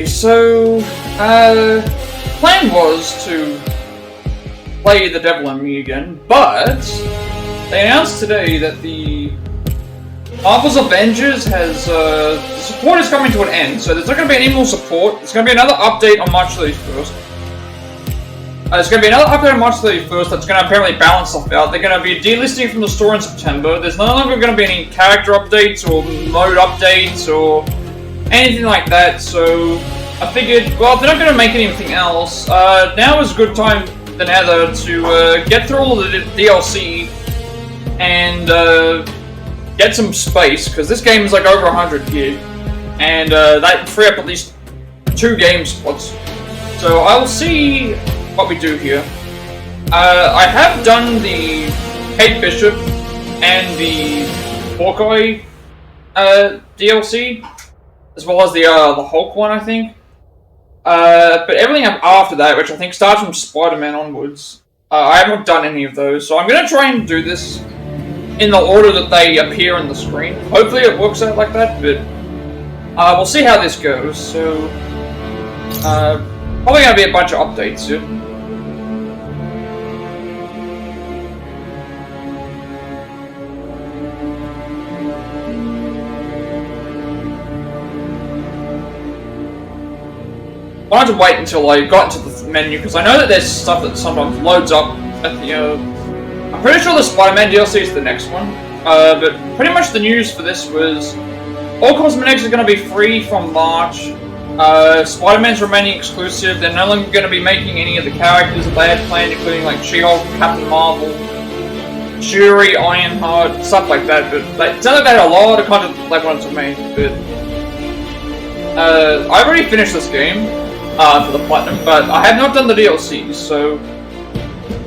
So, plan was to play the Devil in Me again, but they announced today that the Marvel's Avengers has, the support is coming to an end, so there's not going to be any more support. There's going to be another update on March 31st. There's going to be another update on March 31st that's going to apparently balance stuff out. They're going to be delisting from the store in September. There's no longer going to be any character updates or mode updates or anything like that, so I figured, well, if they're not going to make anything else, now is a good time than ever to get through all of the DLC and get some space, because this game is like over 100 gig, and that free up at least 2 game spots. So I'll see what we do here. I have done the Kate Bishop and the Hawkeye DLC, as well as the Hulk one, I think. But everything up after that, which I think starts from Spider-Man onwards, I haven't done any of those, so I'm going to try and do this in the order that they appear on the screen. Hopefully it works out like that, but we'll see how this goes. So, probably going to be a bunch of updates soon. I wanted to wait until I got into the menu, because I know that there's stuff that sometimes loads up at the, I'm pretty sure the Spider-Man DLC is the next one, but pretty much the news for this was all cosmetics are going to be free from March, Spider-Man's remaining exclusive, they're no longer going to be making any of the characters that they had planned, including like She-Hulk, Captain Marvel, Shuri, Ironheart, stuff like that, but it sounded like they had a lot of content they wanted to make, but I've already finished this game for the Platinum, but I have not done the DLCs, so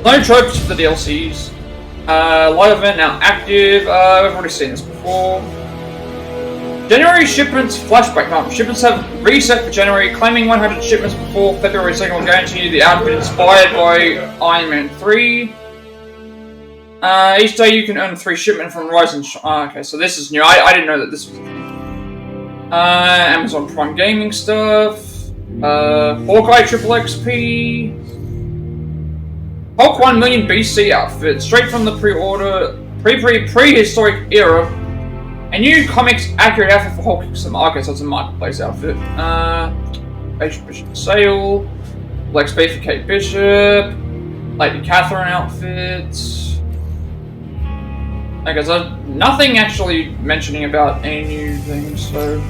no tropes for the DLCs. Live event now active. We've already seen this before. January shipments flashback. No, shipments have reset for January, claiming 100 shipments before February 2nd will guarantee the outfit inspired by Iron Man 3. Each day you can earn 3 shipment from Rise and Shine. Okay, so this is new. I didn't know that this was Amazon Prime Gaming stuff. Hawkeye Triple XP. Hulk 1 million BC outfit, straight from the prehistoric era. A new comics accurate outfit for Hulk. Okay, so it's a marketplace outfit. Bishop Sale. Black Space for Kate Bishop. Lady Catherine outfits. Okay, so nothing actually mentioning about any new things, so.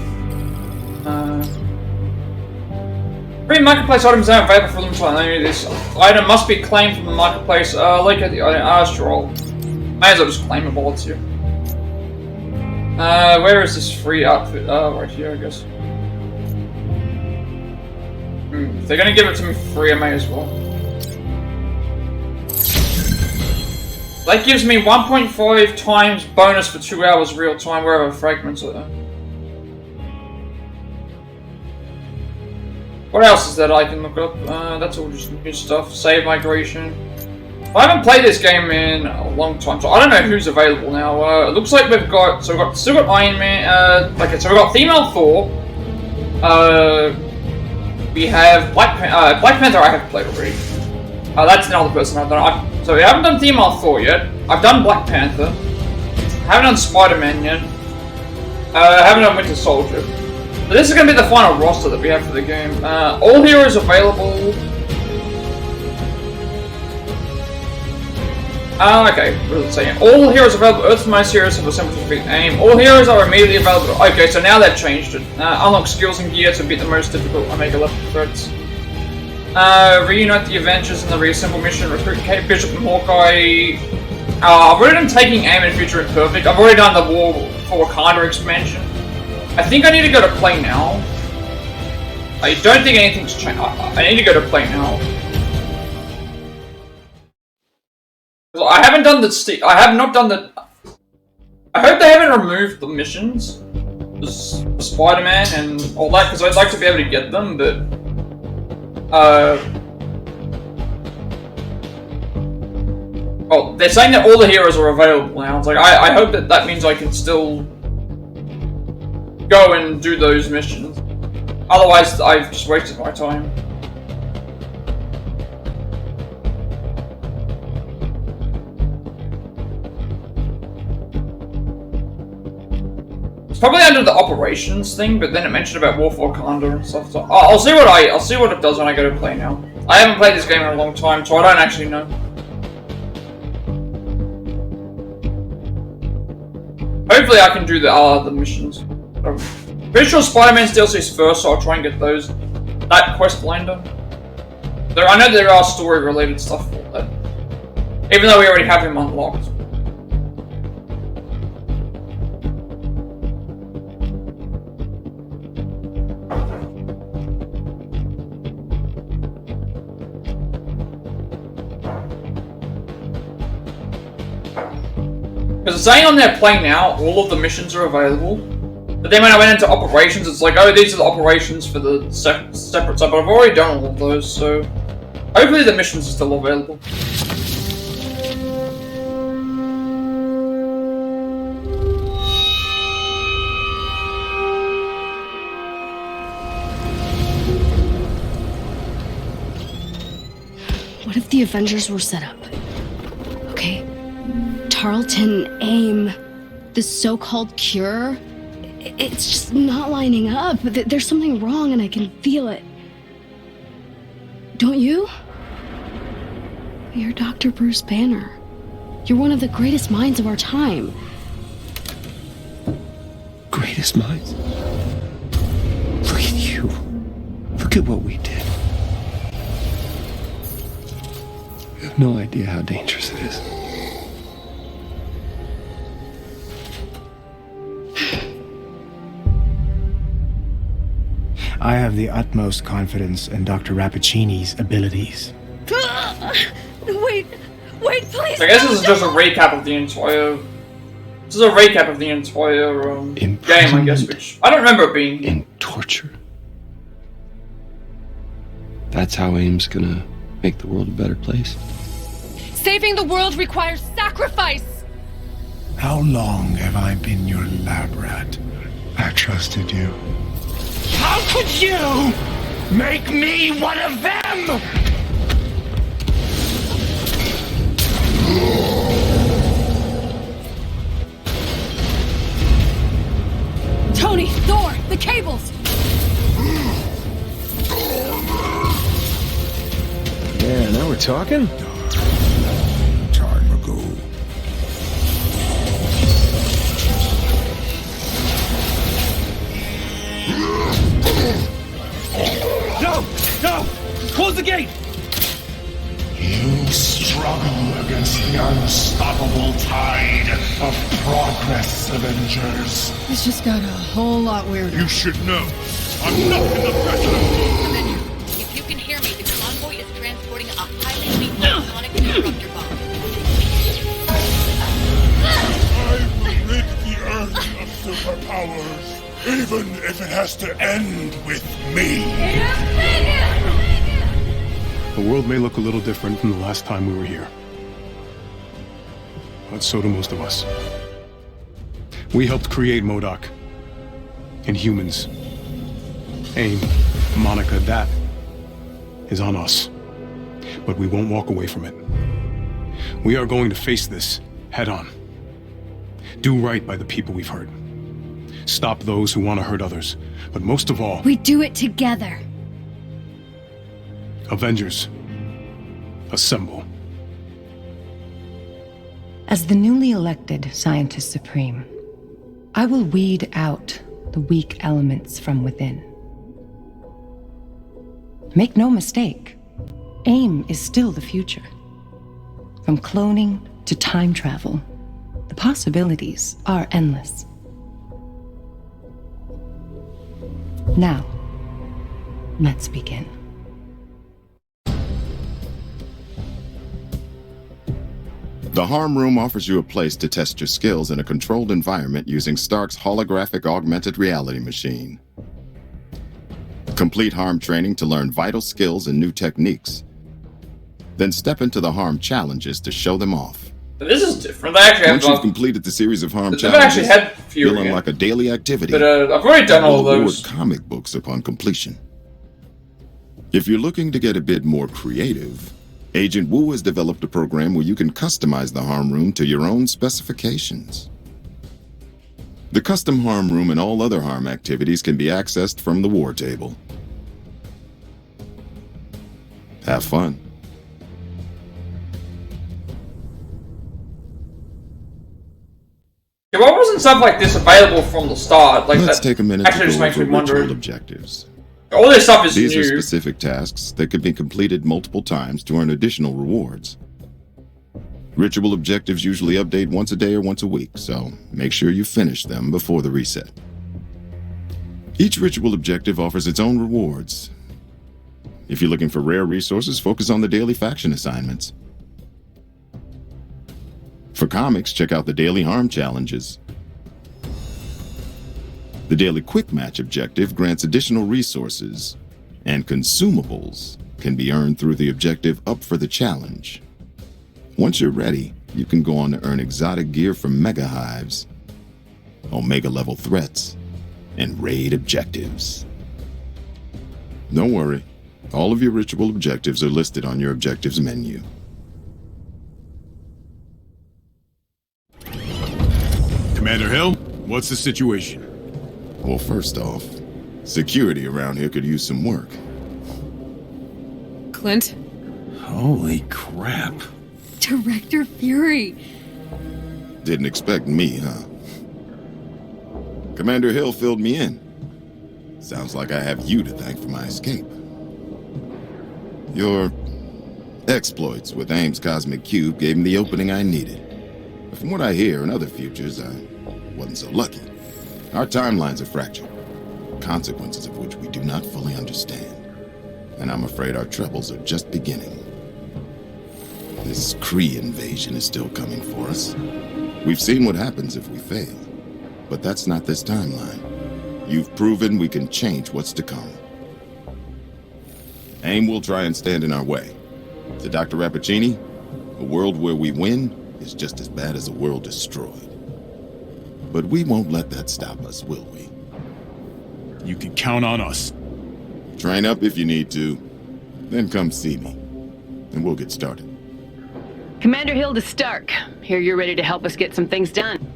Free marketplace items are available for them to this item must be claimed from the marketplace. Like at the Astral. May as well just claim it while it's here. Where is this free outfit? Right here, I guess. If they're gonna give it to me for free, I may as well. That gives me 1.5 times bonus for 2 hours real time wherever fragments are. What else is that I can look up? That's all just new stuff. Save migration. I haven't played this game in a long time, so I don't know who's available now. It looks like we've got, still got Iron Man. Okay, so we've got female Thor. We have Black Panther. I have played already. That's another person I've done. So we haven't done female Thor yet. I've done Black Panther. Haven't done Spider-Man yet. Haven't done Winter Soldier. So this is going to be the final roster that we have for the game. All heroes available. Okay, what does it say? All heroes available. Earth's most heroes have assembled to beat aim. All heroes are immediately available. Okay, so now they've changed it. Unlock skills and gear to beat the most difficult Omega level threats. Reunite the Avengers in the reassemble mission. Recruit Kate Bishop and Hawkeye. I've already done Taking Aim and Future Imperfect. I've already done the War for Wakanda expansion. I think I need to go to play now. I don't think anything's changed. I need to go to play now. I haven't done the I have not done the. I hope they haven't removed the missions, Spider-Man and all that, because I'd like to be able to get them, but well, they're saying that all the heroes are available now. It's like I hope that means I can still go and do those missions. Otherwise, I've just wasted my time. It's probably under the operations thing, but then it mentioned about War for Wakanda and stuff. So I'll see what it does when I go to play now. I haven't played this game in a long time, so I don't actually know. Hopefully, I can do the missions. Pretty sure Spider-Man's DLC's first, so I'll try and get that quest line done. I know there are story-related stuff for that, even though we already have him unlocked. Because it's saying on their play now, all of the missions are available. But then when I went into operations, it's like, oh, these are the operations for the separate stuff. But I've already done all of those, so hopefully the missions are still available. What if the Avengers were set up? Okay. Tarleton, AIM, this so-called cure, it's just not lining up. There's something wrong and I can feel it. Don't you? You're Dr. Bruce Banner. You're one of the greatest minds of our time. Greatest minds? Look at you. Look at what we did. You have no idea how dangerous it is. I have the utmost confidence in Dr. Rappaccini's abilities. Wait, please! I guess this is just a recap of the entire... This is a recap of the entire game, I guess, which I don't remember it being. In torture. That's how AIM's gonna make the world a better place. Saving the world requires sacrifice! How long have I been your lab rat? I trusted you. How could you make me one of them? Tony, Thor, the cables! Yeah, now we're talking? Time ago. No! Close the gate! You struggle against the unstoppable tide of progress, Avengers. This just got a whole lot weirder. You should know, I'm not in the best of Avengers, if you can hear me, the convoy is transporting a highly lethal sonic disruptor bomb. I will rid the Earth of superpowers, even if it has to end with me. The world may look a little different from the last time we were here. But so do most of us. We helped create MODOK. And humans. AIM, Monica, that is on us. But we won't walk away from it. We are going to face this head on. Do right by the people we've hurt. Stop those who want to hurt others. But most of all, We do it together. Avengers, assemble. As the newly elected Scientist Supreme, I will weed out the weak elements from within. Make no mistake, AIM is still the future. From cloning to time travel, the possibilities are endless. Now, let's begin. The Harm Room offers you a place to test your skills in a controlled environment using Stark's holographic augmented reality machine. Complete Harm training to learn vital skills and new techniques. Then step into the Harm challenges to show them off. But this is different. They actually have. Once you've completed the series of harm they've challenges, actually had Fury. you'll unlock a daily activity. But I've already done all those. Comic books upon completion. If you're looking to get a bit more creative, Agent Wu has developed a program where you can customize the harm room to your own specifications. The custom harm room and all other harm activities can be accessed from the war table. Have fun. Yeah, why wasn't stuff like this available from the start? Like, Let's that take a minute actually to just go makes me over wonder. ritual objectives. All this stuff is These new. are specific tasks that can be completed multiple times to earn additional rewards. Ritual objectives usually update once a day or once a week, so make sure you finish them before the reset. Each ritual objective offers its own rewards. If you're looking for rare resources, focus on the daily faction assignments. For comics, check out the daily harm challenges. The daily quick match objective grants additional resources, and consumables can be earned through the objective up for the challenge. Once you're ready, you can go on to earn exotic gear from mega hives, omega level threats, and raid objectives. Don't worry, all of your ritual objectives are listed on your objectives menu. Commander Hill, what's the situation? Well, first off, security around here could use some work. Clint? Holy crap. Director Fury! Didn't expect me, huh? Commander Hill filled me in. Sounds like I have you to thank for my escape. Your exploits with AIM's Cosmic Cube gave me the opening I needed. But from what I hear in other futures, I wasn't so lucky. Our timelines are fractured, consequences of which we do not fully understand. And I'm afraid our troubles are just beginning. This Kree invasion is still coming for us. We've seen what happens if we fail. But that's not this timeline. You've proven we can change what's to come. AIM will try and stand in our way. To Dr. Rappaccini, a world where we win is just as bad as a world destroyed. But we won't let that stop us, will we? You can count on us. Train up if you need to. Then come see me. And we'll get started. Commander Hill to Stark. Hear you're ready to help us get some things done.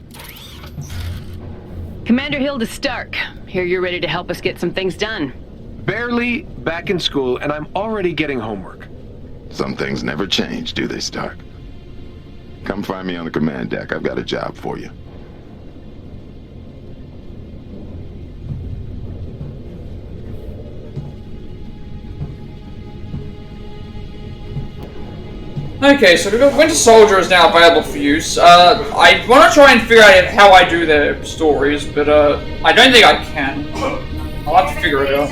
Commander Hill to Stark. Hear you're ready to help us get some things done. Barely back in school, and I'm already getting homework. Some things never change, do they, Stark? Come find me on the command deck. I've got a job for you. Okay, so we've got Winter Soldier is now available for use. I want to try and figure out how I do their stories, but I don't think I can. I'll have to figure it out.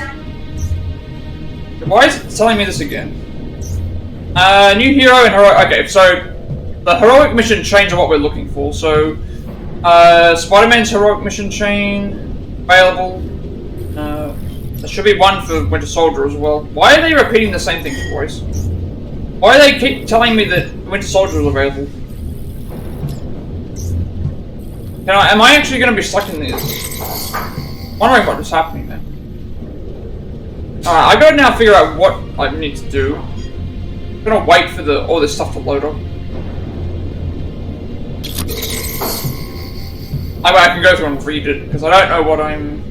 Why is it telling me this again? New hero and heroic. Okay, so the heroic mission chains are what we're looking for. So Spider-Man's heroic mission chain available. There should be one for Winter Soldier as well. Why are they repeating the same thing twice? Why do they keep telling me that Winter Soldier is available? Am I actually going to be stuck in this? Wondering what is happening there. I gotta now figure out what I need to do. I'm gonna wait for all this stuff to load up. I can go through and read it, because I don't know what I'm...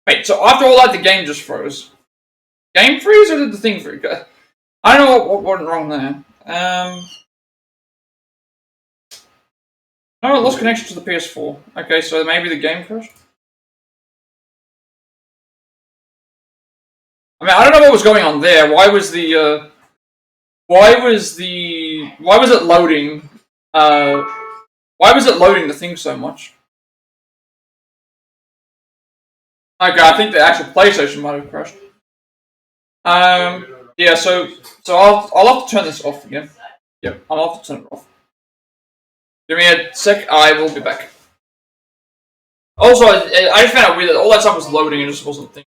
Wait, so after all that, the game just froze. Game freeze, or did the thing freeze? I don't know what went wrong there. Oh, I lost connection to the PS4. Okay, so maybe the game crashed? I mean, I don't know what was going on there. Why was it loading, why was it loading the thing so much? Okay, I think the actual PlayStation might have crashed. Yeah, so I'll have to turn this off again. Yep, I'll have to turn it off. Give me a sec, I will be back. Also, I just found out weird that all that stuff was loading and just wasn't thinking.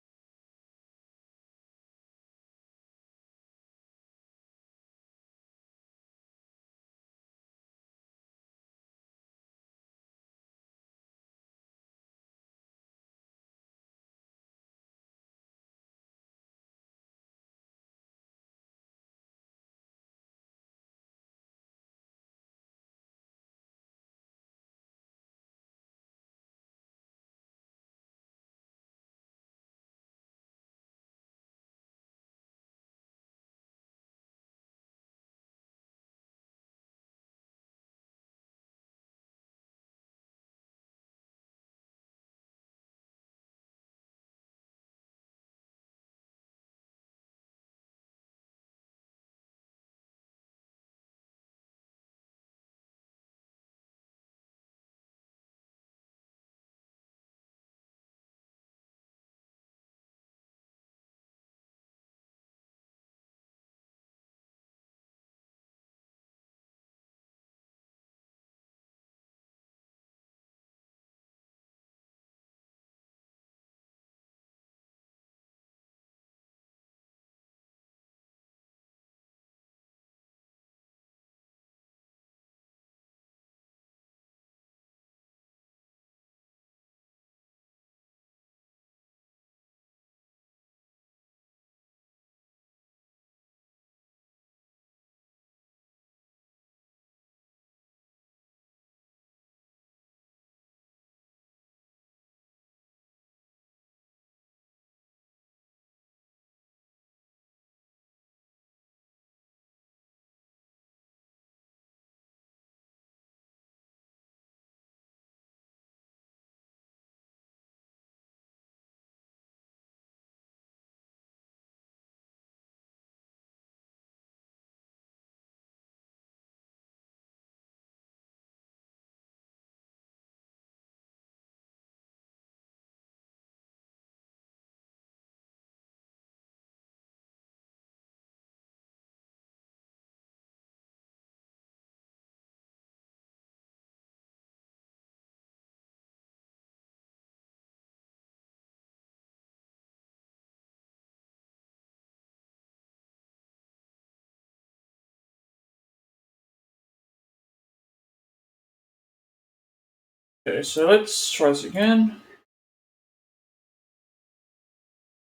Okay, so let's try this again.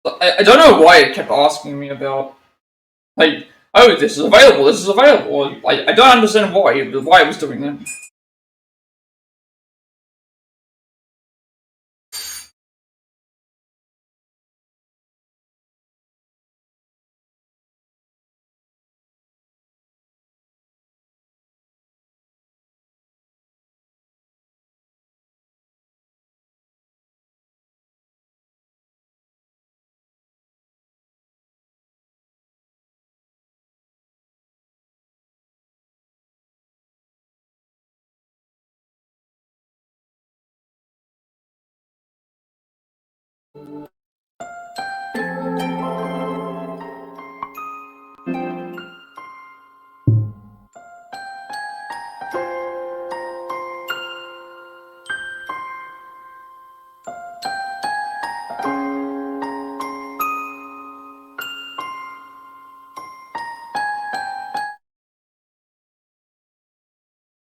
I don't know why it kept asking me about, like, oh, this is available, this is available. I don't understand why it was doing that.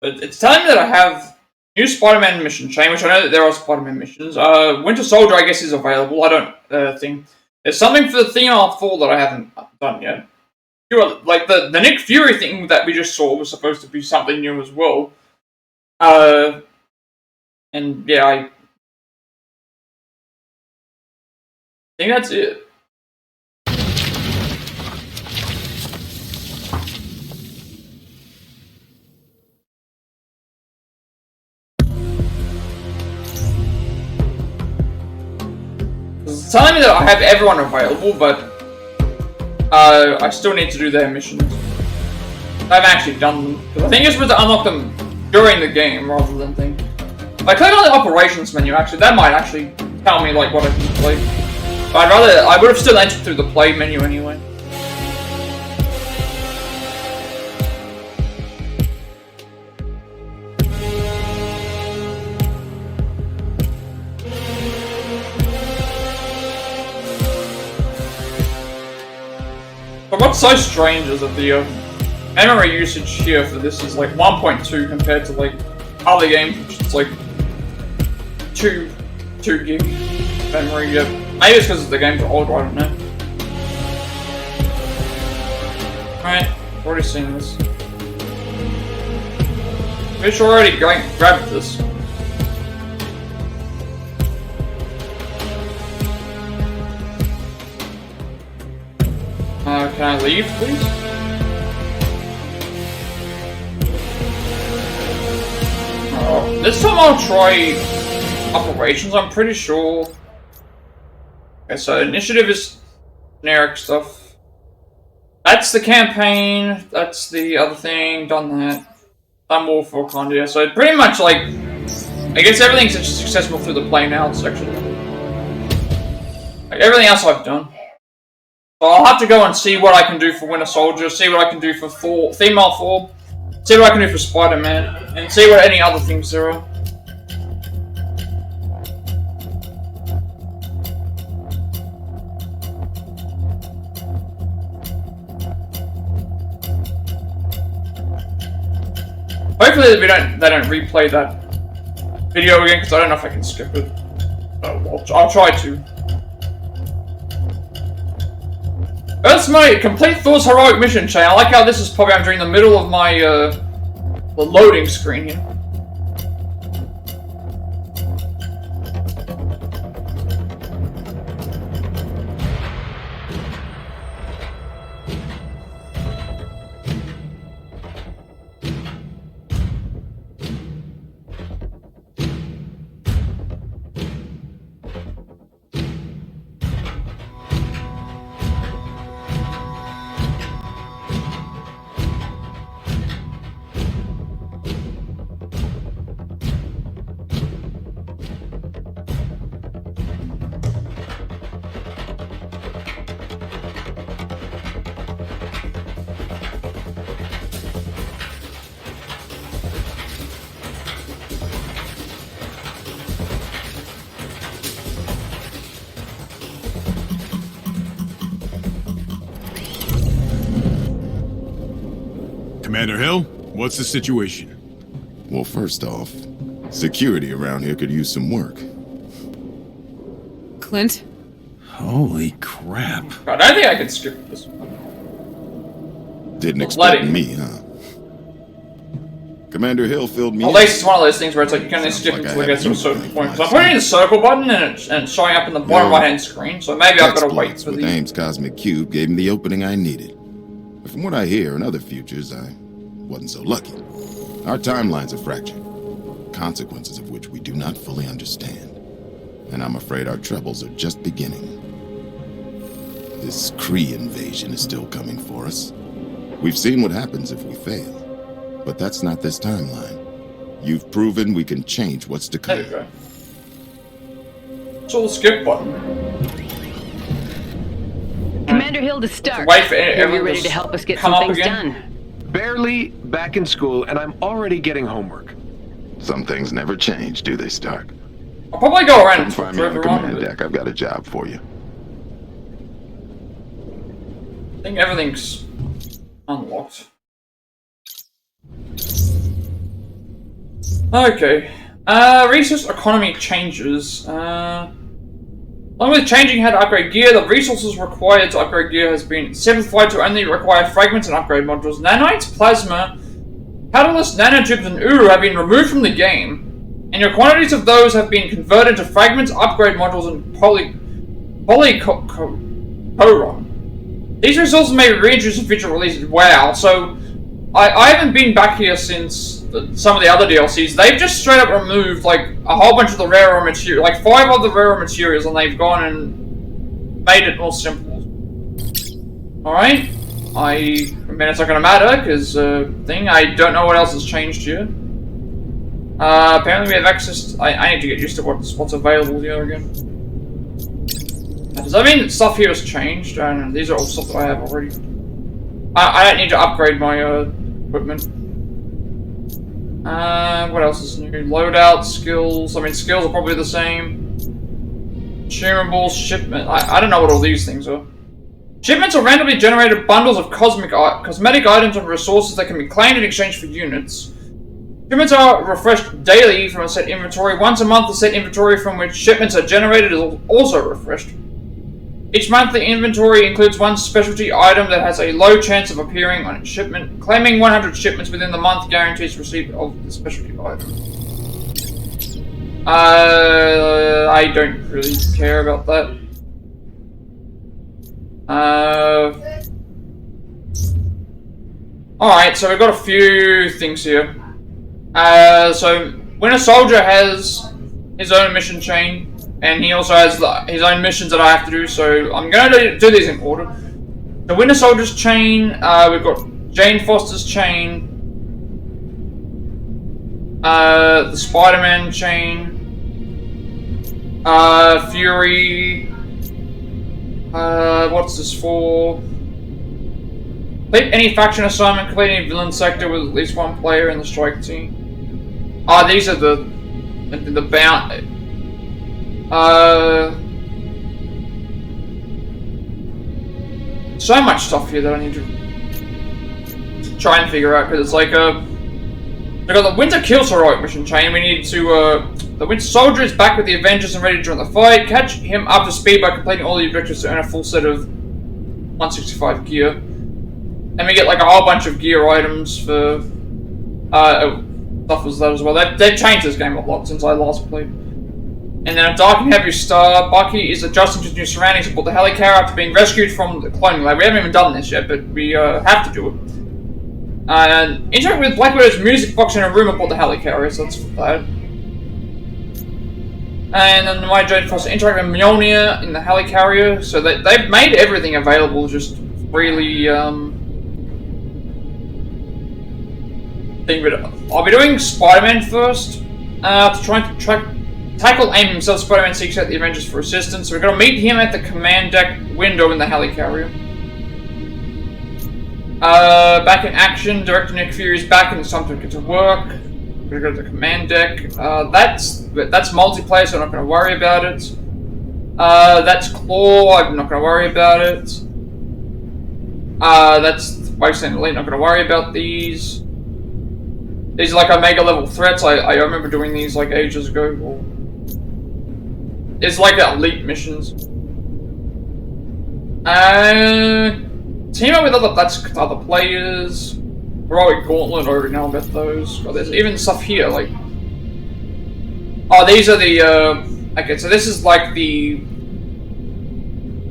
But it's telling me that I have new Spider-Man mission chain, which I know that there are Spider-Man missions. Winter Soldier, I guess, is available. I don't think there's something for the Thing R4 that I haven't done yet. Like the Nick Fury thing that we just saw was supposed to be something new as well. And yeah, I think that's it. It's telling me that I have everyone available, but I still need to do their missions. I haven't actually done them, because I think you're supposed to unlock them during the game rather than thing. If I click on the operations menu, actually, that might actually tell me like what I can play. But I would have still entered through the play menu anyway. But what's so strange is that the memory usage here for this is like 1.2 compared to like other games, which is like 2 gig memory. Yeah, maybe it's because the games are older. I don't know. Alright, already seen this. Fish already grabbed this. Can I leave, please? Oh, this time I'll try operations, I'm pretty sure. Okay, so initiative is generic stuff. That's the campaign, that's the other thing, done that. Done more for Condia, so pretty much like, I guess everything's successful through the play now section. Like everything else I've done. So I'll have to go and see what I can do for Winter Soldier, see what I can do for Thor, Female Thor, see what I can do for Spider-Man, and see what any other things there are. Hopefully they don't replay that video again, because I don't know if I can skip it. I'll try to. That's my complete Thor's heroic mission chain. I like how this is probably I'm during the middle of my the loading screen here. Commander Hill, what's the situation? Well, first off, security around here could use some work. Clint? Holy crap. God, I think I can skip this. Didn't expect me, huh? Commander Hill filled me At least it's one of those things where it's like you can only skip until it gets to a certain point. So I'm putting the circle button and it's showing up in the bottom right-hand screen, so maybe I've got to wait for with the... Aim's cosmic cube gave him the opening I needed. But from what I hear in other futures, I wasn't so lucky. Our timelines are fractured, consequences of which we do not fully understand. And I'm afraid our troubles are just beginning. This Kree invasion is still coming for us. We've seen what happens if we fail. But that's not this timeline. You've proven we can change what's to come. There you go. So the skip button. Commander Hill to start. Wait for You're ready to help us get some things done. Barely back in school, and I'm already getting homework. Some things never change, do they, Stark? I'll probably go around and find me on the command deck. I've got a job for you. I think everything's unlocked. Okay. Resource economy changes. Along with changing how to upgrade gear, the resources required to upgrade gear has been simplified to only require fragments and upgrade modules. Nanites, plasma, catalyst, nanotubes, and Uru have been removed from the game, and your quantities of those have been converted to fragments, upgrade modules, and polycoron. These resources may be reintroduced in future releases. Wow, so I haven't been back here since some of the other DLCs. They've just straight up removed like a whole bunch of the rarer material, like 5 of the rarer materials, and they've gone and made it more simple. Alright. I mean, it's not gonna matter, because, I don't know what else has changed here. Apparently we have access to, I need to get used to what's available here again. Does that mean that stuff here has changed? I don't know, these are all stuff that I have already. I don't need to upgrade my, equipment. What else is new? Loadout, skills. I mean, skills are probably the same. Consumables, shipment. I don't know what all these things are. Shipments are randomly generated bundles of cosmetic items and resources that can be claimed in exchange for units. Shipments are refreshed daily from a set inventory. Once a month, the set inventory from which shipments are generated is also refreshed. Each month, the inventory includes one specialty item that has a low chance of appearing on its shipment. Claiming 100 shipments within the month guarantees receipt of the specialty item. I don't really care about that. Alright, so we've got a few things here. So Winter Soldier has his own mission chain, and he also has his own missions that I have to do, so I'm going to do these in order. The Winter Soldier's chain, we've got Jane Foster's chain, the Spider-Man chain, Fury, what's this for? Complete any faction assignment, complete any villain sector with at least one player in the strike team. These are the bounty. So much stuff here that I need to try and figure out, because it's like, we got the Winter Kills Heroic mission chain. We need to, the Winter Soldier is back with the Avengers and ready to join the fight. Catch him up to speed by completing all the objectives to earn a full set of 165 gear. And we get like a whole bunch of gear items for, stuff as that as well. They've changed this game a lot since I last played. And then a Dark and Heavy Star. Bucky is adjusting to his new surroundings aboard the helicarrier after being rescued from the cloning lab. We haven't even done this yet, but we have to do it. And interact with Black Widow's music box in a room aboard the helicarrier, so that's that. And then my Jane Foster interact with Mjolnir in the helicarrier, so they've made everything available just freely. I'll be doing Spider-Man first, to try and tackle AIM himself. Spider-Man seeks out the Avengers for assistance, so we're going to meet him at the command deck window in the helicarrier. Back in action, Director Nick Fury is back and it's time to get to work. We're going to go to the command deck. That's multiplayer, so I'm not going to worry about it. That's Claw, I'm not going to worry about it. That's Wasteland Elite, not going to worry about these. These are like Omega level threats. I remember doing these like ages ago. It's like elite missions. Team up with other players. Heroic Gauntlet, I already know about those. Oh, there's even stuff here like. Oh, these are the. Okay, so this is like the.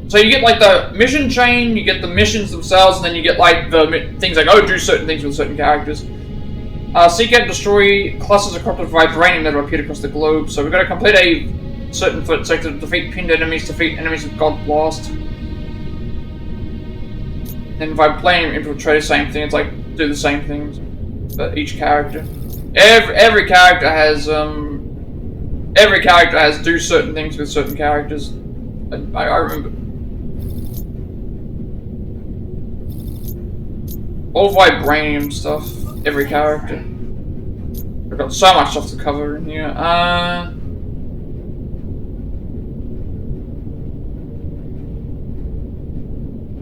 So you get like the mission chain, you get the missions themselves, and then you get like the things like, oh, do certain things with certain characters. Seek out and destroy clusters of corrupted vibranium that have appeared across the globe. So we've got to complete a certain foot sector to defeat pinned enemies, defeat enemies with God Blast. And vibranium infiltrate, same thing. It's like do the same things for each character. Every character has do certain things with certain characters. I remember. All vibranium stuff. Every character. I've got so much stuff to cover in here.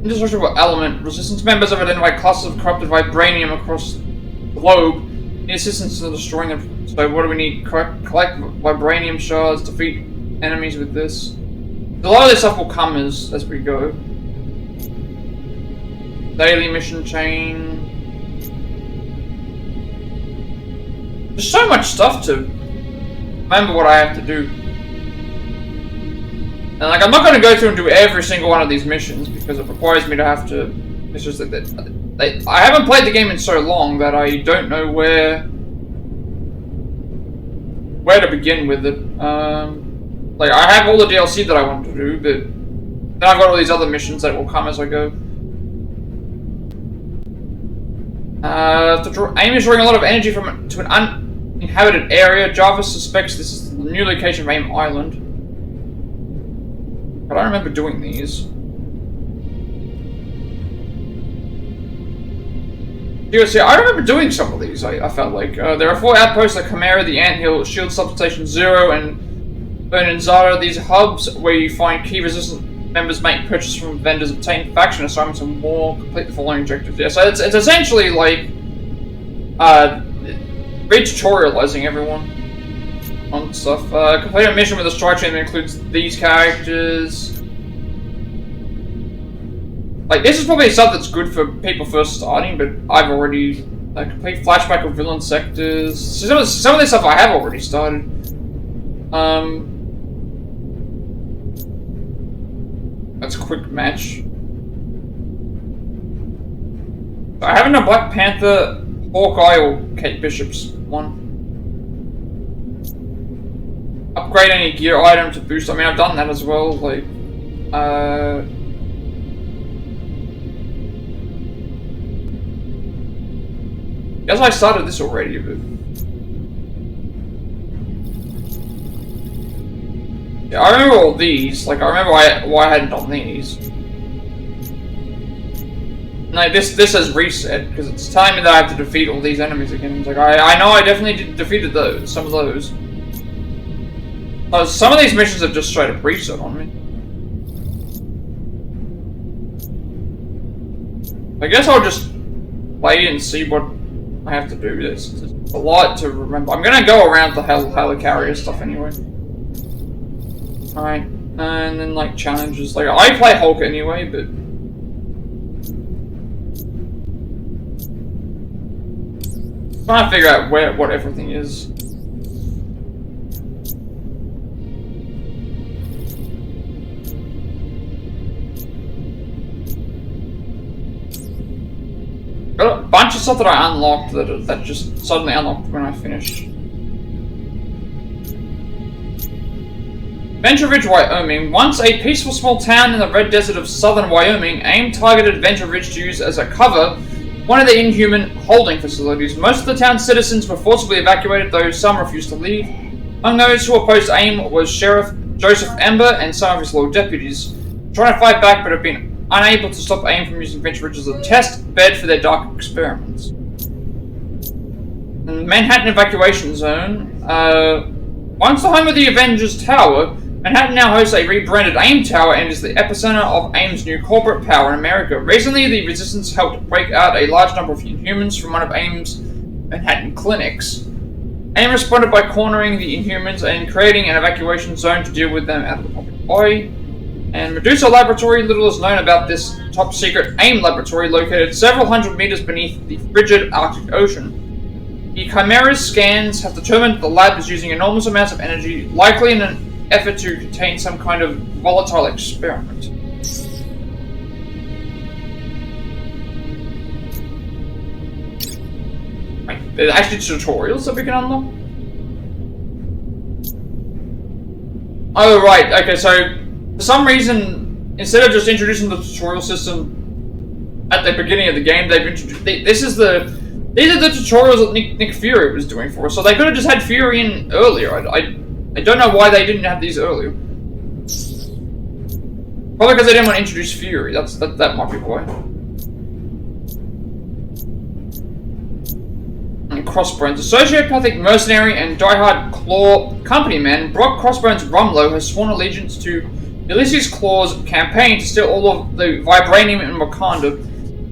Indestructible element. Resistance members have identified clusters of corrupted vibranium across the globe. Need assistance in destroying them. So what do we need? Collect vibranium shards. Defeat enemies with this. A lot of this stuff will come as we go. Daily mission chain. There's so much stuff to remember what I have to do. And like, I'm not going to go through and do every single one of these missions because it requires me to have to. It's just that I haven't played the game in so long that I don't know where to begin with it. Like, I have all the DLC that I want to do, but then I've got all these other missions that will come as I go. AIM is drawing a lot of energy to an uninhabited area. Jarvis suspects this is the new location of AIM Island. But I remember doing these. Seriously, I remember doing some of these, I felt like. There are 4 outposts at Chimera, the Anthill, Shield Substation 0, and Bernanzara. These are hubs where you find key resistance members make purchases from vendors, obtain faction assignments, and more. Complete the following objectives. Yeah, so it's essentially like re-tutorializing everyone on stuff. Complete a mission with a strike chain that includes these characters. Like, this is probably stuff that's good for people first starting, but I've already complete flashback of villain sectors. Some of this stuff I have already started. That's a quick match. I haven't done Black Panther, Hawkeye, or Kate Bishop's one. Upgrade any gear item to boost. I mean, I've done that as well. Like, guess I started this already, but yeah, I remember all these. Like, I remember why I hadn't done these. Like, this has reset, because it's telling me that I have to defeat all these enemies again. It's like, I know I definitely defeated those, some of those. Some of these missions have just straight up reset on me. I guess I'll just play and see what I have to do. There's a lot to remember. I'm gonna go around the helicarrier stuff anyway. Alright, and then like challenges. Like, I play Hulk anyway, but trying to figure out what everything is. Got a bunch of stuff that I unlocked that just suddenly unlocked when I finished. Adventure Ridge, Wyoming. Once a peaceful small town in the red desert of southern Wyoming, AIM targeted Adventure Ridge to use as a cover one of the Inhuman holding facilities. Most of the town's citizens were forcibly evacuated, though some refused to leave. Among those who opposed AIM was Sheriff Joseph Ember and some of his loyal deputies, trying to fight back but have been unable to stop AIM from using Adventure Ridge as a test bed for their dark experiments. In the Manhattan evacuation zone, once the home of the Avengers Tower, Manhattan now hosts a rebranded AIM Tower and is the epicenter of AIM's new corporate power in America. Recently, the Resistance helped break out a large number of Inhumans from one of AIM's Manhattan clinics. AIM responded by cornering the Inhumans and creating an evacuation zone to deal with them out of the public eye. And Medusa Laboratory, little is known about this top-secret AIM laboratory located several hundred meters beneath the frigid Arctic Ocean. The Chimera's scans have determined that the lab is using enormous amounts of energy, likely in an effort to contain some kind of volatile experiment. Right, there's actually tutorials that we can unlock? Oh, right, okay, so for some reason, instead of just introducing the tutorial system at the beginning of the game, they've introduced... These are the tutorials that Nick Fury was doing for us, so they could have just had Fury in earlier. I don't know why they didn't have these earlier. Probably because they didn't want to introduce Fury. That might be why. And Crossbones. A sociopathic mercenary and diehard Claw company man, Brock Crossbones Rumlow has sworn allegiance to Ulysses Claw's campaign to steal all of the vibranium in Wakanda.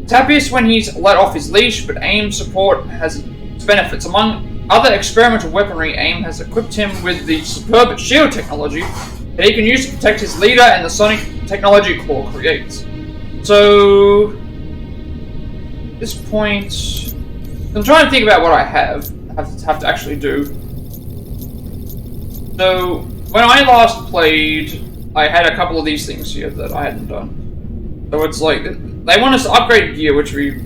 It's happiest when he's let off his leash, but AIM support has its benefits. Among other experimental weaponry, AIM has equipped him with the superb shield technology that he can use to protect his leader and the sonic technology Claw creates. So, at this point, I'm trying to think about what I have to actually do. So, when I last played, I had a couple of these things here that I hadn't done. So it's like, they want us to upgrade gear, which we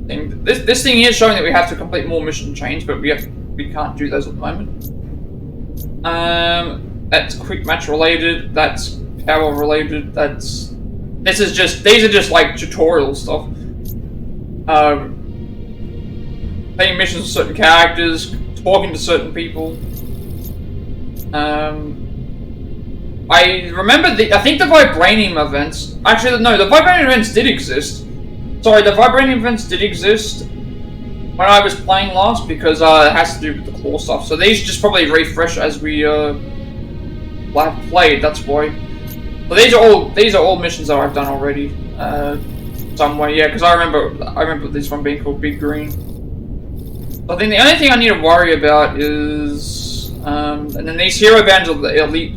think, this thing here is showing that we have to complete more mission chains, but we can't do those at the moment. That's quick match related, that's power related, these are just like tutorial stuff. Playing missions with certain characters, talking to certain people. I remember I think the Vibranium events, actually no, the Vibranium events did exist. Sorry, the Vibranium events did exist when I was playing last, because it has to do with the Claw stuff. So these just probably refresh as we played, that's why. But these are all missions that I've done already. Somewhere, yeah, because I remember this one being called Big Green. I think the only thing I need to worry about is and then these hero bands are the elite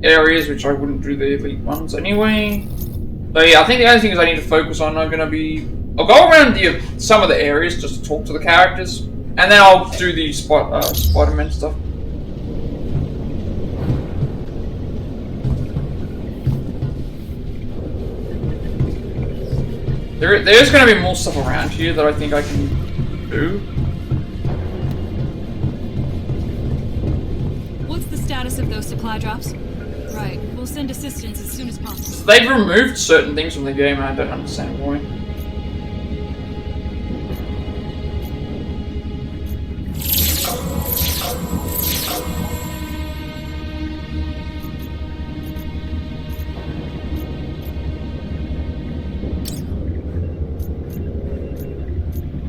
areas, which I wouldn't do the elite ones anyway. So yeah, I think the only things I need to focus on are going to be... I'll go around some of the areas just to talk to the characters, and then I'll do the Spider-Man stuff. There's going to be more stuff around here that I think I can do. What's the status of those supply drops? Right, we'll send assistance as soon as possible. They've removed certain things from the game and I don't understand why.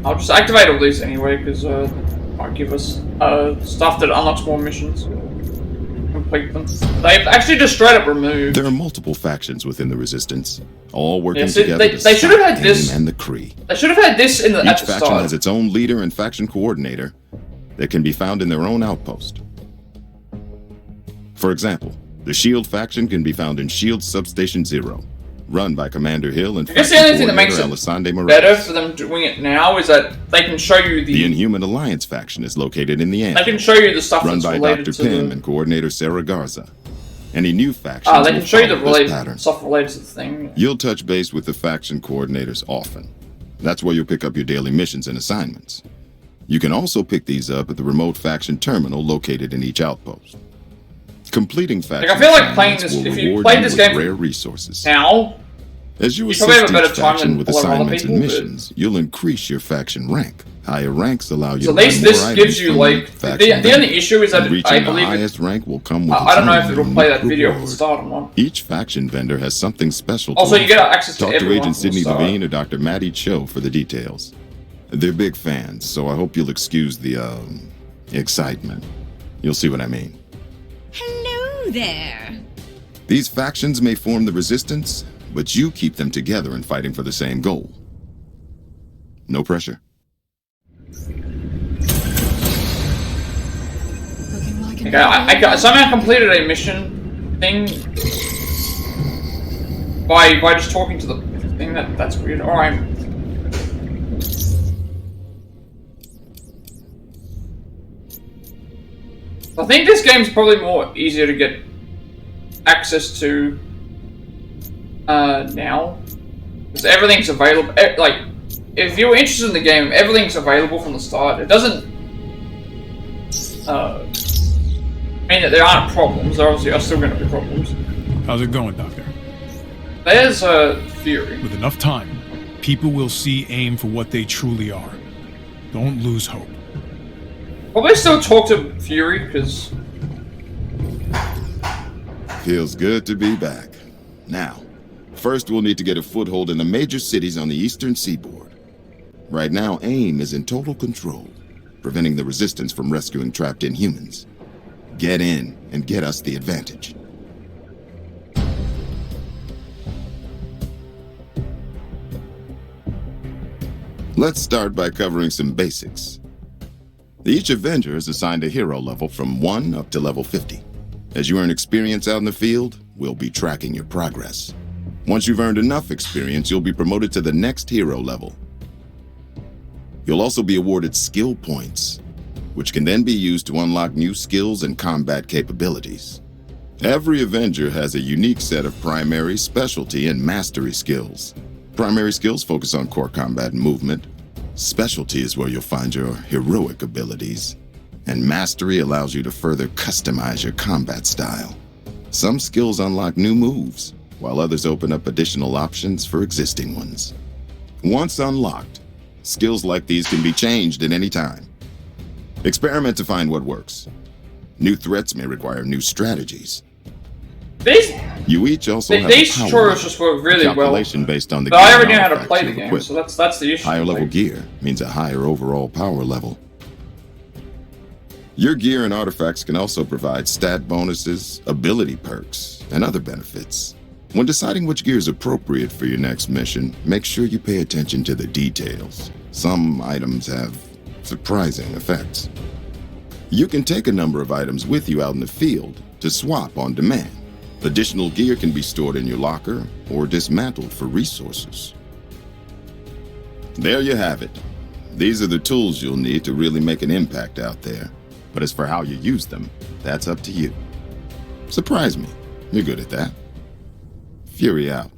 I'll just activate all these anyway, because might give us stuff that unlocks more missions. Complete them. They've actually just straight up removed. There are multiple factions within the Resistance, all working so together they should have had this and the Kree. They should have had this in the Each at the faction start. has its own leader and faction coordinator that can be found in their own outpost. For example, the SHIELD faction can be found in SHIELD Substation 0, run by Commander Hill and I guess the faction only thing that makes coordinator it Alessandre better Morales. for them doing it now is that they can show you The Inhuman Alliance faction is located in the end. They can show you the stuff run that's by related Dr. to Pym the... and coordinator Sarah Garza. Any new factions they will can show you the follow this pattern. stuff related to the thing. You'll touch base with the faction coordinators often. That's where you'll pick up your daily missions and assignments. You can also pick these up at the remote faction terminal located in each outpost. Completing faction I feel like playing assignments this... will If you reward played you this with game rare resources. now, As you you assist probably have a better each time faction than with a lot of other assignments people, and but- missions, you'll increase your faction rank. Higher ranks allow you So to at least buy more this items gives you, from like... faction The only vendors. issue is that And reaching I the believe highest rank will come with I don't know its if own it'll play that unique video at the reward. start or not. Each faction vendor has something special to Also, you offer. get access to Talk to everyone Agent from the Sidney start. Levine or Dr. Maddie Cho for the details. They're big fans, so I hope you'll excuse the, excitement. You'll see what I mean. Hello there. These factions may form the Resistance, but you keep them together in fighting for the same goal. No pressure. Okay, I somehow completed a mission thing by just talking to the thing. That's weird. All right. I think this game's probably more easier to get access to now, because everything's available. Like, if you're interested in the game, everything's available from the start. It doesn't mean that there aren't problems. There obviously are still going to be problems. How's it going, Doctor? There's a theory. With enough time, people will see AIM for what they truly are. Don't lose hope. Probably still talk to Fury, because... Feels good to be back. Now, first we'll need to get a foothold in the major cities on the eastern seaboard. Right now, AIM is in total control, preventing the Resistance from rescuing trapped Inhumans. Get in and get us the advantage. Let's start by covering some basics. Each Avenger is assigned a hero level from 1 up to level 50. As you earn experience out in the field, we'll be tracking your progress. Once you've earned enough experience, you'll be promoted to the next hero level. You'll also be awarded skill points, which can then be used to unlock new skills and combat capabilities. Every Avenger has a unique set of primary, specialty, and mastery skills. Primary skills focus on core combat and movement. Specialty is where you'll find your heroic abilities. And mastery allows you to further customize your combat style. Some skills unlock new moves, while others open up additional options for existing ones. Once unlocked, skills like these can be changed at any time. Experiment to find what works. New threats may require new strategies. You each also have these a power tutorials just work really well. calculation based on the But I gear already know how to artifacts play the you've game, equipped. so that's the issue. Higher level Like, gear means a higher overall power level. Your gear and artifacts can also provide stat bonuses, ability perks, and other benefits. When deciding which gear is appropriate for your next mission, make sure you pay attention to the details. Some items have surprising effects. You can take a number of items with you out in the field to swap on demand. Additional gear can be stored in your locker or dismantled for resources. There you have it. These are the tools you'll need to really make an impact out there. But as for how you use them, that's up to you. Surprise me. You're good at that. Fury out.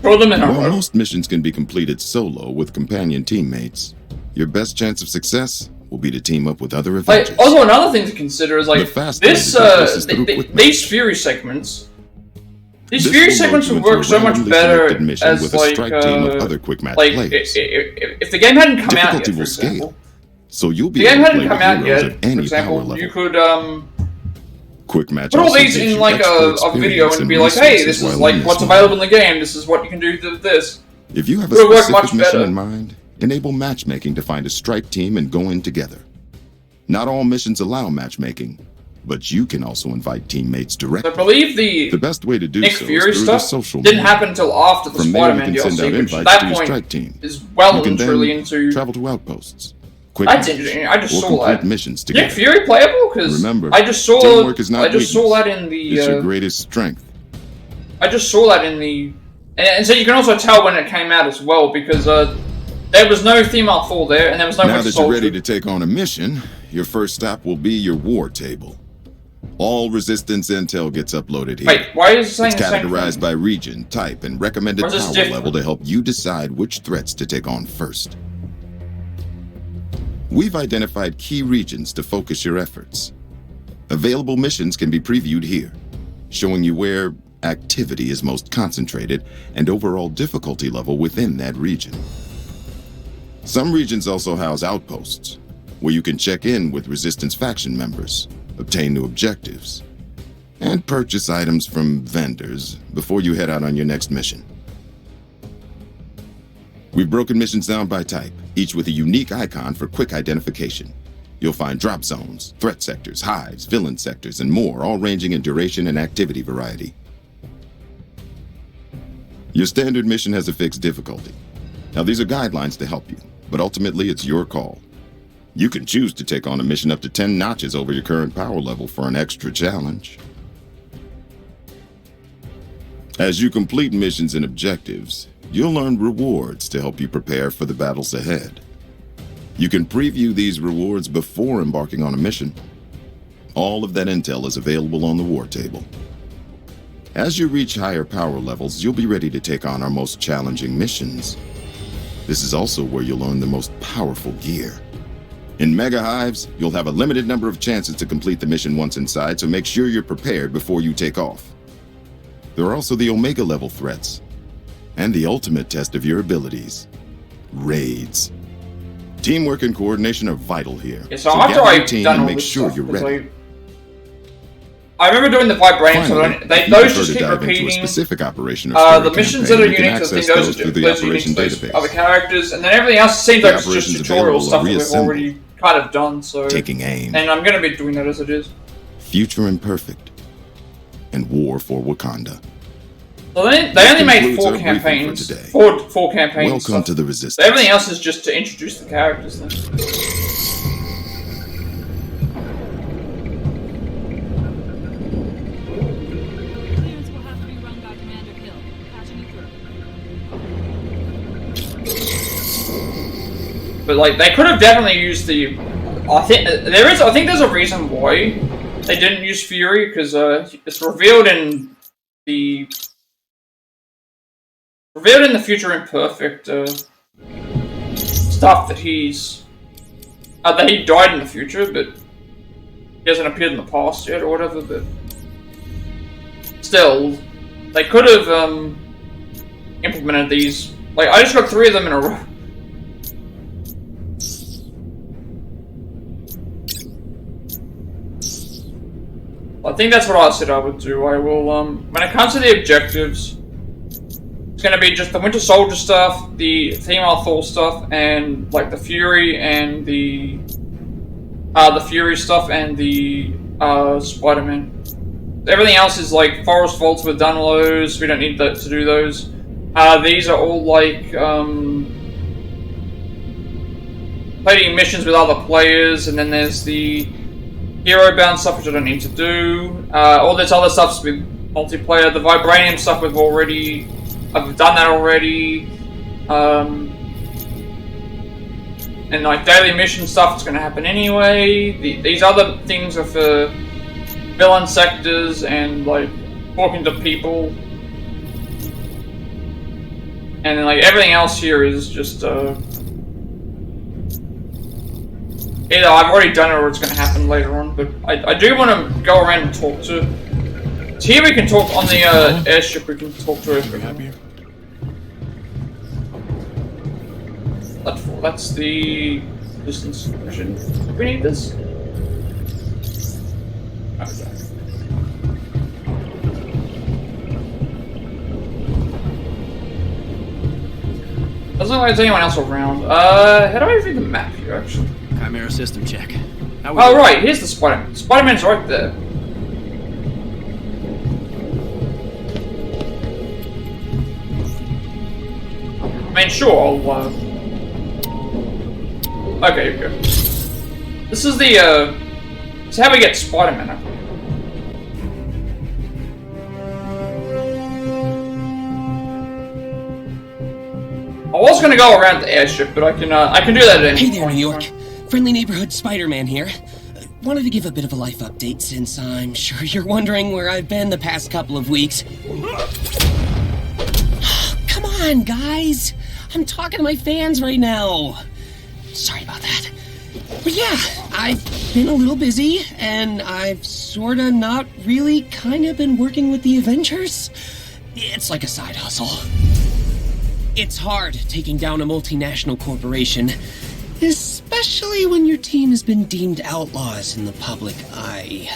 While most missions can be completed solo with companion teammates, your best chance of success will be to team up with other Avengers. Also, another thing to consider is like these Fury segments. These Fury segments would work so much better as like if the game hadn't come out yet, for example. So you'll be the game hadn't come out yet, for example, you could quick match put all these in like a video and be like, hey, this is like what's available in the game, this is what you can do with this. If you have a specific mission in mind, enable matchmaking to find a strike team and go in together. Not all missions allow matchmaking, but you can also invite teammates directly. I believe the best way to do Nick so Fury is through stuff the social didn't media. happen until after the Spider-Man DLC, which at that point is well and truly into... travel to outposts. Quick That's match, interesting. I just or saw complete that. missions together. Nick Fury playable? Because Remember, I just saw teamwork is not that in the. It's your greatest strength. I just saw that in the, and so you can also tell when it came out as well because there was no female fool there and there was no. Now that you're ready to take on a mission, your first stop will be your war table. All Resistance intel gets uploaded here. Wait, why is it saying it's categorized by region, type, and recommended power level to help you decide which threats to take on first. We've identified key regions to focus your efforts. Available missions can be previewed here, showing you where activity is most concentrated and overall difficulty level within that region. Some regions also house outposts, where you can check in with Resistance faction members, obtain new objectives, and purchase items from vendors before you head out on your next mission. We've broken missions down by type, each with a unique icon for quick identification. You'll find drop zones, threat sectors, hives, villain sectors, and more, all ranging in duration and activity variety. Your standard mission has a fixed difficulty. Now, these are guidelines to help you, but ultimately it's your call. You can choose to take on a mission up to 10 notches over your current power level for an extra challenge. As you complete missions and objectives, you'll earn rewards to help you prepare for the battles ahead. You can preview these rewards before embarking on a mission. All of that intel is available on the war table. As you reach higher power levels, you'll be ready to take on our most challenging missions. This is also where you'll earn the most powerful gear. In Mega Hives, you'll have a limited number of chances to complete the mission once inside, so make sure you're prepared before you take off. There are also the Omega level threats, and the ultimate test of your abilities, raids. Teamwork and coordination are vital here. Yeah, so after I've done all make this sure stuff, you're ready. I remember doing the vibranium, so those just keep repeating. Specific operation or the missions that are unique to the thing, those are unique to other characters, and then everything else seems like it's just tutorial stuff that we've already kind of done. So taking aim, and I'm going to be doing that as it is. Future Imperfect and War for Wakanda. So they only made 4 campaigns. Four campaigns. Welcome to the Resistance. So everything else is just to introduce the characters then. Clearance will have to be run by Commander Hill. Patching you through. But like they could have definitely used the. I think there's a reason why they didn't use Fury because it's revealed in the Future Imperfect stuff that he died in the future, but he hasn't appeared in the past yet or whatever. But still, they could have implemented these. Like I just got 3 of them in a row. I think that's what I said I would do. I will when it comes to the objectives. It's gonna be just the Winter Soldier stuff, the female Thor stuff, and like the Fury and the Fury stuff and the Spider-Man. Everything else is like Forest Vaults. We've done those. We don't need to do those. These are all like playing missions with other players, and then there's the hero-bound stuff, which I don't need to do. All this other stuff's with multiplayer. The Vibranium stuff I've done that already. And like daily mission stuff is going to happen anyway. These other things are for villain sectors and like talking to people. And then like everything else here is just either I've already done it or it's going to happen later on. But I do want to go around and talk to. So here we can talk on the airship. We can talk to everyone. That's the distance mission. Do we need this? Okay. Doesn't look like there's anyone else around. How do I read the map here, actually? Chimera system check. Oh, right, here's the Spider-Man. Spider-Man's right there. I mean, sure, I'll, okay, here we go. This is the, this is how we get Spider-Man up. I was gonna go around the airship, but I can do that at any Hey there, point. New York. Friendly neighborhood Spider-Man here. Wanted to give a bit of a life update since I'm sure you're wondering where I've been the past couple of weeks. Come on, guys. I'm talking to my fans right now. Sorry about that. But yeah, I've been a little busy, and I've sorta not really kinda been working with the Avengers. It's like a side hustle. It's hard taking down a multinational corporation, especially when your team has been deemed outlaws in the public eye.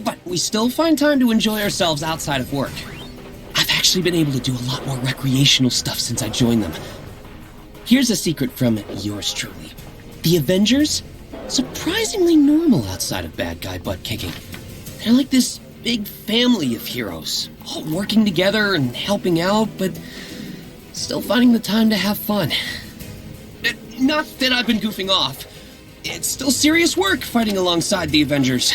But we still find time to enjoy ourselves outside of work. I've actually been able to do a lot more recreational stuff since I joined them. Here's a secret from yours truly. The Avengers? Surprisingly normal outside of bad guy butt kicking. They're like this big family of heroes, all working together and helping out, but still finding the time to have fun. Not that I've been goofing off. It's still serious work fighting alongside the Avengers.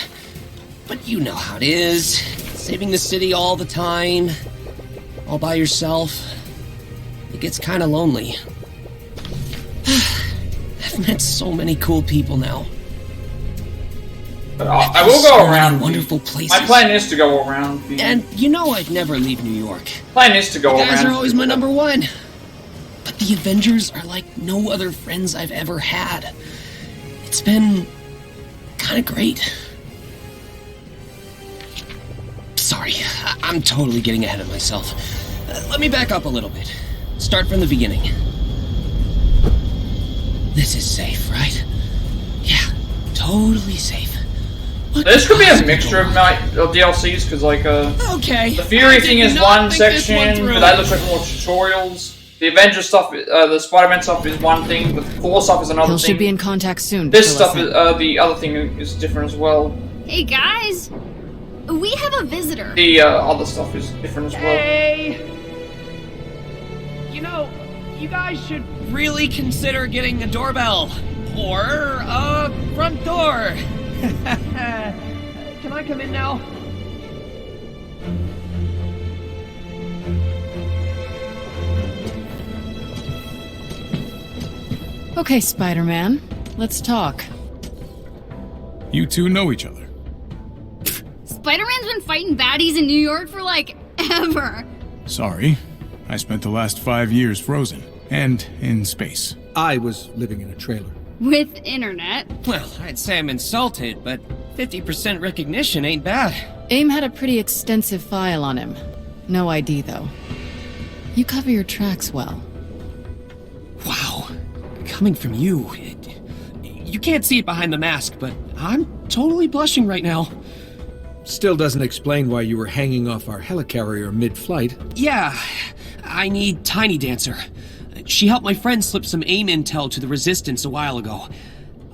But you know how it is. Saving the city all the time, all by yourself. It gets kinda lonely. I've met so many cool people now. I will go around wonderful places. My plan is to go around. And you know I'd never leave New York. Plan is to go around. You guys are always my number one. But the Avengers are like no other friends I've ever had. It's been kind of great. Sorry, I'm totally getting ahead of myself. Let me back up a little bit. Start from the beginning. This is safe, right? Yeah, totally safe. This could be a mixture of DLCs, because like okay, the Fury thing is one section, but that looks like more tutorials. The Avengers stuff, the Spider-Man stuff is one thing, the Thor stuff is another Hill thing. should be in contact soon. This stuff is the other thing is different as well. Hey guys, we have a visitor. The other stuff is different as well. Hey! You know, you guys should really consider getting a doorbell or a front door. Can I come in now? Okay, Spider-Man, let's talk. You two know each other. Spider-Man's been fighting baddies in New York for like ever. Sorry. I spent the last 5 years frozen and in space. I was living in a trailer. With internet. Well, I'd say I'm insulted, but 50% recognition ain't bad. AIM had a pretty extensive file on him. No ID, though. You cover your tracks well. Wow. Coming from you, you can't see it behind the mask, but I'm totally blushing right now. Still doesn't explain why you were hanging off our helicarrier mid-flight. Yeah, I need Tiny Dancer. She helped my friend slip some AIM intel to the Resistance a while ago.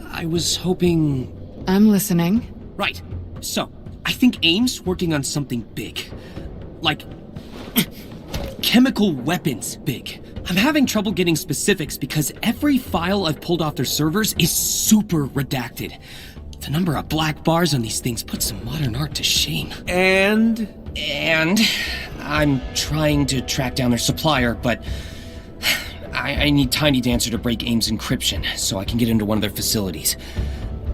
I was hoping... I'm listening. Right. So, I think AIM's working on something big. Like... chemical weapons big. I'm having trouble getting specifics because every file I've pulled off their servers is super redacted. The number of black bars on these things puts some modern art to shame. And I'm trying to track down their supplier, but I need Tiny Dancer to break AIM's encryption so I can get into one of their facilities.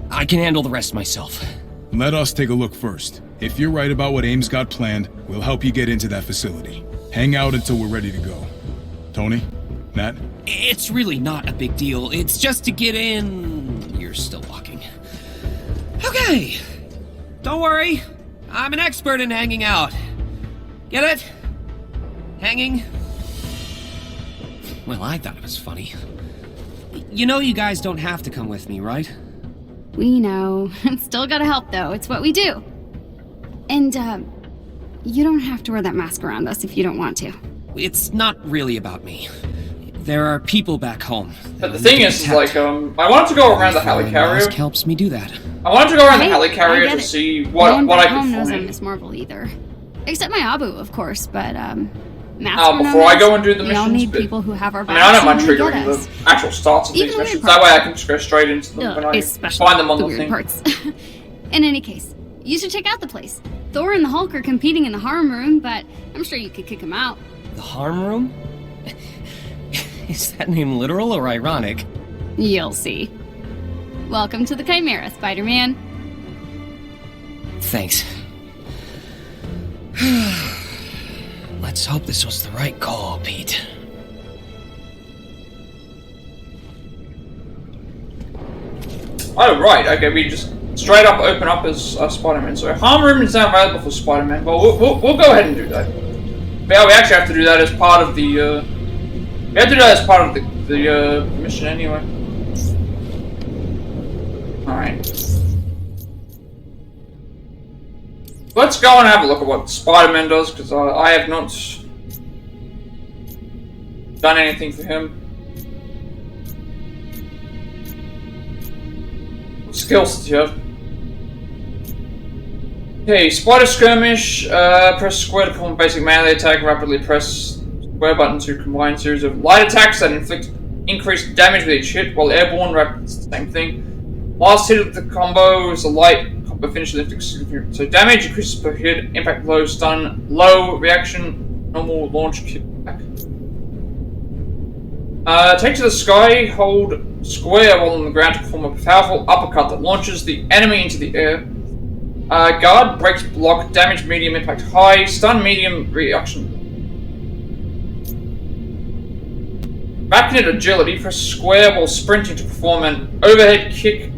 I can handle the rest myself. Let us take a look first. If you're right about what AIM's got planned, we'll help you get into that facility. Hang out until we're ready to go. Tony? Nat? It's really not a big deal. It's just to get in... You're still walking. Okay. Don't worry. I'm an expert in hanging out. Get it? Hanging? Well, I thought it was funny. You know you guys don't have to come with me, right? We know. Still gotta help, though. It's what we do. And, you don't have to wear that mask around us if you don't want to. It's not really about me. There are people back home. But the thing is, like, I wanted to go around the helicarrier. Mask helps me do that. I wanted to go around the helicarrier to see what I could home knows find. I'm Miss Marvel either. Except my Abu, of course, but, before I go and do the we all missions, need people who have our I mean, I don't mind backs and triggering get us. the actual starts of these Even missions. weird That way I can just go straight into them when I especially find them on the the weird thing. parts. In any case, you should check out the place. Thor and the Hulk are competing in the harm room, but I'm sure you could kick them out. The harm room? Is that name literal or ironic? You'll see. Welcome to the Chimera, Spider-Man. Thanks. Let's hope this was the right call, Pete. Oh, right, okay, we just straight up open up as Spider-Man. So, harm room is now available for Spider-Man. Well, we'll go ahead and do that. But yeah, we actually have to do that as part of the, we have to do that as part of the mission anyway. Alright. Let's go and have a look at what Spider-Man does, because I have not done anything for him. What skills does he have? Okay, Spider Skirmish, press square to perform basic melee attack, rapidly press square button to combine a series of light attacks that inflict increased damage with each hit, while airborne, it's the same thing. Last hit of the combo is a light combo finish that inflicts significant. So damage increases per hit, impact low, stun, low, reaction, normal, launch, kickback. Take to the sky, hold square while on the ground to perform a powerful uppercut that launches the enemy into the air. Guard, breaks, block, damage medium, impact high, stun medium, reaction. Rapid agility, press square while sprinting to perform an overhead kick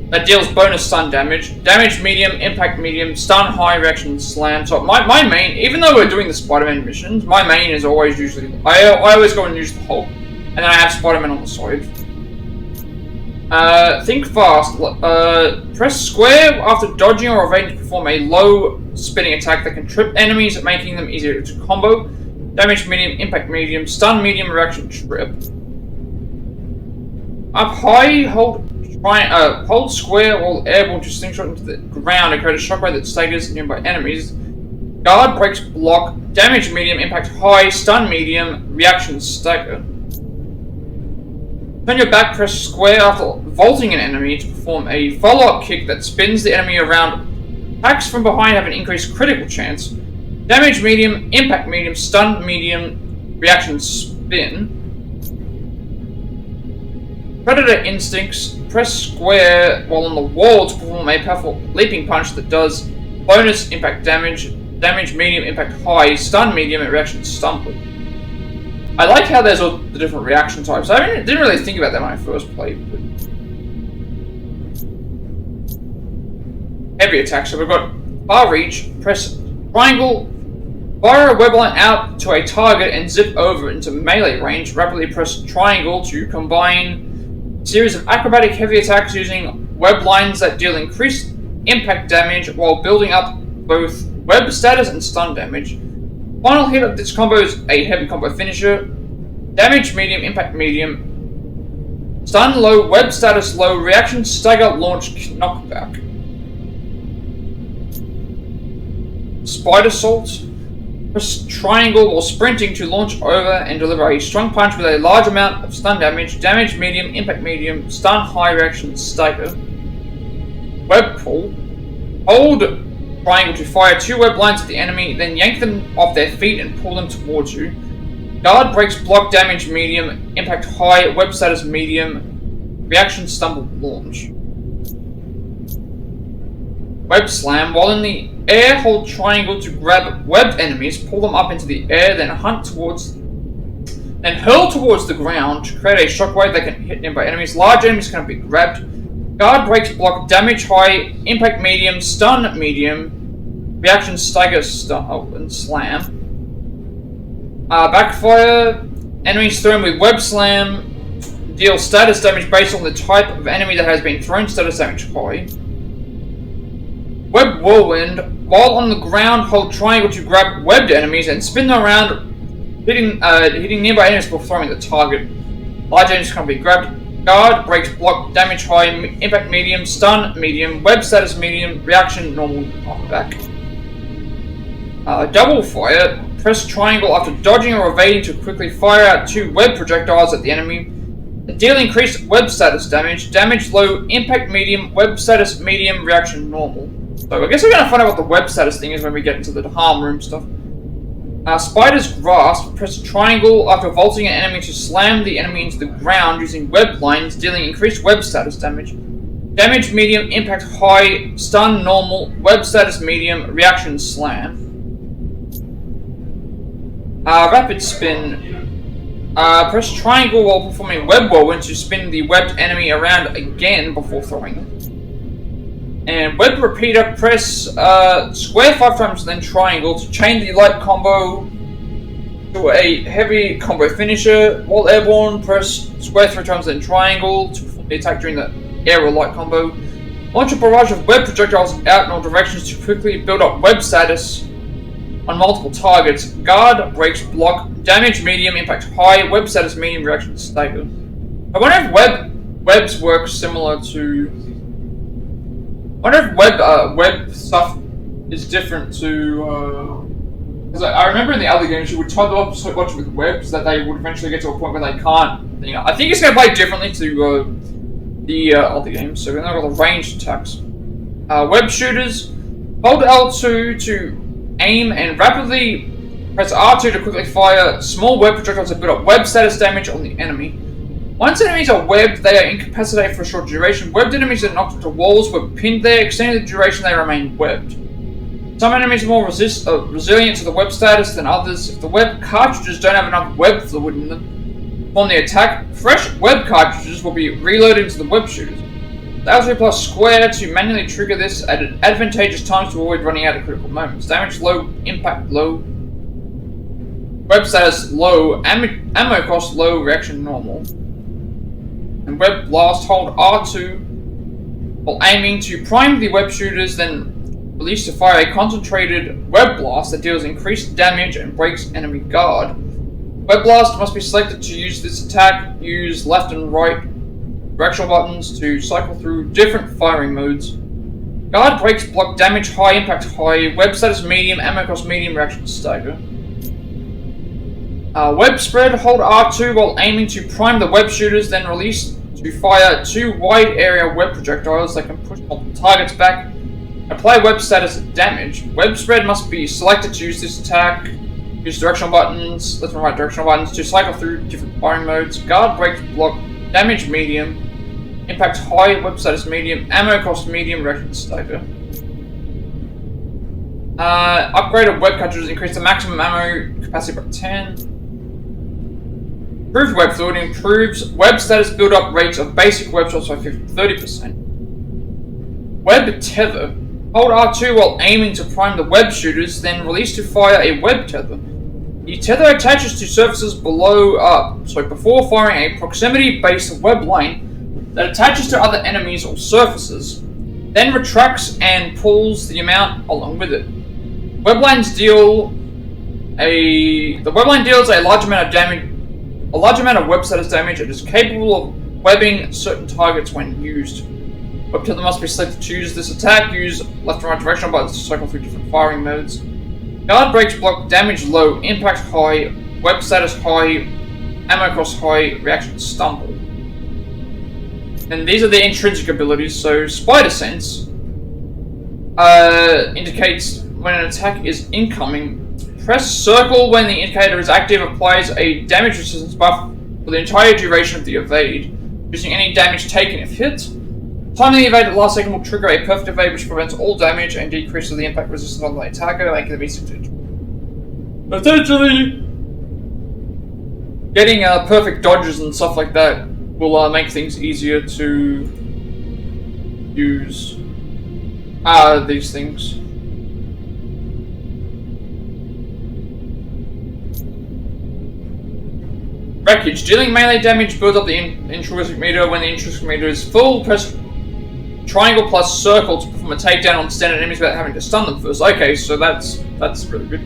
that deals bonus stun damage. Damage medium, impact medium, stun high, reaction, slam. So my main, even though we're doing the Spider-Man missions, my main is always usually, I always go and use the Hulk, and then I have Spider-Man on the side. Think fast. Press square after dodging or evading to perform a low spinning attack that can trip enemies, making them easier to combo. Damage medium, impact medium, stun medium, reaction trip. Up high, hold square while airborne to slingshot into the ground and create a shockwave that staggers nearby enemies. Guard, breaks, block, damage medium, impact high, stun medium, reaction stagger. Turn your back, press square after vaulting an enemy to perform a follow-up kick that spins the enemy around. Attacks from behind have an increased critical chance. Damage medium, impact medium, stun medium, reaction spin. Predator instincts, press square while on the wall to perform a powerful leaping punch that does bonus impact damage, damage medium, impact high, stun medium, and reaction stumble. I like how there's all the different reaction types. I didn't really think about that when I first played. But... heavy attack. So we've got far reach, press triangle, fire a webline out to a target and zip over into melee range. Rapidly press triangle to combine a series of acrobatic heavy attacks using web lines that deal increased impact damage while building up both web status and stun damage. Final hit of this combo is a heavy combo finisher. Damage medium, impact medium. Stun low, web status low, reaction stagger, launch knockback. Spider Salt. Press triangle while sprinting to launch over and deliver a strong punch with a large amount of stun damage. Damage medium, impact medium, stun high, reaction stagger. Web pull. Hold triangle to fire 2 web lines at the enemy, then yank them off their feet and pull them towards you. Guard breaks block, damage medium, impact high, web status medium, reaction stumble launch. Web slam. While in the air, hold triangle to grab webbed enemies, pull them up into the air, then hurl towards the ground to create a shockwave that can hit nearby enemies. Large enemies can be grabbed. Guard breaks block, damage high, impact medium, stun medium, reaction stagger and slam. Backfire. Enemies thrown with web slam deal status damage based on the type of enemy that has been thrown. Status damage high. Web whirlwind. While on the ground, hold triangle to grab webbed enemies and spin them around, hitting nearby enemies before throwing the target. Large enemies can be grabbed. Guard breaks block, damage high, impact medium, stun medium, web status medium, reaction normal knockback. Double fire. Press triangle after dodging or evading to quickly fire out 2 web projectiles at the enemy. Deal increased web status damage. Damage low, impact medium, web status medium, reaction normal. So I guess we're gonna find out what the web status thing is when we get into the harm room stuff. Spider's Grasp. Press triangle after vaulting an enemy to slam the enemy into the ground using web lines, dealing increased web status damage. Damage medium, impact high, stun normal, web status medium, reaction slam. Rapid spin. Press triangle while performing web whirlwind to spin the webbed enemy around again before throwing them. And web repeater. Press square 5 times and then triangle to chain the light combo to a heavy combo finisher. While airborne, press square 3 times and then triangle to perform the attack during the air or light combo. Launch a barrage of web projectiles out in all directions to quickly build up web status on multiple targets. Guard breaks block, damage medium, impact high, web status medium, reaction stagger. I wonder if webs work similar to. I wonder if web stuff is different to. Because I remember in the other games you would tie them up so much with webs that they would eventually get to a point where they can't. You know, I think it's going to play differently to the other games. So we're going to go to the ranged attacks. Web shooters. Hold L2 to aim and rapidly press R2 to quickly fire small web projectiles to build up web status damage on the enemy. Once enemies are webbed, they are incapacitated for a short duration. Webbed enemies are knocked into walls, were pinned there, extending the duration they remain webbed. Some enemies are more resilient to the web status than others. If the web cartridges don't have enough web fluid in them on the attack, fresh web cartridges will be reloaded into the web shooters. L2 plus square to manually trigger this at advantageous times to avoid running out of critical moments. Damage low, impact low, web status low, ammo cost low, reaction normal. And web blast, hold R2 while aiming to prime the web shooters, then release to fire a concentrated web blast that deals increased damage and breaks enemy guard. Web blast must be selected to use this attack. Use left and right directional buttons to cycle through different firing modes. Guard breaks block, damage high, impact high, web status medium, ammo cost medium, reaction stagger. Web spread, hold R2 while aiming to prime the web shooters, then release to fire 2 wide area web projectiles that can push multiple targets back. Apply web status damage. Web spread must be selected to use this attack. Use directional buttons, left and right directional buttons to cycle through different firing modes. Guard breaks block, damage medium, impact high, web status medium, ammo cost medium, reaction stagger. Upgraded web cartridges increase the maximum ammo capacity by 10. Improved web fluid improves web status build-up rates of basic web shots by 30%. Web tether. Hold R2 while aiming to prime the web shooters, then release to fire a web tether. The tether attaches to surfaces before firing a proximity-based web line that attaches to other enemies or surfaces, then retracts and pulls the amount along with it. Web lines deal The webline deals a large amount of damage, a large amount of web status damage, and is capable of webbing certain targets when used. Web tether must be selected to use this attack. Use left and right directional buttons to cycle through different firing modes. Guard breaks block, damage low, impact high, web status high, ammo cost high, reaction stumble. And these are the intrinsic abilities. So Spider Sense indicates when an attack is incoming. Press circle when the indicator is active. Applies a damage resistance buff for the entire duration of the evade, reducing any damage taken if hit. Timing the evade at the last second will trigger a perfect evade which prevents all damage and decreases the impact resistance on the attacker, making them easy to potentially getting perfect dodges and stuff like that will make things easier to use these things. Wreckage. Dealing melee damage builds up the intrinsic meter. When the intrinsic meter is full, press triangle plus circle to perform a takedown on standard enemies without having to stun them first. Okay, so that's really good.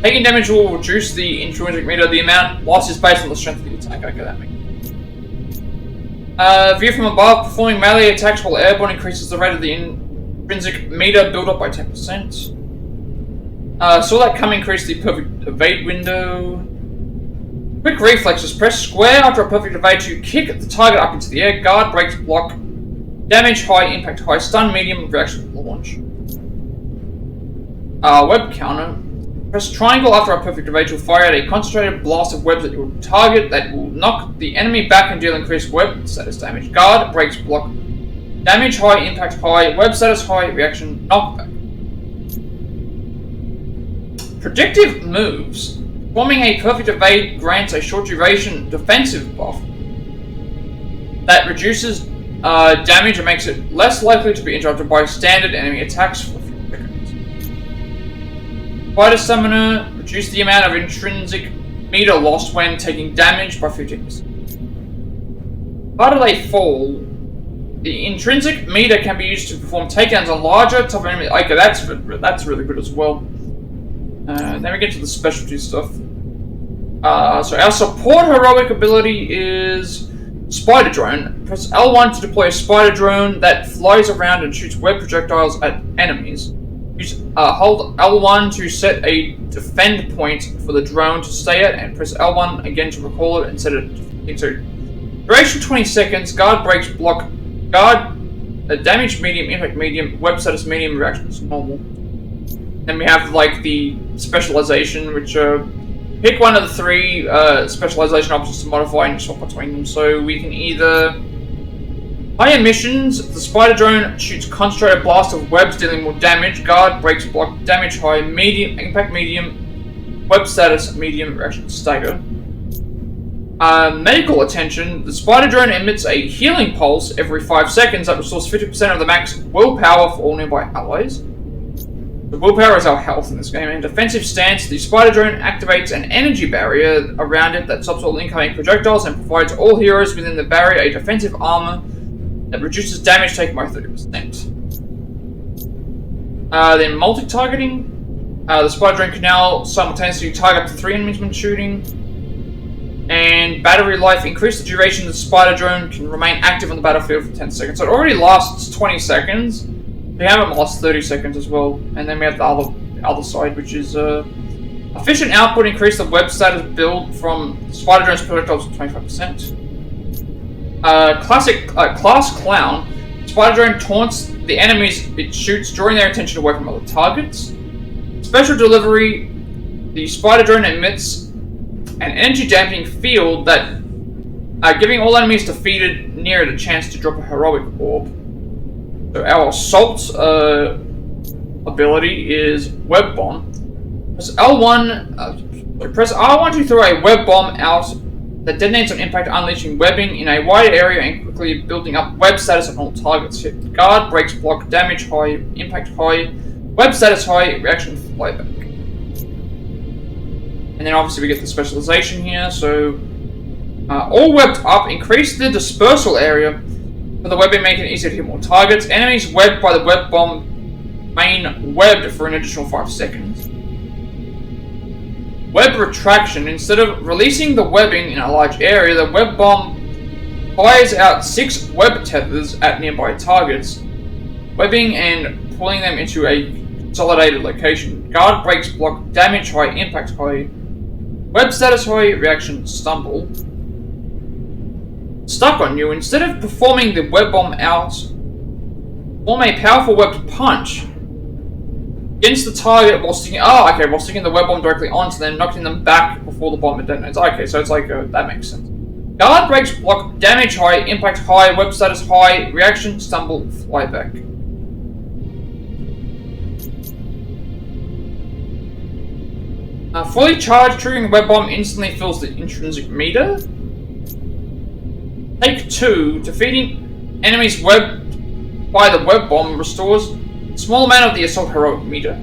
Taking damage will reduce the intrinsic meter. The amount lost is based on the strength of the attack. Okay, that makes sense. View from above. Performing melee attacks while airborne increases the rate of the intrinsic meter build up by 10%. Saw that come, increase the perfect evade window. Quick reflexes. Press square after a perfect evade to kick the target up into the air. Guard breaks block. Damage high, impact high, stun medium, reaction launch. Web counter. Press triangle after a perfect evade to fire out a concentrated blast of webs at your target that will knock the enemy back and deal increased web status damage. Guard breaks block. Damage high, impact high, web status high, reaction knockback. Predictive moves. Performing a perfect evade grants a short duration defensive buff that reduces damage and makes it less likely to be interrupted by standard enemy attacks for a few seconds. Spider Summoner. Reduce the amount of intrinsic meter lost when taking damage by 15%. How do they fall? The intrinsic meter can be used to perform takedowns on larger, tougher enemies. Okay, that's really good as well. Then we get to the specialty stuff. So our support heroic ability is Spider Drone. Press L1 to deploy a spider drone that flies around and shoots web projectiles at enemies. Hold L1 to set a defend point for the drone to stay at, and press L1 again to recall it and set it into duration 20 seconds. Guard breaks block. Guard damage medium, impact medium, web status medium, reactions normal. Then we have like the specialization, which pick one of the three specialization options to modify and swap between them. So we can either high emissions. The spider drone shoots concentrated blast of webs, dealing more damage. Guard breaks block. Damage high, medium, impact medium, web status medium, reaction stagger. Medical attention. The spider drone emits a healing pulse every 5 seconds that restores 50% of the max willpower for all nearby allies. The willpower is our health in this game. In defensive stance, the spider drone activates an energy barrier around it that stops all incoming projectiles and provides all heroes within the barrier a defensive armor that reduces damage taken by 30%. Then multi-targeting. The spider drone can now simultaneously target up to 3 enemies when shooting. And battery life. Increase the duration the spider drone can remain active on the battlefield for 10 seconds. So it already lasts 20 seconds. We have it last 30 seconds as well. And then we have the other side, which is efficient output. Increase the web status build from spider drone's projectiles to 25%. Class clown. Spider drone taunts the enemies it shoots, drawing their attention away from other targets. Special delivery. The spider drone emits an energy dampening field that giving all enemies defeated near it a chance to drop a heroic orb. So our assault ability is web bomb. Press L1. Press R1 to throw a web bomb out that detonates on impact, unleashing webbing in a wide area and quickly building up web status on all targets. Hit guard, breaks block, damage high, impact high, web status high, reaction flyback. And then obviously we get the specialization here. So all webbed up, increase the dispersal area for the webbing, making it easier to hit more targets. Enemies webbed by the web bomb remain webbed for an additional 5 seconds. web retraction. Instead of releasing the webbing in a large area, the web bomb fires out 6 web tethers at nearby targets, webbing and pulling them into a consolidated location. Guard breaks block, damage high, impact high, web status high, reaction stumble. Stuck on you. Instead of performing the web bomb out, form a powerful webbed punch against the target while sticking. Oh, okay, while sticking the web bomb directly onto them, knocking them back before the bomb detonates. Okay, so it's like that makes sense. Guard breaks block, damage high, impact high, web status high, reaction stumble, flyback. Fully charged, triggering web bomb instantly fills the intrinsic meter. Take 2, defeating enemies webbed by the web bomb restores a small amount of the assault heroic meter.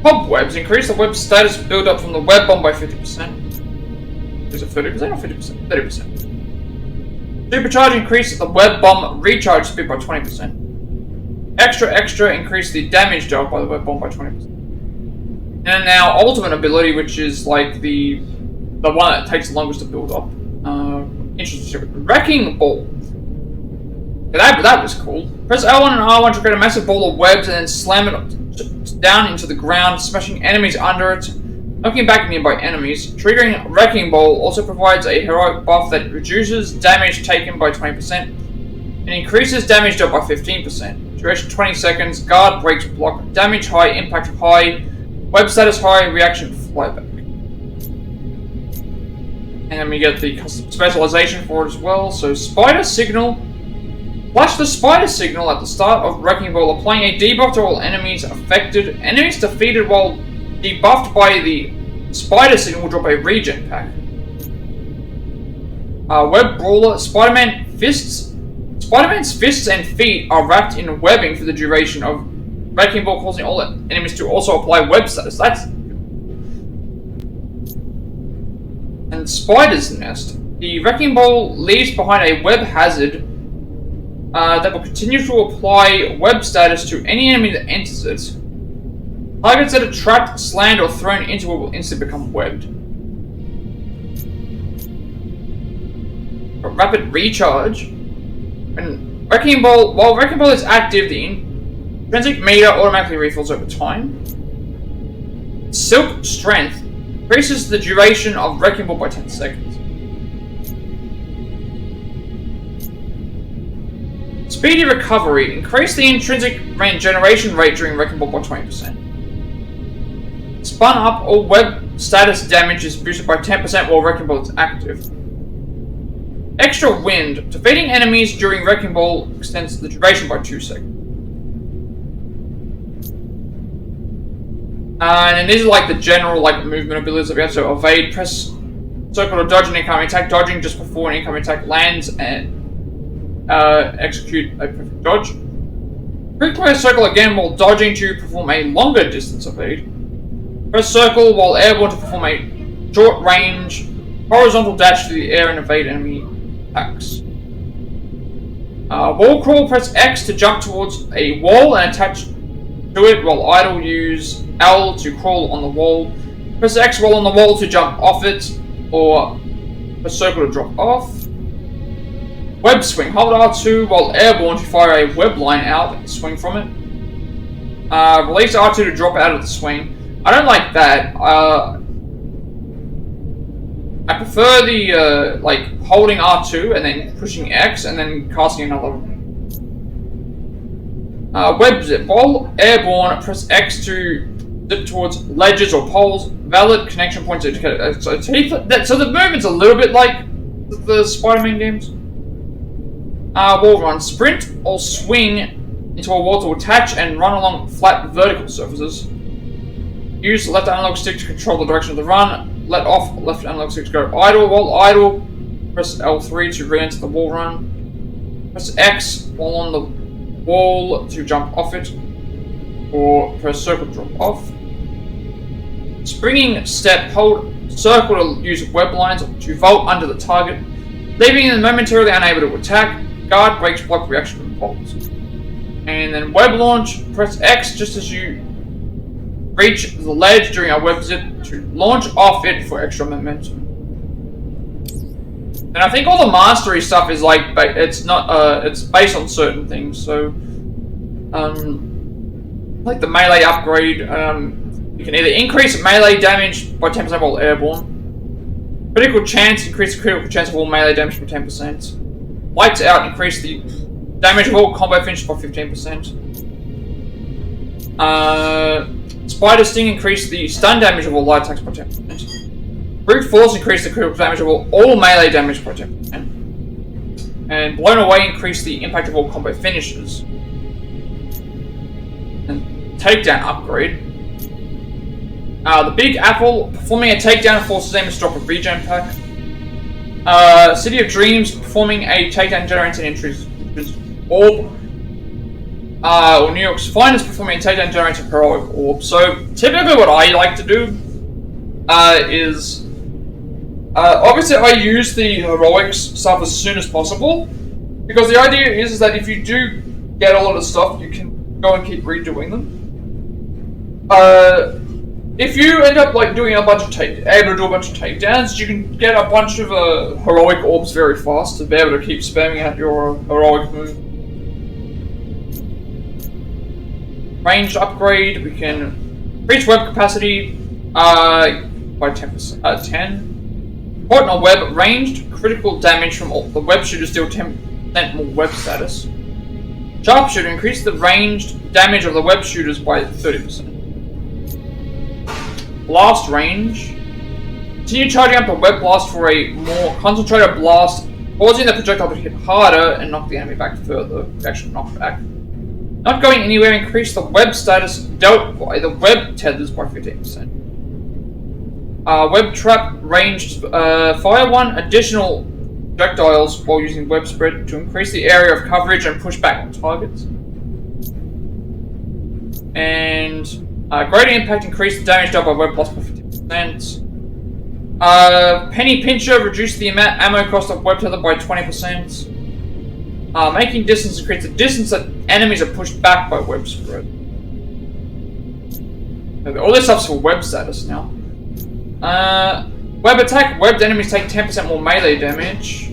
Cobwebs increase the web status build up from the web bomb by 50%. Is it 30% or 50%? 30%. Supercharge increases the web bomb recharge speed by 20%. Extra increase the damage dealt by the web bomb by 20%. And now ultimate ability, which is like the one that takes the longest to build up. Interesting. Wrecking Ball. Yeah, that was cool. Press L1 and R1 to create a massive ball of webs and then slam it down into the ground, smashing enemies under it, knocking back nearby enemies. Triggering Wrecking Ball also provides a heroic buff that reduces damage taken by 20% and increases damage dealt by 15%. Duration 20 seconds, guard breaks block, damage high, impact high, web status high, reaction flyback. And then we get the custom specialization for it as well. So Spider Signal. Flash the Spider Signal at the start of Wrecking Ball, applying a debuff to all enemies affected. Enemies defeated while debuffed by the Spider Signal will drop a regen pack. Web Brawler. Spider-Man's fists and feet are wrapped in webbing for the duration of Wrecking Ball, causing all enemies to also apply web status. That's... And Spider's Nest. The Wrecking Ball leaves behind a web hazard that will continue to apply web status to any enemy that enters it. Targets that are trapped, slammed, or thrown into it will instantly become webbed. Rapid Recharge. While Wrecking Ball is active, the intrinsic meter automatically refills over time. Silk Strength increases the duration of Wrecking Ball by 10 seconds. Speedy Recovery. Increase the intrinsic regeneration rate during Wrecking Ball by 20%. Spun Up. All web status damage is boosted by 10% while Wrecking Ball is active. Extra Wind. Defeating enemies during Wrecking Ball extends the duration by 2 seconds. And then these are like the general movement abilities that we have. So Evade, press circle to dodge an incoming attack. Dodging just before an incoming attack lands and execute a perfect dodge. Quick press circle again while dodging to perform a longer distance evade. Press circle while airborne to perform a short range horizontal dash through the air and evade enemy attacks. Wall crawl. Press X to jump towards a wall and attach to it while idle. Use L to crawl on the wall. Press X while on the wall to jump off it, or press circle to drop off. Web swing. Hold R2 while airborne to fire a web line out and swing from it. Release R2 to drop out of the swing. I don't like that. I prefer the holding R2 and then pushing X and then casting another. Web zip. While airborne, press X to zip towards ledges or poles. Valid connection points indicated. So the movement's a little bit like the Spider-Man games. Wall run. Sprint or swing into a wall to attach and run along flat vertical surfaces. Use the left analog stick to control the direction of the run. Let off left analog stick to go idle. While idle, press L3 to re-enter the wall run. Press X while on the wall to jump off it, or press circle to drop off. Springing step. Hold circle to use web lines to vault under the target, leaving them momentarily unable to attack. Guard breaks block reaction and bolts. And then web launch, press X just as you reach the ledge during a web zip to launch off it for extra momentum. And I think all the mastery stuff is like, it's not, it's based on certain things, so, like the melee upgrade, you can either increase melee damage by 10% while airborne, critical chance, increase the critical chance of all melee damage by 10%, lights out, increase the damage of all combo finishes by 15%, spider sting, increase the stun damage of all light attacks by 10%, brute force, increase the critical damage of all melee damage by 10%. And blown away, increase the impact of all combo finishes. And takedown upgrade. The big apple, performing a takedown forces them to drop a regen pack. City of Dreams, performing a takedown generates an intrusive orb. Or New York's Finest, performing a takedown generates a heroic orb. So typically what I like to do is obviously I use the heroics stuff as soon as possible, because the idea is that if you do get a lot of stuff, you can go and keep redoing them. If you end up like doing a bunch of able to do a bunch of takedowns, you can get a bunch of heroic orbs very fast to be able to keep spamming out your heroic move. Ranged upgrade, we can increase web capacity by 10%. 10. Partner web, ranged critical damage from all the web shooters deal 10% more web status. Sharpshooter, increase the ranged damage of the web shooters by 30%. Blast range. Continue charging up the web blast for a more concentrated blast, causing the projectile to hit harder and knock the enemy back further. Actually, knock back. Not going anywhere, increase the web status dealt by the web tethers by 15%. Web trap ranged, fire one additional projectiles while using web spread to increase the area of coverage and push back on targets. And greater impact, increase the damage dealt by web blast by 50%. Penny pincher, reduce the ammo cost of web tether by 20%. Making distance, increase the distance that enemies are pushed back by web spread. Okay, all this stuff's for web status now. Web attack, webbed enemies take 10% more melee damage.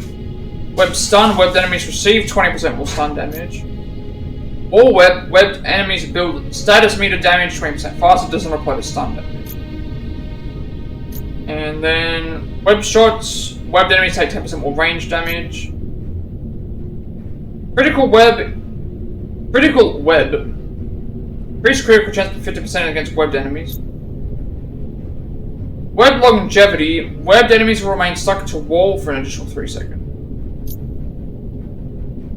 Web stun, webbed enemies receive 20% more stun damage. All webbed enemies build status meter damage 20% faster, doesn't apply to stun damage. And then web shots, webbed enemies take 10% more range damage. Critical web, increase critical chance by 50% against webbed enemies. Web longevity, webbed enemies will remain stuck to wall for an additional 3 seconds.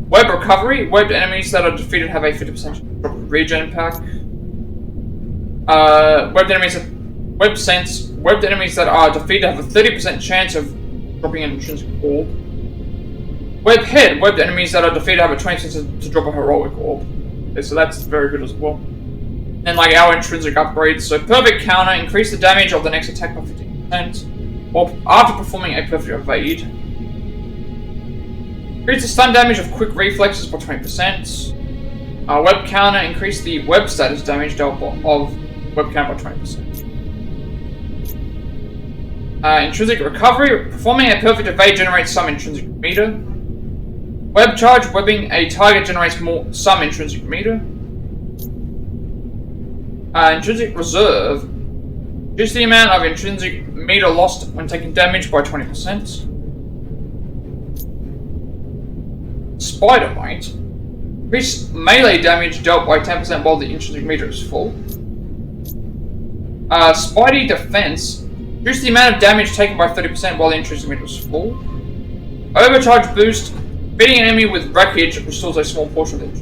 Web recovery, webbed enemies that are defeated have a 50% drop of regen pack. Webbed enemies web sense, webbed enemies that are defeated have a 30% chance of dropping an intrinsic orb. Web head, webbed enemies that are defeated have a 20% chance to drop a heroic orb. Okay, so that's very good as well. And like our intrinsic upgrades, so perfect counter, increase the damage of the next attack by 15%, or after performing a perfect evade. Increase the stun damage of quick reflexes by 20%. Web counter, increase the web status damage dealt of web counter by 20%. Intrinsic recovery, performing a perfect evade generates some intrinsic meter. Web charge, webbing a target generates some intrinsic meter. Intrinsic reserve, reduce the amount of intrinsic meter lost when taking damage by 20%. Spider Bite, increase melee damage dealt by 10% while the intrinsic meter is full. Spidey defense, reduce the amount of damage taken by 30% while the intrinsic meter is full. Overcharge boost, beating an enemy with wreckage restores a small portion of it.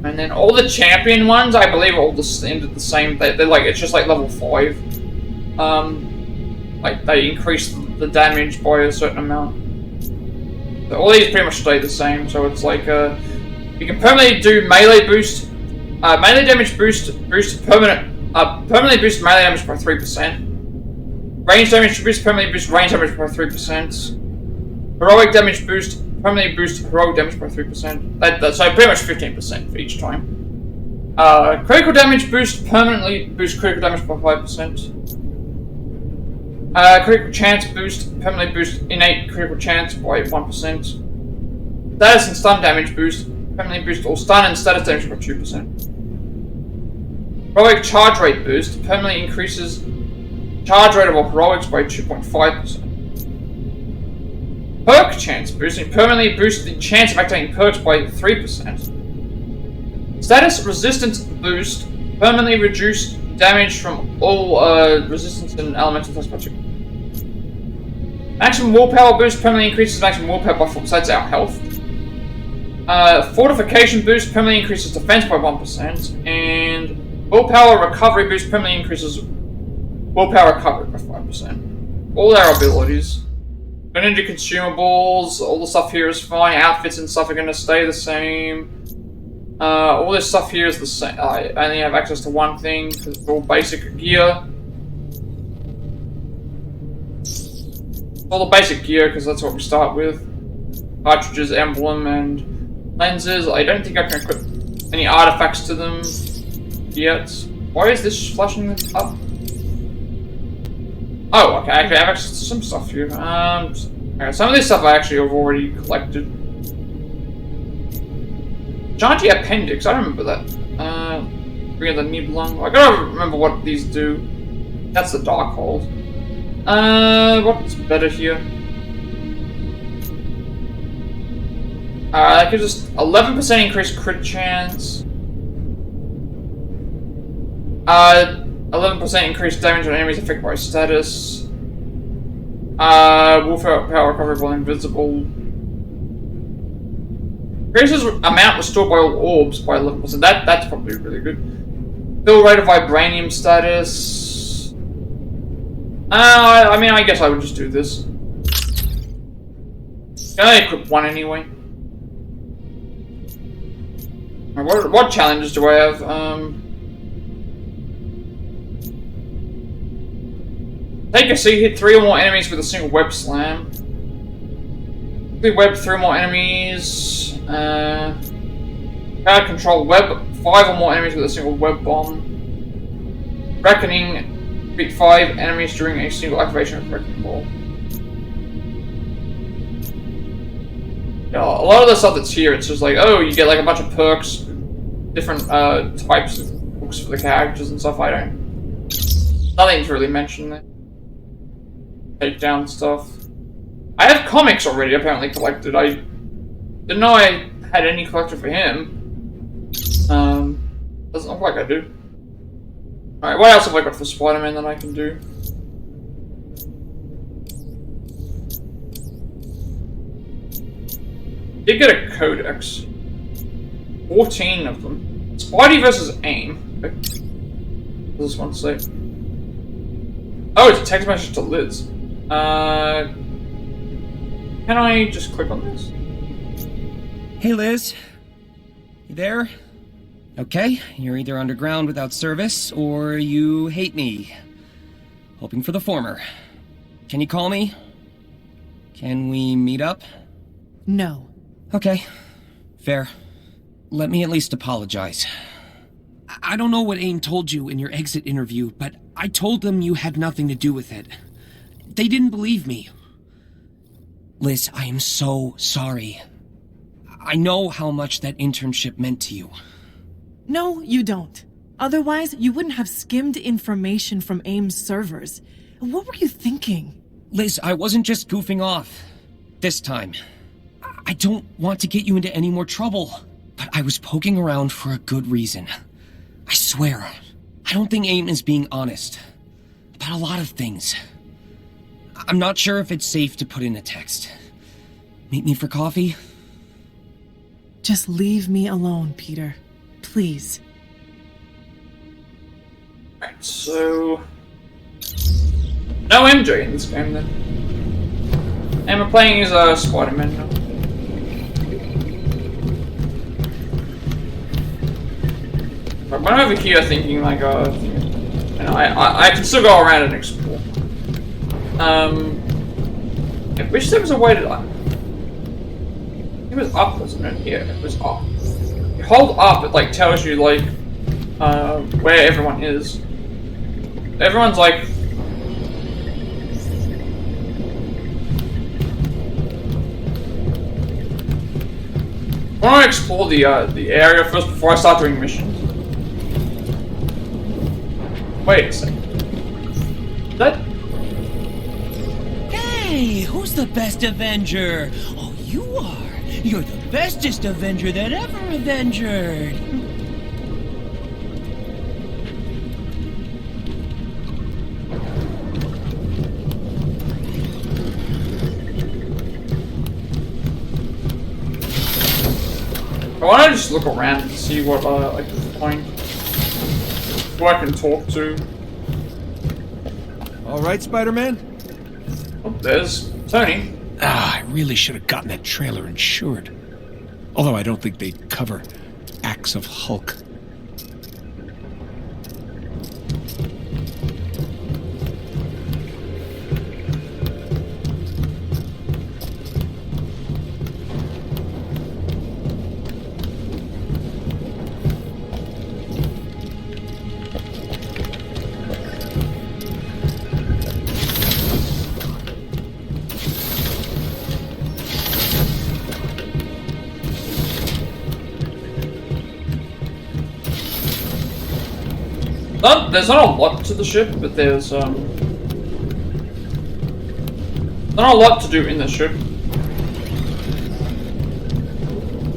And then all the champion ones, I believe, are all the same. They're like, it's just like level 5. Like they increase the damage by a certain amount. So all these pretty much stay the same. So it's like you can permanently do melee boost, melee damage boost permanently boost melee damage by 3%. Range damage boost permanently boost range damage by 3%. Heroic damage boost permanently boost heroic damage by 3%. So pretty much 15% for each time. Critical damage boost permanently boosts critical damage by 5%. Critical chance boost permanently boosts innate critical chance by 1%. Status and stun damage boost permanently boost all stun and status damage by 2%. Heroic charge rate boost permanently increases charge rate of heroics by 2.5%. Perk chance boosting permanently boosts the chance of activating perks by 3%. Status resistance boost permanently reduce damage from all resistance and elemental tests by 2. Maximum willpower boost permanently increases maximum willpower by 4%. That's our health. Fortification boost permanently increases defense by 1%, and willpower recovery boost permanently increases willpower recovery by 5%. All our abilities. Going into consumables, all the stuff here is fine. Outfits and stuff are going to stay the same. All this stuff here is the same. I only have access to one thing because it's all basic gear. All the basic gear because that's what we start with. Cartridges, emblem, and lenses. I don't think I can equip any artifacts to them yet. Why is this flashing up? Oh, okay, I actually have access to some stuff here. Okay, some of this stuff I actually have already collected. Jaunty appendix, I remember that. Bring the Niblung. I gotta remember what these do. That's the Darkhold. What's better here? That gives us 11% increased crit chance. 11% increased damage on enemies affected by status. Willpower recovery while invisible. Increases amount restored by all orbs by 11%. That's probably really good. Fill rate of vibranium status. I mean, I guess I would just do this. Can I equip one anyway? What challenges do I have? Take a seat, hit 3 or more enemies with a single web slam. Web 3 or more enemies. Crowd control web 5 or more enemies with a single web bomb. Reckoning, beat 5 enemies during a single activation of Reckoning Ball. Yeah, a lot of the stuff that's here, it's just like, oh, you get like a bunch of perks, different types of books for the characters and stuff. Nothing's really mentioned there. Take down stuff. I have comics already apparently collected. I didn't know I had any collected for him. Doesn't look like I do. Alright, what else have I got for Spider-Man that I can do? Did get a codex. 14 of them. Spidey versus AIM. Okay. What does this one say? Oh, it's a text message to Liz. Can I just click on this? Hey, Liz. You there? Okay, you're either underground without service, or you hate me. Hoping for the former. Can you call me? Can we meet up? No. Okay. Fair. Let me at least apologize. I don't know what AIM told you in your exit interview, but I told them you had nothing to do with it. They didn't believe me. Liz, I am so sorry. I know how much that internship meant to you. No, you don't. Otherwise, you wouldn't have skimmed information from AIM's servers. What were you thinking? Liz, I wasn't just goofing off. This time. I don't want to get you into any more trouble, but I was poking around for a good reason. I swear, I don't think AIM is being honest about a lot of things. I'm not sure if it's safe to put in a text. Meet me for coffee? Just leave me alone, Peter. Please. Alright, so... no MJ in this game then. And we're playing as Spider-Man now. But I'm over here thinking like, you know, I can still go around and explore. I wish there was a way to... It was up, wasn't it? Yeah, it was up. You hold up, it like tells you like where everyone is. Everyone's like I want to explore the area first before I start doing missions. Wait a second. That Hey, who's the best Avenger? Oh, you are. You're the bestest Avenger that ever Avengered. I want to just look around and see what I can find, who I can talk to. All right, Spider-Man? Oh, there's Tony. Ah, I really should have gotten that trailer insured. Although I don't think they'd cover acts of Hulk. There's not a lot to the ship, but there's not a lot to do in the ship.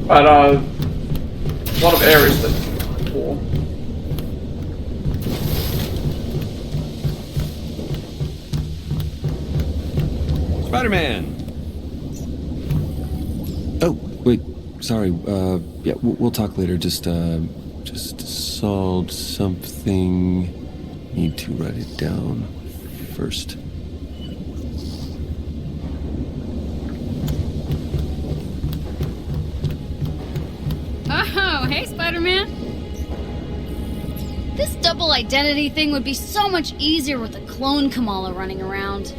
But a lot of areas that you can explore. Spider-Man! Oh, wait, sorry, yeah, we'll talk later, just solved something. Need to write it down first. Oh, hey, Spider-Man. This double identity thing would be so much easier with a clone Kamala running around.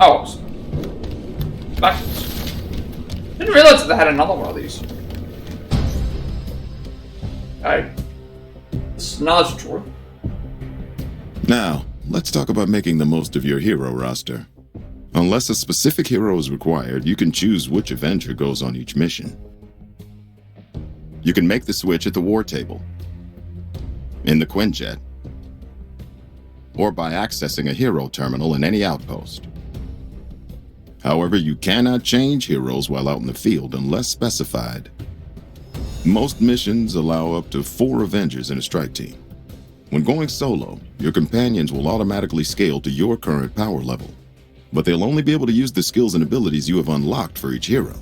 Oh, backwards. Didn't realize that they had another one of these. Alright. This is another tutorial. Now, let's talk about making the most of your hero roster. Unless a specific hero is required, you can choose which Avenger goes on each mission. You can make the switch at the war table, in the Quinjet, or by accessing a hero terminal in any outpost. However, you cannot change heroes while out in the field unless specified. Most missions allow up to 4 Avengers in a strike team. When going solo, your companions will automatically scale to your current power level, but they'll only be able to use the skills and abilities you have unlocked for each hero.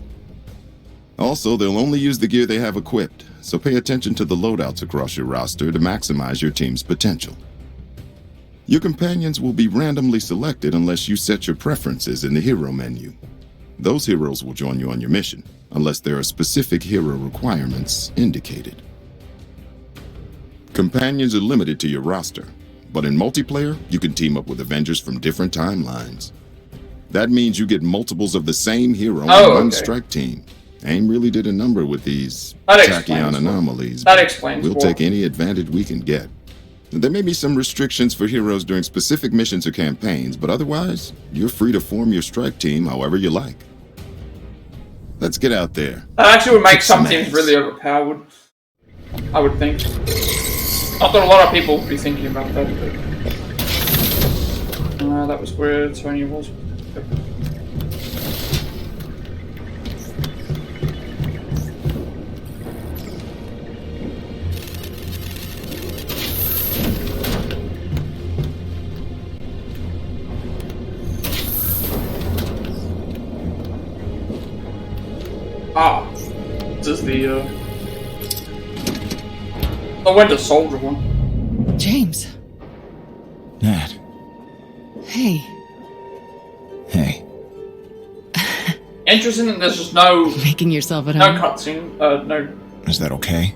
Also, they'll only use the gear they have equipped, so pay attention to the loadouts across your roster to maximize your team's potential. Your companions will be randomly selected unless you set your preferences in the hero menu. Those heroes will join you on your mission, unless there are specific hero requirements indicated. Companions are limited to your roster, but in multiplayer, you can team up with Avengers from different timelines. That means you get multiples of the same hero on one strike team. AIM really did a number with these tachyon anomalies. That explains. We'll take any advantage we can get. There may be some restrictions for heroes during specific missions or campaigns, but otherwise, you're free to form your strike team however you like. Let's get out there. That actually would make some teams really overpowered, I would think. Not that a lot of people would be thinking about that, but... that was where Tony was. Yep. Ah, this is the Winter Soldier one. James. Nat. Hey. Hey. Interesting that there's just no Making yourself at no home? cutscene. No. Is that okay?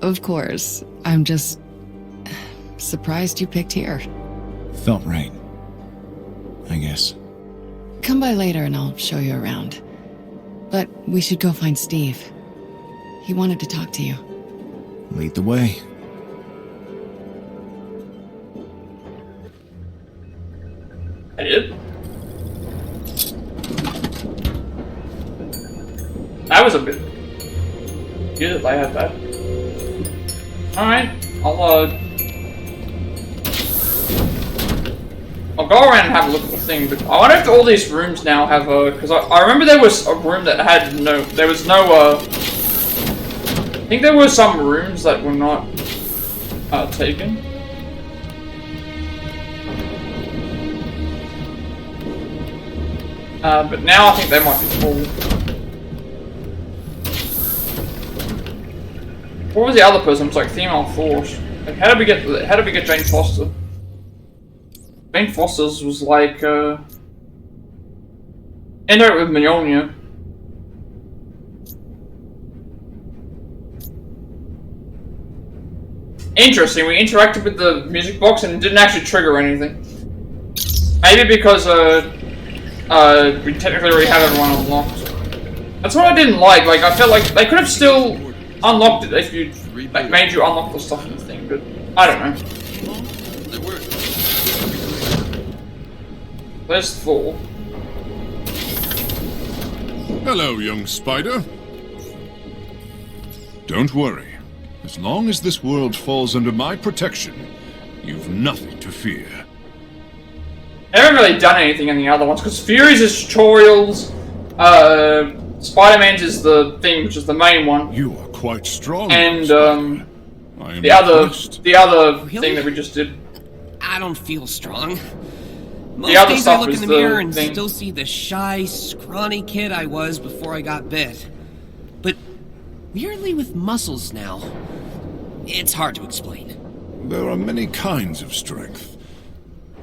Of course. I'm just surprised you picked here. Felt right. I guess. Come by later and I'll show you around. But we should go find Steve. He wanted to talk to you. Lead the way. I did. That was a bit good if I had that. Alright, I'll go around and have a look at the thing, but I wonder if all these rooms now have because I remember there was a room that had no, there was no, I think there were some rooms that were not, taken. But now I think they might be full. What was the other person? It was like female force. Like, how did we get Jane Foster? Jane Foster's was like ended up with Mjolnir. Interesting. We interacted with the music box and it didn't actually trigger anything. Maybe because we technically already have everyone unlocked. That's what I didn't like. Like I felt like they could have still unlocked it if you like made you unlock the stuff in the thing, but I don't know. There's 4. Hello, young spider. Don't worry. As long as this world falls under my protection, you've nothing to fear. I haven't really done anything in the other ones, because Fury's is tutorials, Spider-Man's is the thing, which is the main one. You are quite strong. And, I am the other Really? thing that we just did. I don't feel strong. Most The other days stuff I look is in the mirror the and thing. still see the shy, scrawny kid I was before I got bit. But weirdly with muscles now. It's hard to explain. There are many kinds of strength.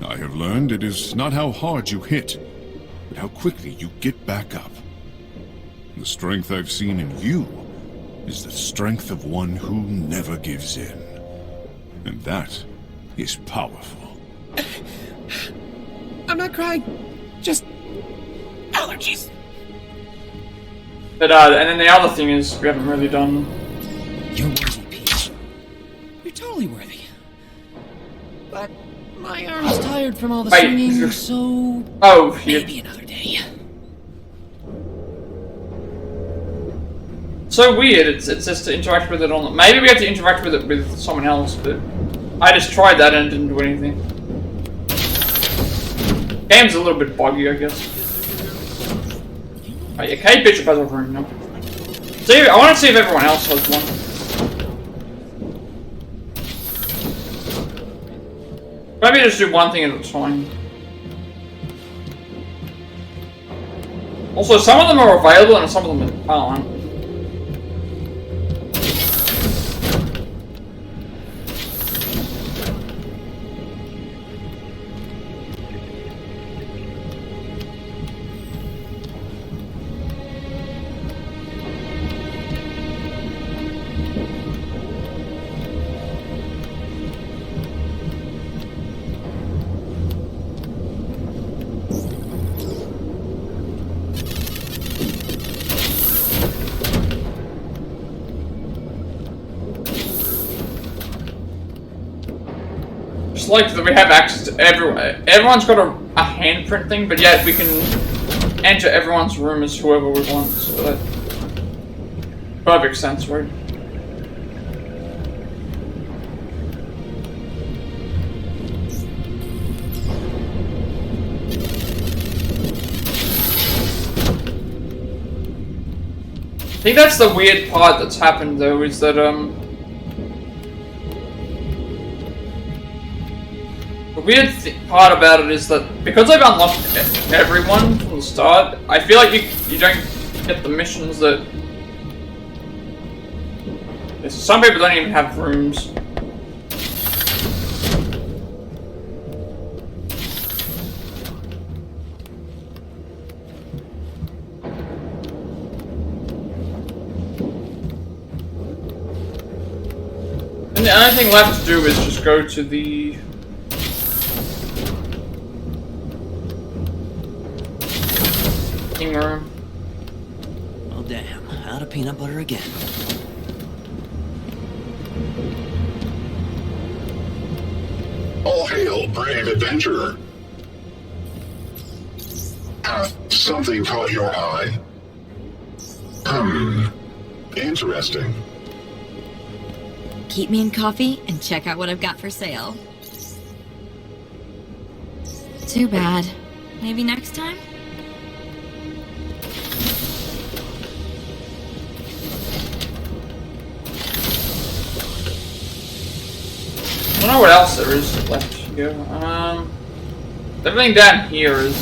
I have learned it is not how hard you hit, but how quickly you get back up. The strength I've seen in you is the strength of one who never gives in. And that is powerful. I'm not crying. Just allergies. But and then the other thing is we haven't really done. You're worthy, Pete. You're totally worthy. But my arm's tired from all the Wait. swinging, so Oh, maybe another day. So weird. It's just to interact with it on. Maybe we have to interact with it with someone else, but I just tried that and it didn't do anything. Game's a little bit buggy, I guess. Oh yeah, Kate Bishop has a room now. See, I want to see if everyone else has one. Maybe just do one thing at a time. Also, some of them are available and some of them aren't. Like that we have access to everyone. Everyone's got a handprint thing, but yet we can enter everyone's room as whoever we want. So that perfect sense, right? I think that's the weird part that's happened though, is that the weird part about it is that because they've unlocked everyone from the start, I feel like you don't get the missions that. Some people don't even have rooms. only thing left to do is just go to the... room. Oh damn, out of peanut butter again. All hail, brave adventurer. Something caught your eye? Interesting. Keep me in coffee and check out what I've got for sale. Too bad. Maybe next time? I don't know what else there is left here. Everything down here is...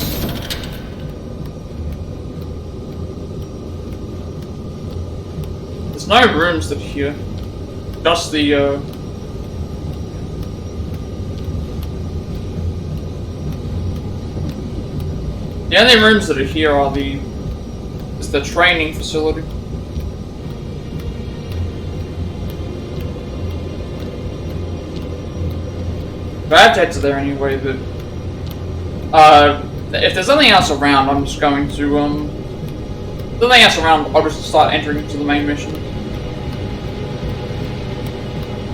There's no rooms that are here. Just the, The only rooms that are here are is the training facility. But I have to head to there anyway, but if there's nothing else around, I'm just going to, if there's nothing else around, I'll just start entering into the main mission.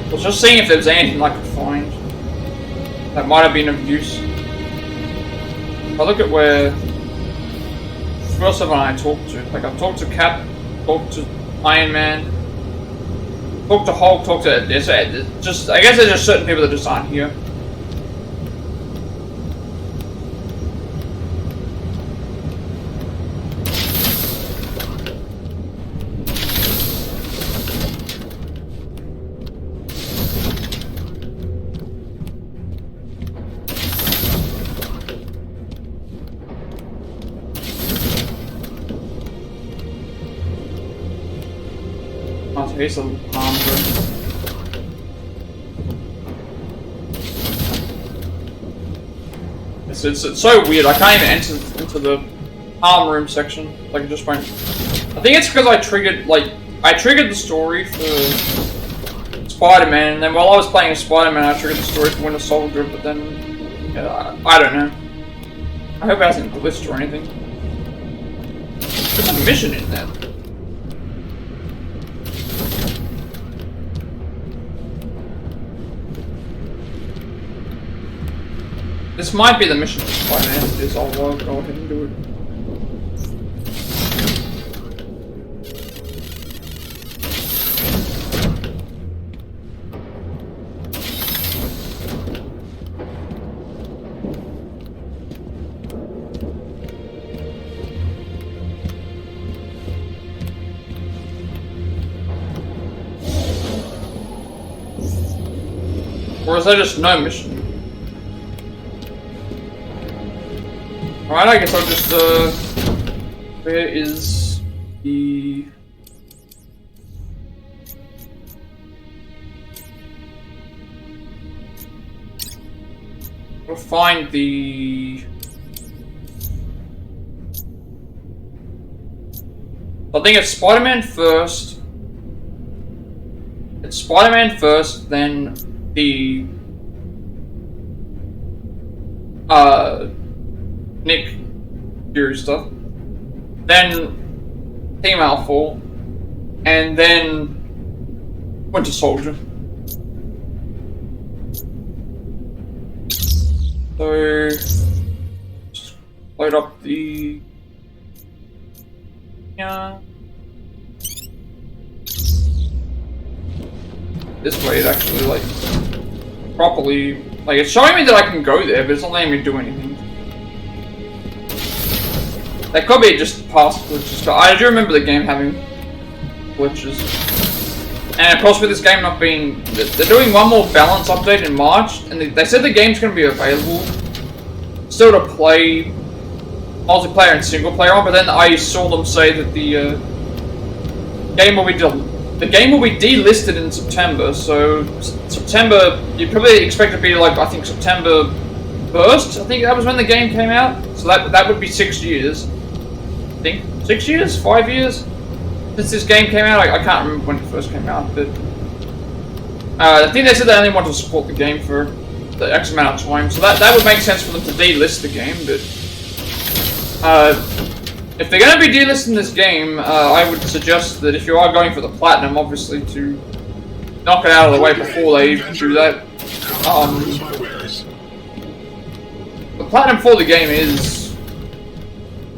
I was just seeing if there was anything I could find that might have been of use. If I look at where, who else have I talked to? Like, I've talked to Cap, talked to Iron Man, talked to Hulk, talked to this, just, I guess there's just certain people that just aren't here. Here's some palm it's so weird. I can't even enter into the palm room section. Like, it just won't. I think it's because I triggered the story for Spider-Man, and then while I was playing as Spider-Man, I triggered the story for Winter Soldier. But then, I don't know. I hope it hasn't glitched or anything. There's a mission in there. This might be the mission for Spider-Man. If it is, I'll go ahead and do it. Or is there just no mission? Alright, I guess I'll just, where is the... I'll find the... I think it's Spider-Man first. It's Spider-Man first, then the... Nick Fury stuff, then Team Alpha, and then Winter Soldier. So, just load up the... Yeah. This way it actually, like, properly... Like, it's showing me that I can go there, but it's not letting me do anything. That could be just past glitches, but I do remember the game having glitches. And of course with this game not being... They're doing one more balance update in March, and they said the game's going to be available still to play multiplayer and single player on, but then I saw them say that the game will be delisted in September, so September, you probably expect it to be like, I think September 1st, I think that was when the game came out, so that would be 6 years. I think 6 years, 5 years since this game came out. I can't remember when it first came out, but I think they said they only want to support the game for the X amount of time, so that would make sense for them to delist the game, but if they're going to be delisting this game, I would suggest that if you are going for the Platinum, obviously, to knock it out of the way before they do that. The Platinum for the game is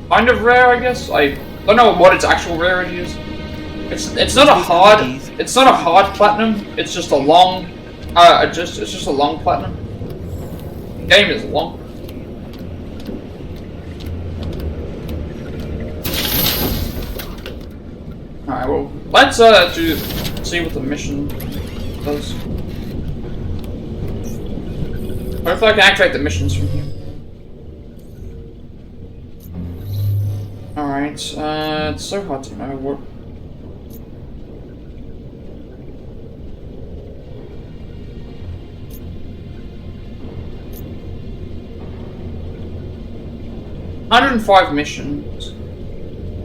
kind of rare, I guess. I don't know what its actual rarity is. It's not a hard Platinum. It's just a long, it's just a long Platinum. The game is long. Alright, well, let's see what the mission does. Hopefully I can activate the missions from here. Alright, it's so hard to know what... $105 missions.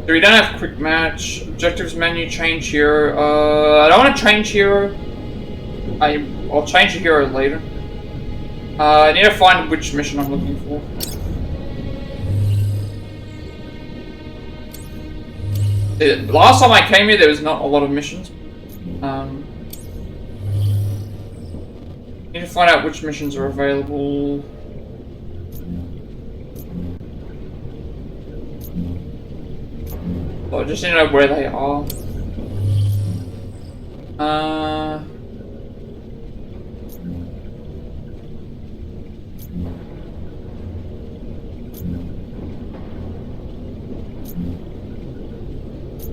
So we don't have quick match. Objectives menu, change hero. I don't want to change hero. I'll change the hero later. I need to find which mission I'm looking for. Last time I came here, there was not a lot of missions. Need to find out which missions are available. So I just need to know where they are.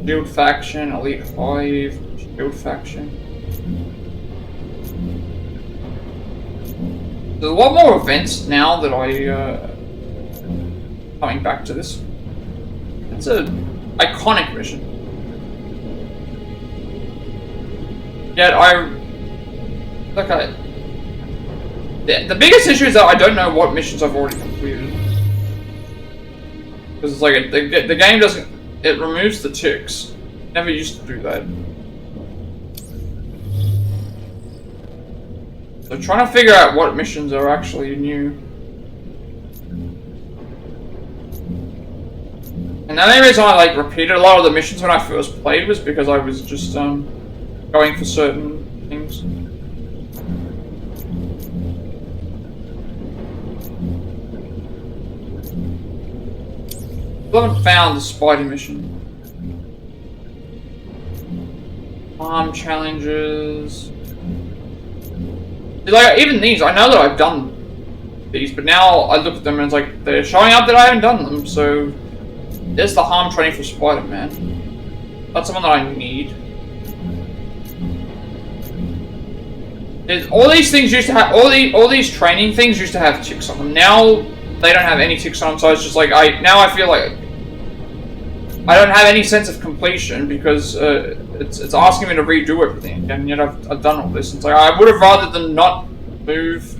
Shield faction, Elite 5, Shield faction. There's a lot more events now that coming back to this. It's a iconic mission. Yet the biggest issue is that I don't know what missions I've already completed. Because it's like the game doesn't. It removes the ticks. Never used to do that. So trying to figure out what missions are actually new. And the only reason I repeated a lot of the missions when I first played was because I was just going for certain things. I haven't found the spider mission. Arm challenges. Even these, I know that I've done these, but now I look at them and it's like they're showing up that I haven't done them, so there's the harm training for Spider-Man. That's someone that I need. All these things used to have all these training things used to have ticks on them. Now they don't have any ticks on them, so it's just like now I feel like I don't have any sense of completion because it's asking me to redo everything again. And yet I've done all this. It's like I would have rather than not move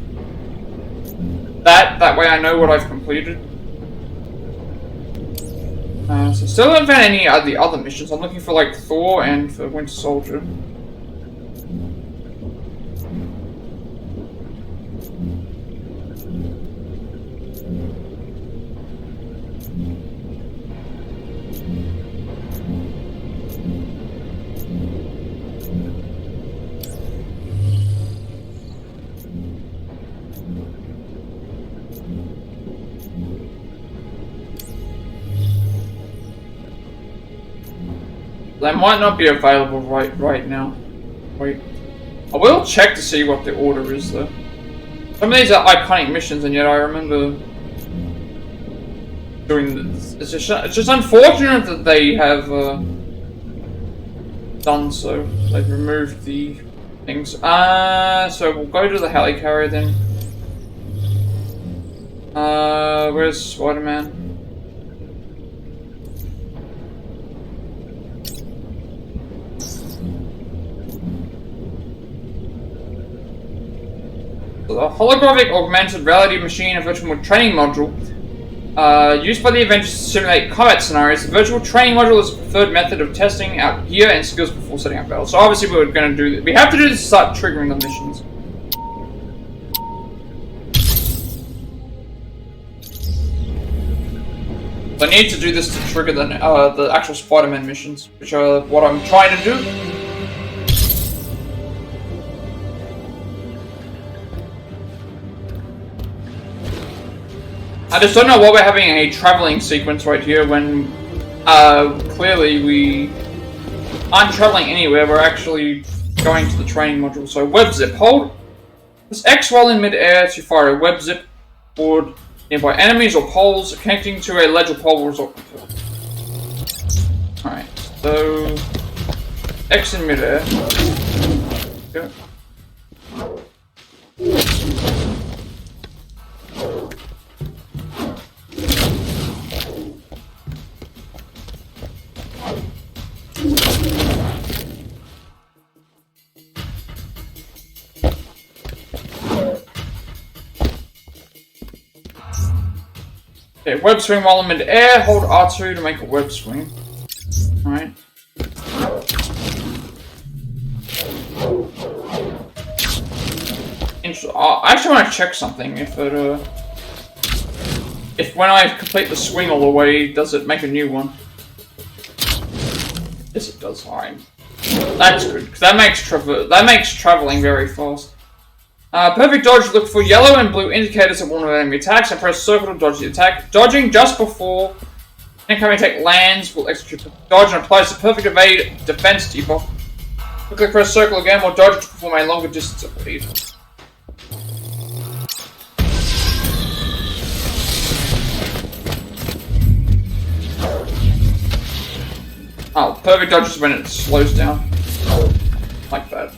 that way I know what I've completed. So still haven't found any of the other missions. I'm looking for Thor and for Winter Soldier. They might not be available right now. Wait. I will check to see what the order is though. Some of these are iconic missions and yet I remember doing this. It's just unfortunate that they have done so. They've removed the things. So we'll go to the helicarrier then. Where's Spider-Man? The holographic augmented reality machine and virtual training module Used by the Avengers to simulate combat scenarios, the virtual training module is a preferred method of testing out gear and skills before setting up battles. So obviously we're going to do this. We have to do this to start triggering the missions. I need to do this to trigger the actual Spider-Man missions, which are what I'm trying to do. I just don't know why we're having a traveling sequence right here when clearly we aren't traveling anywhere, we're actually going to the training module. So web zip, hold this X while in mid-air to fire a web zip board nearby enemies or poles connecting to a ledge or pole will result. Alright, so X in mid-air. Go. Okay, web swing while in mid-air, hold R2 to make a web swing. Alright. I actually want to check something, if when I complete the swing all the way, does it make a new one? Yes it does, alright. That's good, because that makes traveling very fast. Perfect dodge, look for yellow and blue indicators that warn of enemy attacks and press circle to dodge the attack. Dodging just before incoming attack lands will execute the dodge and applies the perfect evade defense debuff. Quickly press circle again while dodge to perform a longer distance evade. Oh, perfect dodge is when it slows down. Like that.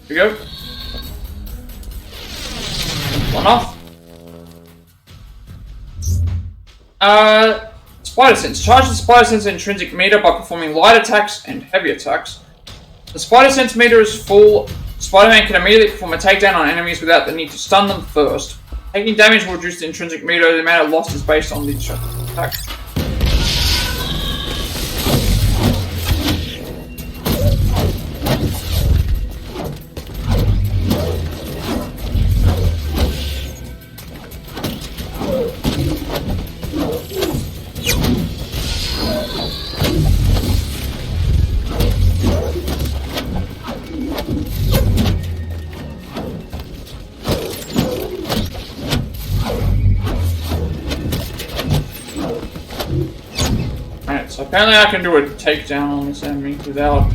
Here we go. One off. Spider Sense. Charge the Spider Sense intrinsic meter by performing light attacks and heavy attacks. The Spider Sense meter is full. Spider-Man can immediately perform a takedown on enemies without the need to stun them first. Taking damage will reduce the intrinsic meter. The amount of loss is based on the attack. So apparently I can do a takedown on this enemy without...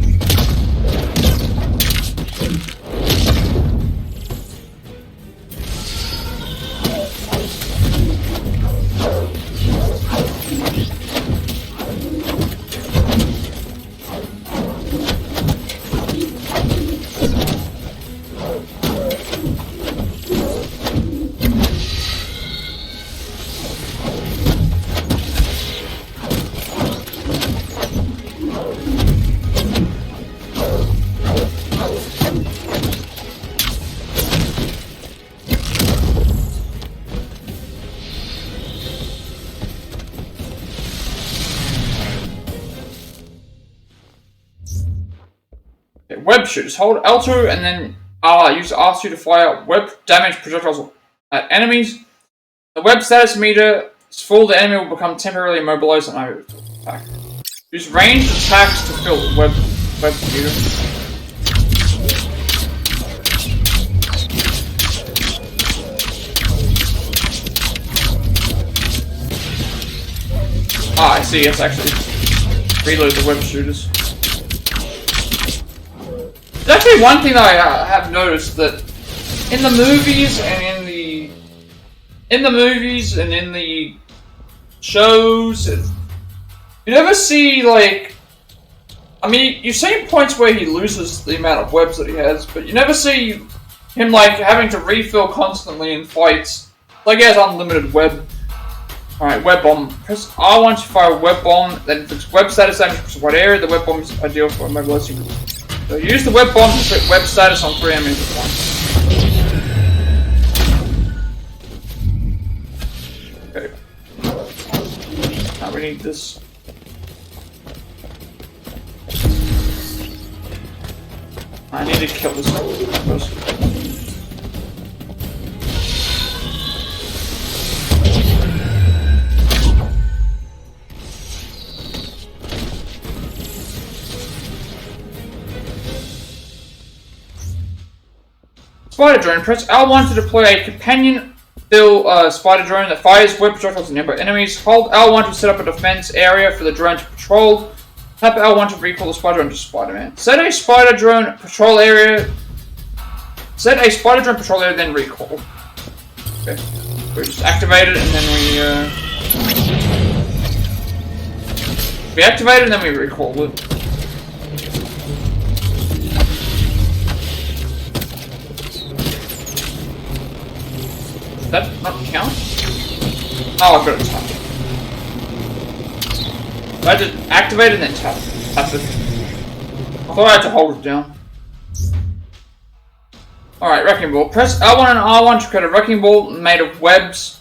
Web shooters. Hold L2 and then use R2 to fire web damage projectiles at enemies. The web status meter is full. The enemy will become temporarily immobilized and unable to attack. Use ranged attacks to fill the web meter. I see. It's actually reload the web shooters. There's actually one thing that I have noticed, that in the movies and in the shows, you never see, like, I mean, you've seen points where he loses the amount of webs that he has, but you never see him, like, having to refill constantly in fights. Like, he has unlimited web. Alright, web bomb. Press R1 to fire a web bomb, then if it's web status damage across a wide area, the web bomb is ideal for immobilizing. So use the web bomb to set web status on 3 enemies at once. Okay. Now we need this. I need to kill this first. Spider drone. Press L1 to deploy a companion spider drone that fires web projectiles at nearby enemies. Hold L1 to set up a defense area for the drone to patrol. Tap L1 to recall the spider drone to Spider-Man. Set a spider drone patrol area. Set a spider drone patrol area, then recall. Okay. We just activate it and then we activate it and then we recall it. Does that not count? Oh, I've got it tapped. I had to activate it and then tap it. I thought I had to hold it down. Alright, Wrecking Ball. Press L1 and R1 to create a Wrecking Ball made of webs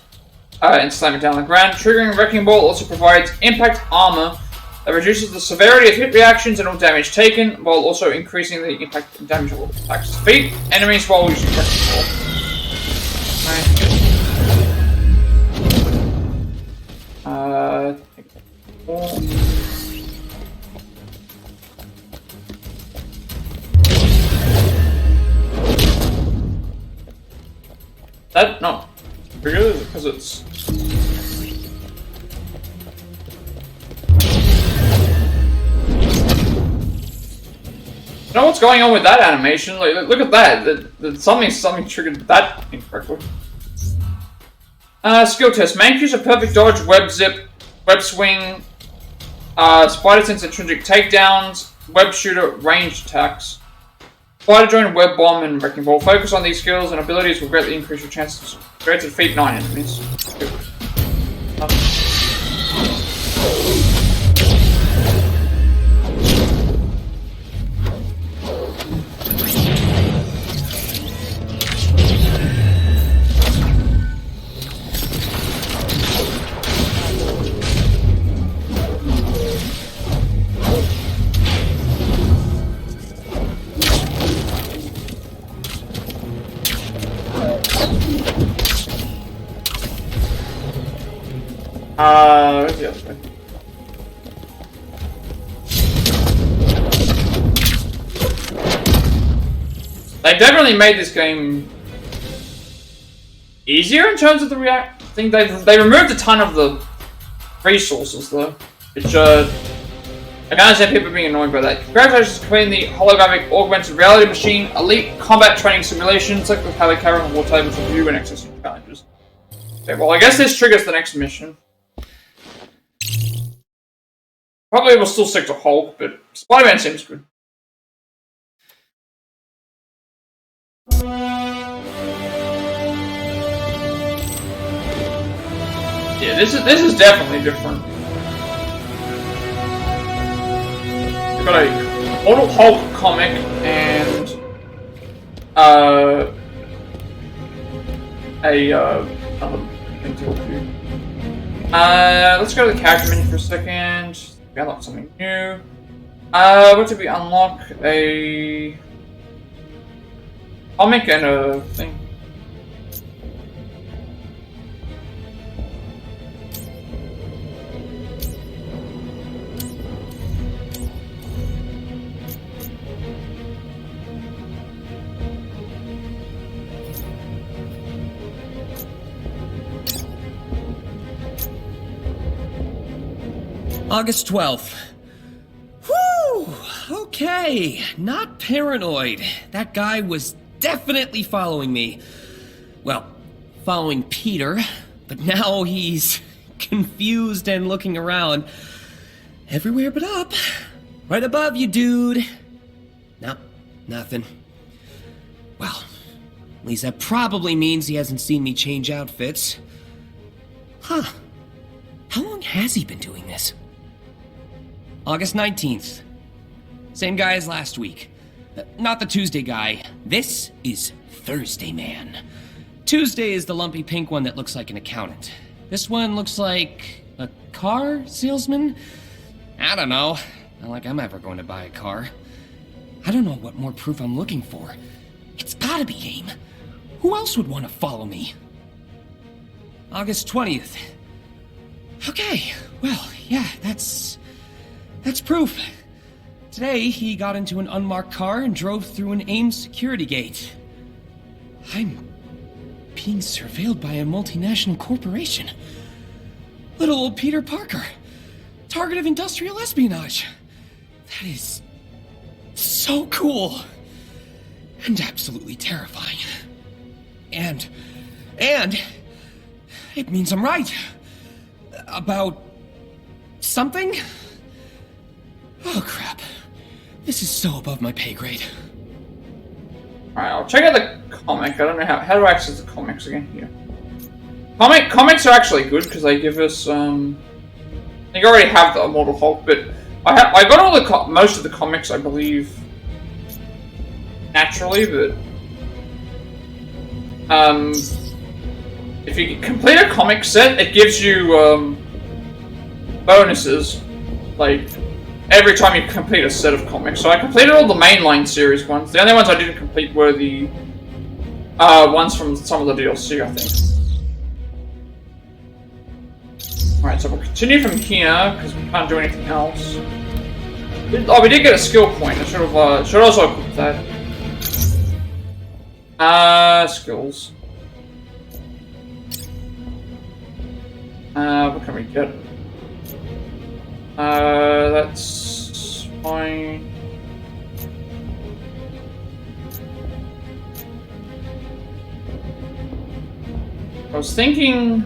and slam it down on the ground. Triggering Wrecking Ball also provides impact armor that reduces the severity of hit reactions and all damage taken, while also increasing the impact and damage of all attacks. Defeat enemies while using Wrecking Ball. That no, trigger because it's. You know what's going on with that animation? Like, look at that. Something triggered that incorrectly. Skill test. Main use a perfect dodge, web zip, web swing, spider sense intrinsic takedowns, web shooter, ranged attacks. Spider drone, web bomb, and wrecking ball. Focus on these skills and abilities will greatly increase your chances to defeat 9 enemies. Where's the other way? They definitely made this game easier in terms of the react. I think they removed a ton of the resources though, which I can understand people being annoyed by that. Congratulations on completing the holographic augmented reality machine elite combat training simulation. Select the how they carry on the war table to view and access challenges. Okay, well I guess this triggers the next mission. Probably will still stick to Hulk, but Spider-Man seems good. Yeah, this is definitely different. We've got a Mortal Hulk comic and let's go to the character menu for a second. We unlocked something new. What did we unlock? A comic and a thing. August 12th. Whew! Okay, not paranoid. That guy was definitely following me. Well, following Peter, but now he's confused and looking around. Everywhere but up. Right above you, dude. Nope, nothing. Well, at least that probably means he hasn't seen me change outfits. Huh. How long has he been doing this? August 19th. Same guy as last week. Not the Tuesday guy. This is Thursday Man. Tuesday is the lumpy pink one that looks like an accountant. This one looks like a car salesman? I don't know. Not like I'm ever going to buy a car. I don't know what more proof I'm looking for. It's gotta be AIM. Who else would want to follow me? August 20th. Okay, well, yeah, that's proof. Today, he got into an unmarked car and drove through an AIM security gate. I'm being surveilled by a multinational corporation. Little old Peter Parker. Target of industrial espionage. That is so cool. And absolutely terrifying. And it means I'm right. About something? Oh crap. This is so above my pay grade. Alright, I'll check out the comic. I don't know how do I access the comics again here? Comics are actually good because they give us I think I already have the Immortal Hulk, but I got all the most of the comics, I believe, naturally, but if you complete a comic set, it gives you bonuses, like every time you complete a set of comics. So I completed all the mainline series ones. The only ones I didn't complete were the ones from some of the DLC, I think. Alright, so we'll continue from here, because we can't do anything else. Oh, we did get a skill point. I should also equip that. Skills. What can we get? That's fine. I was thinking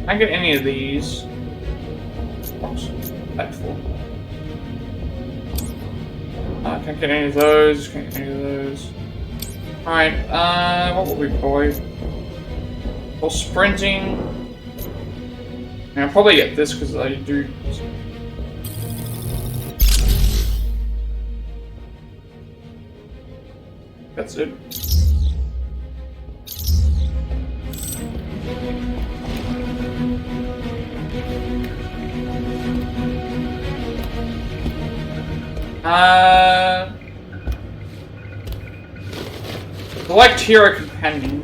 I get any of these. Can't get any of those. Can't get any of those. Alright, what will we buy? For sprinting. I'll probably get this because I do. That's it. Select hero companion.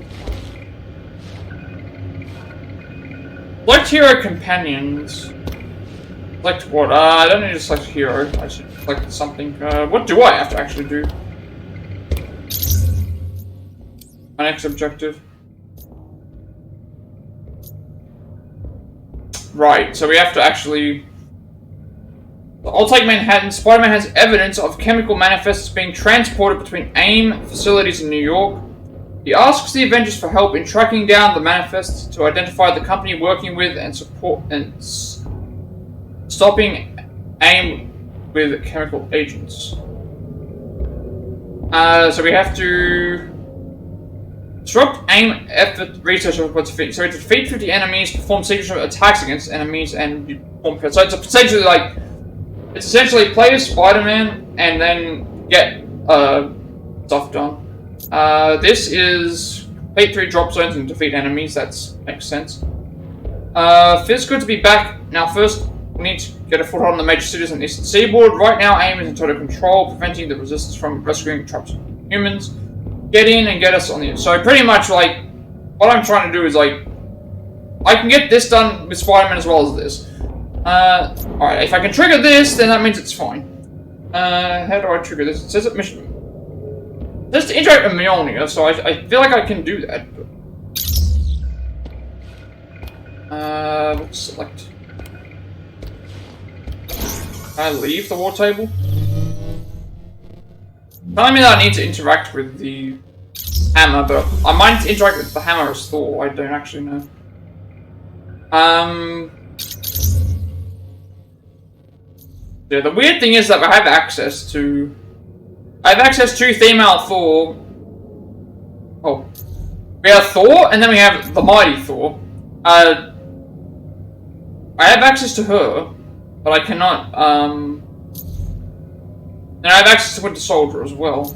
Select hero companions. Select what? I don't need to select hero. I should select something. What do I have to actually do? My next objective. Right, so we have to actually... I'll take Manhattan. Spider-Man has evidence of chemical manifests being transported between AIM facilities in New York. He asks the Avengers for help in tracking down the manifests to identify the company working with and stopping AIM with chemical agents. So we have to disrupt AIM effort research efforts. So we defeat 50 enemies, perform secret attacks against enemies, and perform. So it's essentially like. It's essentially play as Spider-Man and then get stuff done. This is complete 3 drop zones and defeat enemies. That makes sense. Feels good to be back. Now first, we need to get a foothold on the major cities on the eastern seaboard. Right now, AIM is in total control, preventing the resistance from rescuing trapped humans. Get in and get us on the... So pretty much, like, what I'm trying to do is, like, I can get this done with Spider-Man as well as this. Alright, if I can trigger this, then that means it's fine. How do I trigger this? It says it mission... It says to interact with Mjolnir, so I feel like I can do that, but... let's select... Can I leave the war table? Telling me that I need to interact with the hammer, but I might need to interact with the hammer as Thor, I don't actually know. Yeah, the weird thing is that I have access to female Thor. Oh. We have Thor, and then we have the mighty Thor. I have access to her, but I cannot, And I have access to Winter Soldier as well.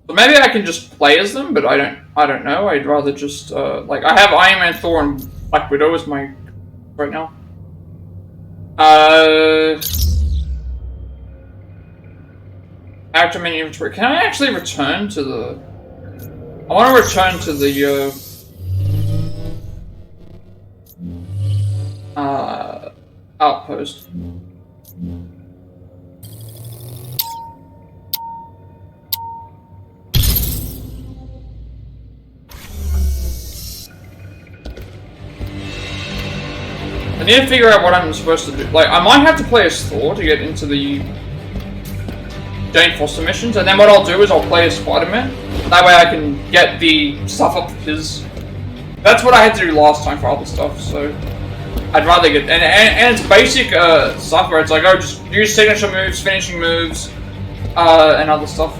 So maybe I can just play as them, but I don't know. I'd rather just like I have Iron Man, Thor, and Black Widow as my right now. Actor menu inventory. Can I actually return to the? I want to return to the outpost. I need to figure out what I'm supposed to do. Like, I might have to play as Thor to get into the Jane Foster missions, and then what I'll do is I'll play as Spider-Man. That way I can get the stuff up his... That's what I had to do last time for other stuff, so... I'd rather get... And it's basic stuff where it's like, oh, just use signature moves, finishing moves, and other stuff.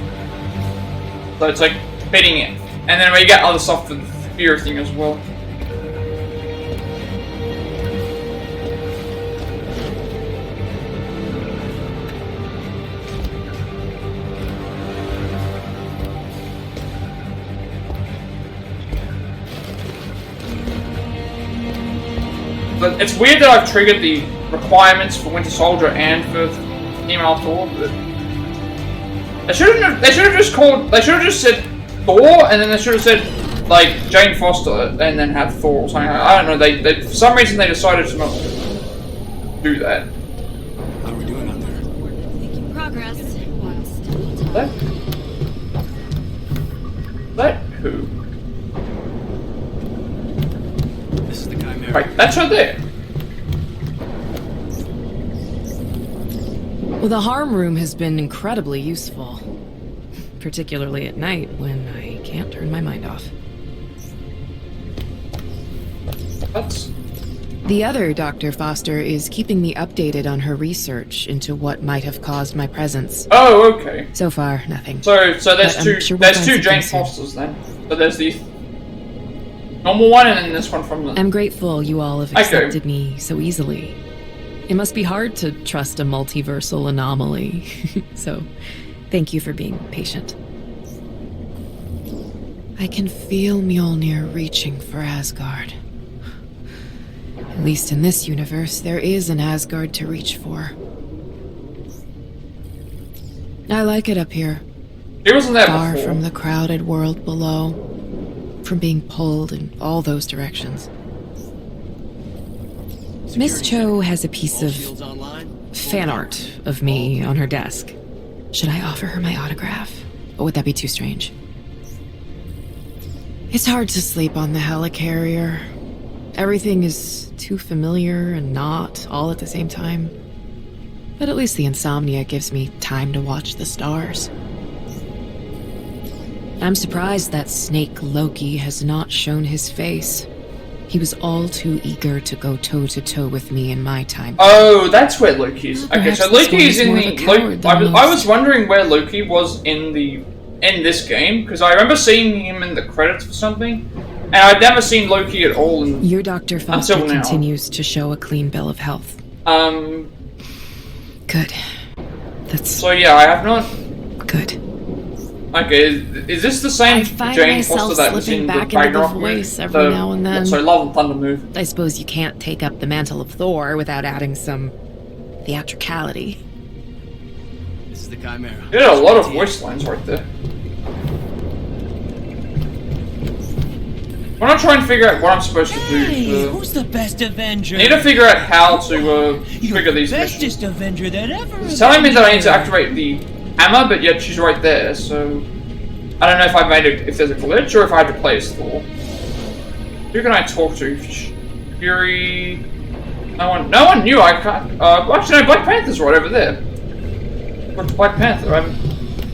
So it's like, beating it. And then we get other stuff for the fear thing as well. But it's weird that I've triggered the requirements for Winter Soldier and for Female Thor, but they should have just said Thor, and then they should have said like Jane Foster, and then have Thor or something. I don't know. They for some reason they decided to not do that. How are we doing out there? Making progress. That who? This is the Chimera. Right, that's her there. Well, the harm room has been incredibly useful. Particularly at night when I can't turn my mind off. That's... The other Dr. Foster is keeping me updated on her research into what might have caused my presence. Oh, okay. So far, nothing. So there's two Jane Fosters then. So there's the normal one and then this one from the... I'm grateful you all have accepted me so easily. It must be hard to trust a multiversal anomaly. So, thank you for being patient. I can feel Mjolnir reaching for Asgard. At least in this universe, there is an Asgard to reach for. I like it up here. It wasn't that far before. From the crowded world below, from being pulled in all those directions. Miss Cho has a piece of fan art of me on her desk. Should I offer her my autograph? Or would that be too strange? It's hard to sleep on the helicarrier. Everything is too familiar and not all at the same time. But at least the insomnia gives me time to watch the stars. I'm surprised that snake Loki has not shown his face. He was all too eager to go toe-to-toe with me in my time. Oh, that's where Loki is. Okay, so Loki is in the... I was wondering where Loki was in this game, because I remember seeing him in the credits for something, and I'd never seen Loki at all in, Your Dr. Foster continues to show a clean bill of health. Good. That's... So yeah, I have not... Good. Okay, is this the same Jane Foster that was in the Ragnarok voice every now and then? So Love and Thunder move. I suppose you can't take up the mantle of Thor without adding some theatricality. This is the Chimera. You did a lot of voice lines right there. I'm gonna try and figure out what I'm supposed to do. Hey, who's the best Avenger? I need to figure out how to trigger these missions. Bestest Avenger that ever. It's telling me that I need to activate the hammer, but yet she's right there, so I don't know if I made it, if there's a glitch or if I had to play as Thor. Who can I talk to? Fury. No one knew. I can't. Actually, no. Black Panther's right over there. What's Black Panther?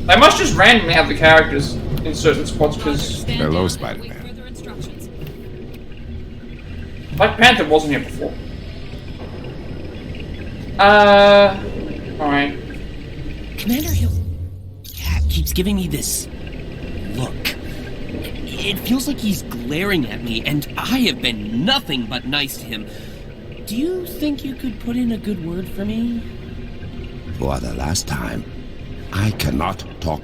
They must just randomly have the characters in certain spots because. Hello, Spider-Man. Black Panther wasn't here before. Alright. Commander Hill. Cat keeps giving me this look. It feels like he's glaring at me, and I have been nothing but nice to him. do you think you could put in a good word for me? For the last time, I cannot talk.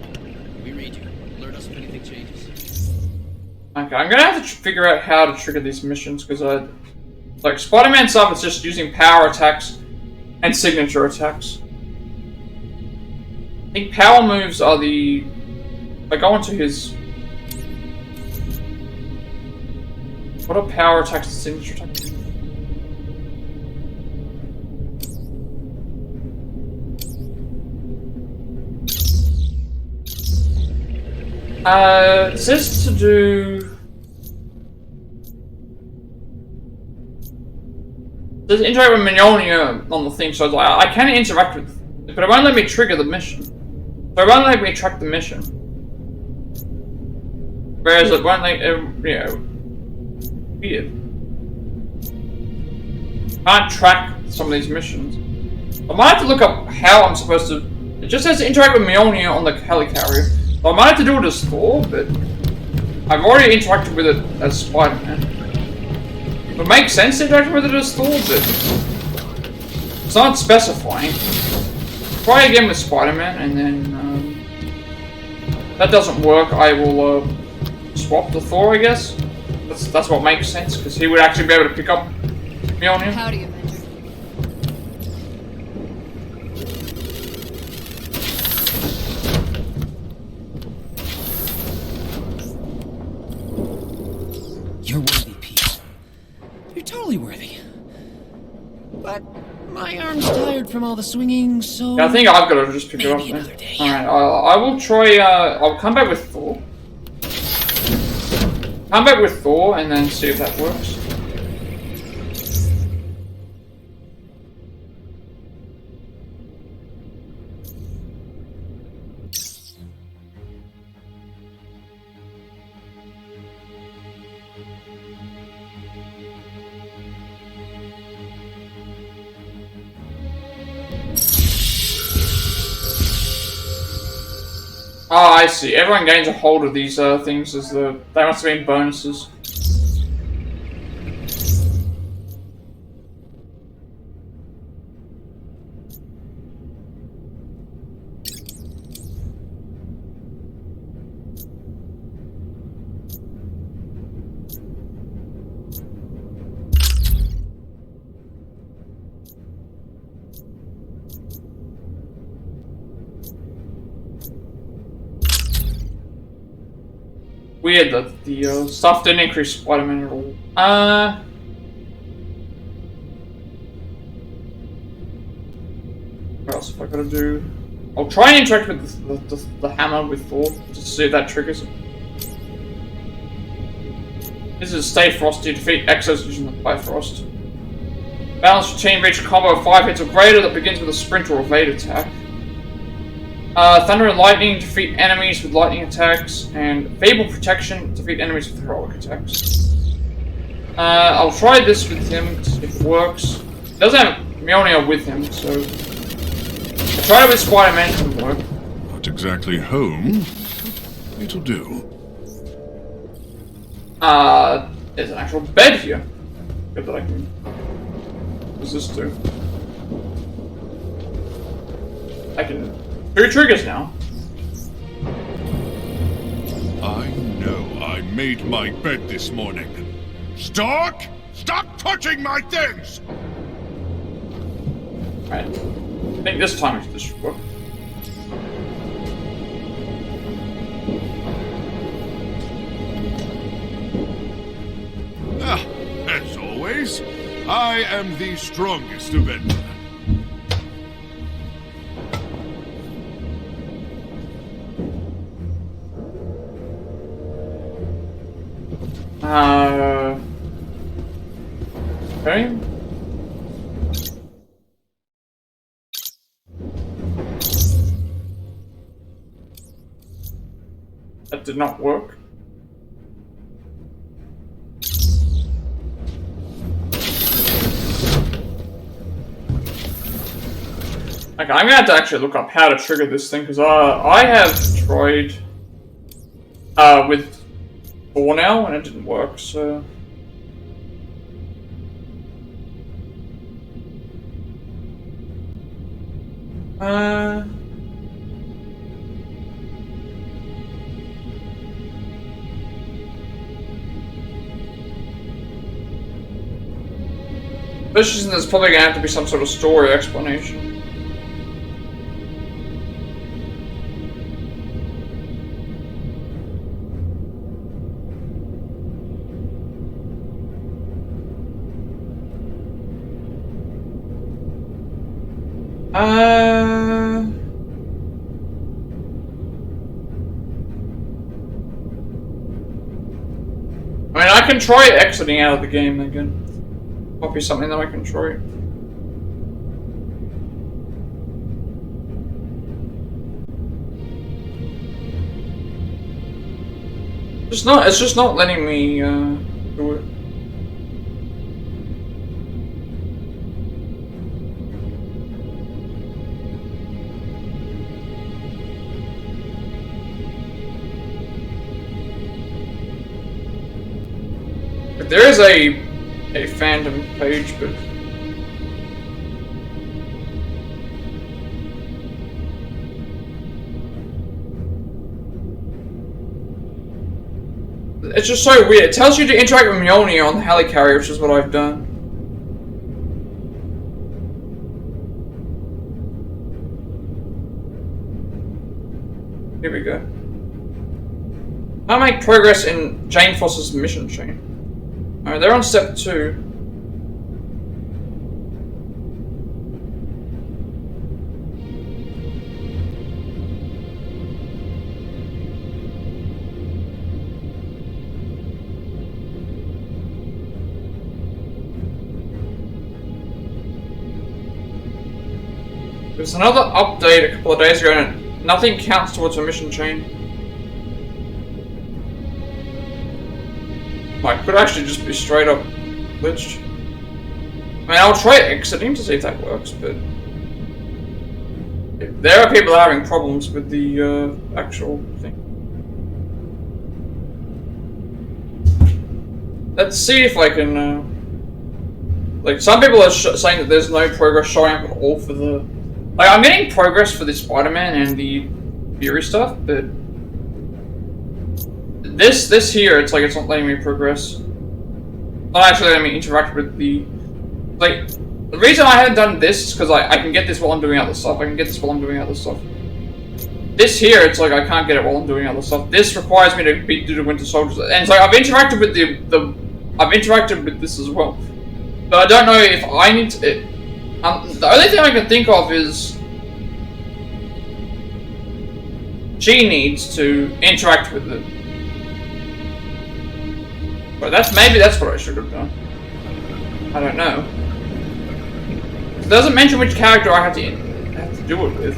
We read you. Alert us if anything changes. Okay, I'm gonna have to figure out how to trigger these missions, because like, Spider-Man stuff is just using power attacks and signature attacks. I think power moves are the... If I go into his... What are power attacks and signature attacks? It says to do... There's interact with Mignonia on the thing, so like, I can interact with it, but it won't let me trigger the mission. So it won't let me track the mission. Whereas it won't let, weird. Can't track some of these missions. I might have to look up how I'm supposed to... It just says to interact with Mjolnir on the helicarrier. So I might have to do it as Thor, but... I've already interacted with it as Spider-Man. It makes sense to interact with it as Thor, but... It's not specifying. Try again with Spider-Man, and then... if that doesn't work, I will swap to Thor, I guess. That's what makes sense, because he would actually be able to pick up Mjolnir. Howdy, Avenger. You're worthy, Pete. You're totally worthy. But my arm's tired from all the swinging, so... Yeah, I think I've got to just pick it up then. Alright, I will try, I'll come back with Thor. Come back with Thor and then see if that works. Oh, I see. Everyone gains a hold of these things as they must have been bonuses. Weird that the stuff didn't increase Spider-Man at all. What else have I got to do? I'll try and interact with the hammer with Thor, just to see if that triggers it. This is Stay Frosty, defeat Exos using the Bifrost. Balance routine, reach a combo of 5 hits or greater that begins with a sprint or evade attack. Thunder and Lightning, defeat enemies with lightning attacks, and Feeble Protection, defeat enemies with heroic attacks. I'll try this with him to see if it works. He doesn't have Mjolnir with him, so... I tried it with Spider-Man, it didn't work. Not exactly home. It'll do. There's an actual bed here. Good that I can... What does this do? I can... 2 triggers now. I know I made my bed this morning. Stark, stop touching my things! Right. I think this time this should work. As always, I am the strongest Avenger. Okay. That did not work. Okay, I'm gonna have to actually look up how to trigger this thing, because I have tried with Thor now and it didn't work, so... Especially since there's probably gonna have to be some sort of story explanation. I mean, I can try exiting out of the game again. Might be something that I can try. It's just not letting me do it. But there is a fandom page, but it's just so weird. It tells you to interact with Mjolnir on the helicarrier, which is what I've done. Here we go. I make progress in Jane Foster's mission chain. Alright, they're on step 2. There's another update a couple of days ago and nothing counts towards a mission chain. I could actually just be straight up glitched. I mean, I'll try exiting to see if that works, but there are people having problems with the actual thing. Let's see if I can. Like, some people are saying that there's no progress showing up at all for the. Like, I'm getting progress for the Spider-Man and the Fury stuff, but this here, it's like it's not letting me progress. Not actually letting me interact with the. Like, the reason I haven't done this is because I can get this while I'm doing other stuff. I can get this while I'm doing other stuff. This here, it's like I can't get it while I'm doing other stuff. This requires me to do the Winter Soldiers, and it's like I've interacted with I've interacted with this as well, but I don't know if I need to. The only thing I can think of is she needs to interact with it. But maybe that's what I should have done. I don't know. It doesn't mention which character I have to do it with.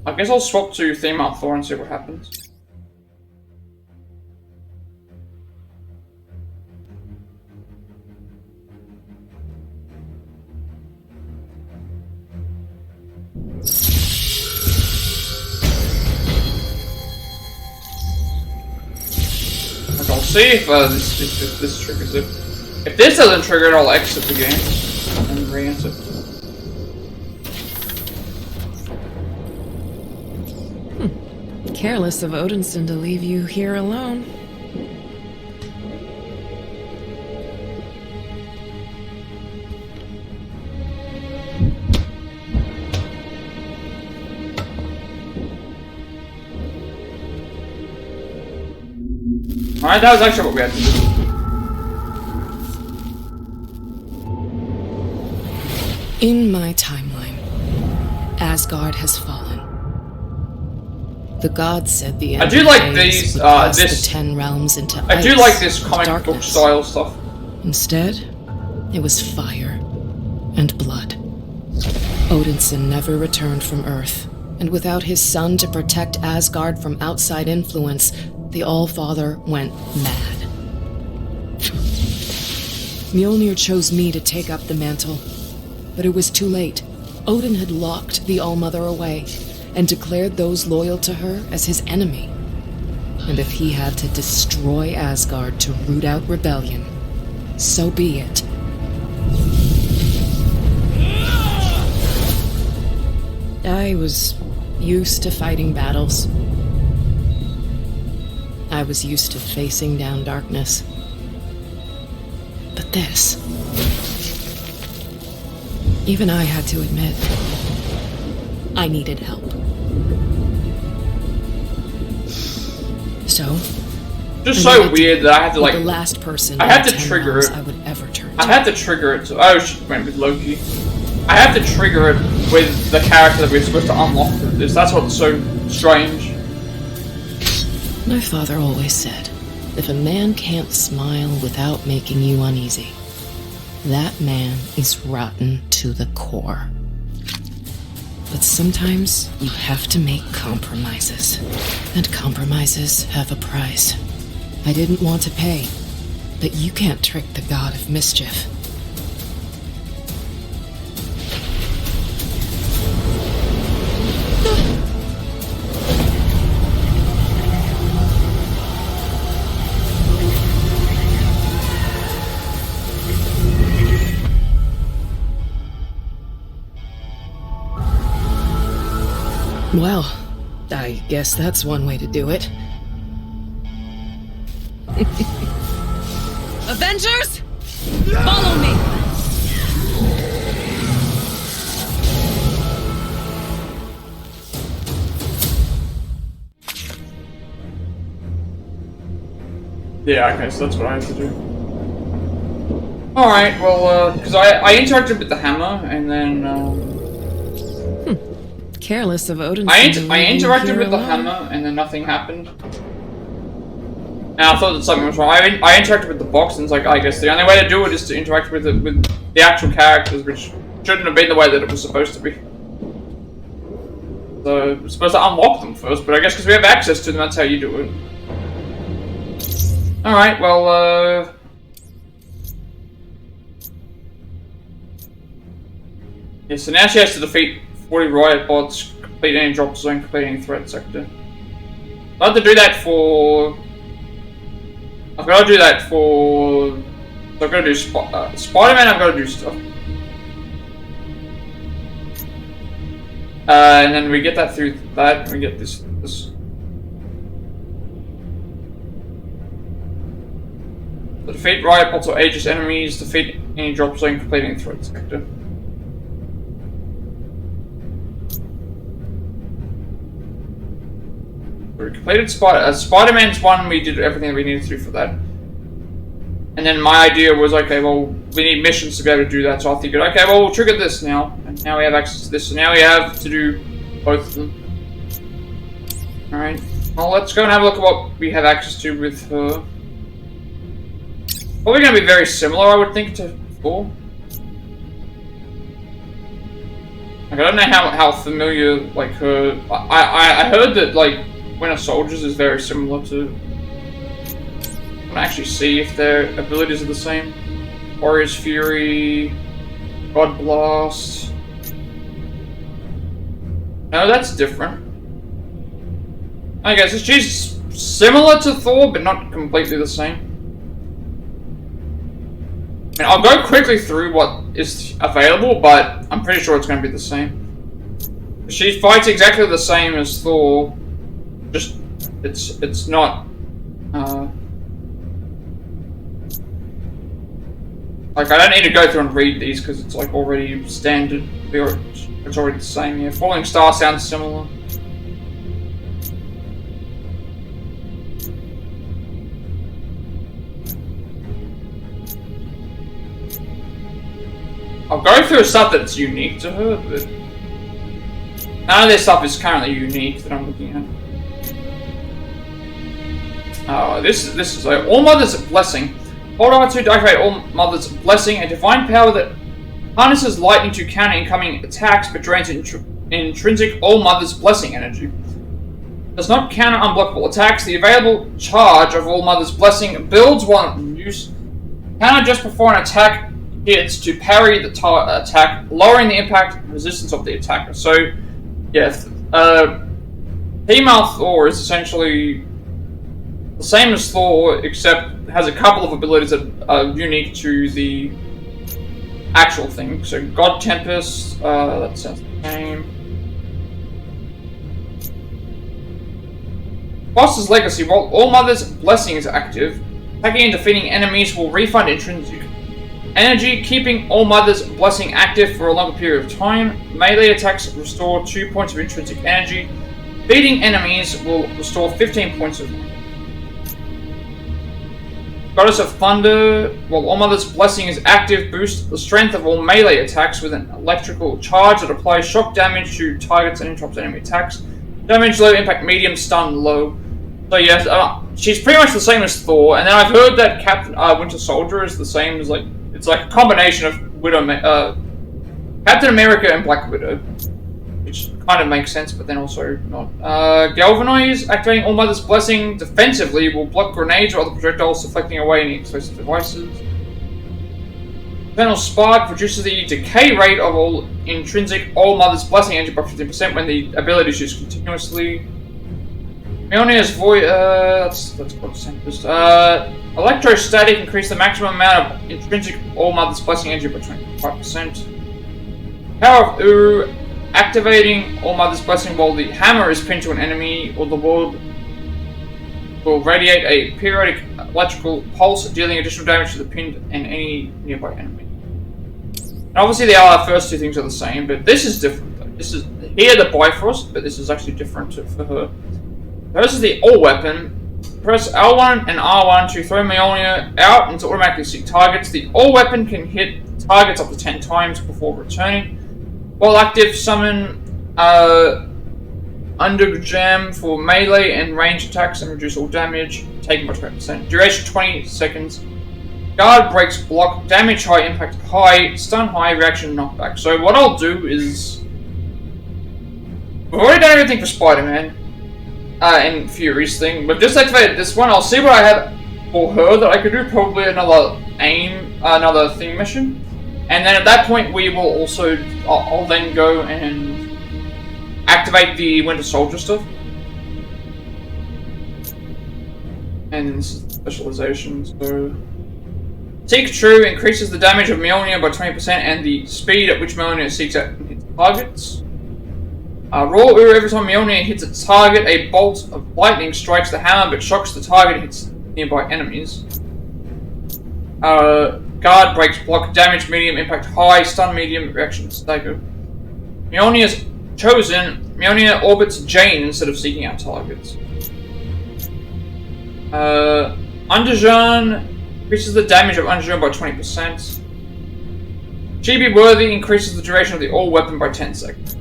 I guess I'll swap to Theme Up Thor and see what happens. I'll see if this triggers it. If this doesn't trigger it, I'll exit the game and re-enter. Careless of Odinson to leave you here alone. Alright, that was actually what we had to do. In my timeline, Asgard has fallen. The gods said the end I do like these, the 10 realms into I do like this comic book style stuff. Instead, it was fire and blood. Odinson never returned from Earth, and without his son to protect Asgard from outside influence, the All-Father went mad. Mjolnir chose me to take up the mantle, but it was too late. Odin had locked the All-Mother away and declared those loyal to her as his enemy. And if he had to destroy Asgard to root out rebellion, so be it. I was used to fighting battles. I was used to facing down darkness. But this... even I had to admit, I needed help. So... just so weird that I had to, like... the last person I had to trigger it. I would ever turn I had to trigger it, so I just went with Loki. I had to trigger it with the character that we're supposed to unlock with this. That's what's so strange. My father always said, if a man can't smile without making you uneasy, that man is rotten to the core. But sometimes you have to make compromises, and compromises have a price. I didn't want to pay, but you can't trick the god of mischief. Well, I guess that's one way to do it. Avengers! Follow me! Yeah, okay, so that's what I have to do. Alright, well, because I interacted with the hammer, and then, Careless of Odin. I interacted with the hammer, and then nothing happened. And I thought that something was wrong. I interacted with the box, and it's like, I guess the only way to do it is to interact with it with the actual characters, which shouldn't have been the way that it was supposed to be. So, we're supposed to unlock them first, but I guess because we have access to them, that's how you do it. Alright, well, yeah, so now she has to defeat 40 riot bots, complete any drop zone, complete any threat sector. I have to do that for... I've got to do that for... So I've got to do Spider-Man, I've got to do stuff. And then we get that through that, we get this. So defeat riot bots or Aegis enemies, defeat any drop zone, complete any threat sector. We completed Spider-Man's one, we did everything that we needed to do for that. And then my idea was, okay, well, we need missions to be able to do that, so I figured, okay, well, we'll trigger this now. And now we have access to this, so now we have to do both of them. Alright, well, let's go and have a look at what we have access to with her. Probably going to be very similar, I would think, to Thor. Like, I don't know how familiar, like, her... I heard that, like, Winter Soldiers is very similar to... I can actually see if their abilities are the same. Warrior's Fury... God Blast... No, that's different. I guess she's similar to Thor, but not completely the same. I mean, I'll go quickly through what is available, but I'm pretty sure it's going to be the same. She fights exactly the same as Thor. Just, it's not, like, I don't need to go through and read these, because it's, like, already standard, it's already the same, yeah. Falling Star sounds similar. I'll go through stuff that's unique to her, but none of this stuff is currently unique that I'm looking at. This is like All Mother's Blessing. Hold on to activate All Mother's Blessing, a divine power that harnesses lightning to counter incoming attacks but drains intrinsic All Mother's Blessing energy. Does not counter unblockable attacks. The available charge of All Mother's Blessing builds one use. Counter just before an attack hits to parry the attack, lowering the impact and resistance of the attacker. So, yes, female Thor is essentially the same as Thor, except has a couple of abilities that are unique to the actual thing. So, God Tempest, that sounds the same. Foster's Legacy, while All Mother's Blessing is active, attacking and defeating enemies will refund intrinsic energy, keeping All Mother's Blessing active for a longer period of time. Melee attacks restore 2 points of intrinsic energy. Beating enemies will restore 15 points of energy. Goddess of Thunder, while All Mother's Blessing is active, boosts the strength of all melee attacks with an electrical charge that applies shock damage to targets and interrupts enemy attacks. Damage low, impact medium, stun low. So yes, she's pretty much the same as Thor, and then I've heard that Captain Winter Soldier is the same as it's like a combination of Captain America and Black Widow, which kind of makes sense, but then also not. Galvanize, activating All Mother's Blessing defensively, will block grenades or other projectiles deflecting away any explosive devices. Eternal Spark reduces the decay rate of all intrinsic All Mother's Blessing energy by 15% when the ability is used continuously. Mjolnir's Void, that's quite simplest. Electrostatic, increase the maximum amount of intrinsic All Mother's Blessing energy by 25%. Power of Uru, activating All Mother's Blessing while the hammer is pinned to an enemy or the world will radiate a periodic electrical pulse, dealing additional damage to the pinned and any nearby enemy. And obviously the first two things are the same, but this is different though. This is here the Bifrost, but this is actually different for her. Hers is the All Weapon. Press L1 and R1 to throw Mjolnir out and to automatically seek targets. The All Weapon can hit targets up to 10 times before returning. While active, summon Underjam for melee and range attacks and reduce all damage, taken by 20%. Duration 20 seconds. Guard breaks block, damage high, impact high, stun high, reaction knockback. So what I'll do is... we've already done everything for Spider-Man. And Fury's thing. We've just activated this one. I'll see what I have for her that I could do. Probably another another theme mission. And then at that point we will also... I'll then go and activate the Winter Soldier stuff. And this is specialization, so... Seek True increases the damage of Mjolnir by 20% and the speed at which Mjolnir seeks out and hits targets. Raw Uru, every time Mjolnir hits its target, a bolt of lightning strikes the hammer but shocks the target and hits nearby enemies. Guard breaks block, damage medium, impact high, stun medium, reaction stagger. Mjolnir's chosen, Mjolnir orbits Jane instead of seeking out targets. Underjarn increases the damage of Underjarn by 20%. She Be Worthy increases the duration of the All Weapon by 10 seconds.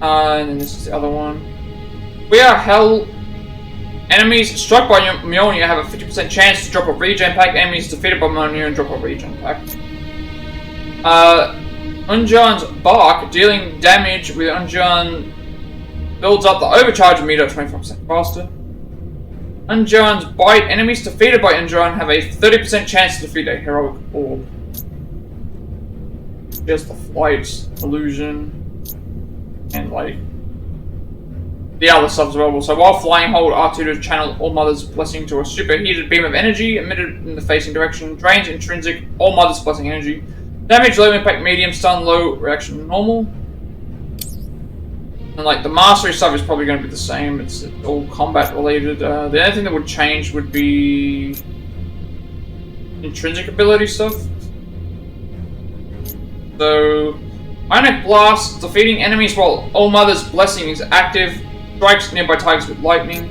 And then this is the other one. We Are Hell. Enemies struck by Mjolnir have a 50% chance to drop a regen pack. Enemies defeated by Mjolnir and drop a regen pack. Unjarn's Bark, dealing damage with Unjarn, builds up the overcharge meter 25% faster. Unjarn's Bite, enemies defeated by Unjarn have a 30% chance to defeat a heroic orb. There's the Flight, Illusion, and like the other subs as well. So while flying, hold R2 to channel All Mother's Blessing to a superheated beam of energy emitted in the facing direction. Drains intrinsic All Mother's Blessing energy. Damage low, impact medium, stun low, reaction normal. And like the mastery stuff is probably going to be the same. It's all combat related. The only thing that would change would be intrinsic ability stuff. So Ionic Blast, defeating enemies while All Mother's Blessing is active, strikes nearby targets with lightning.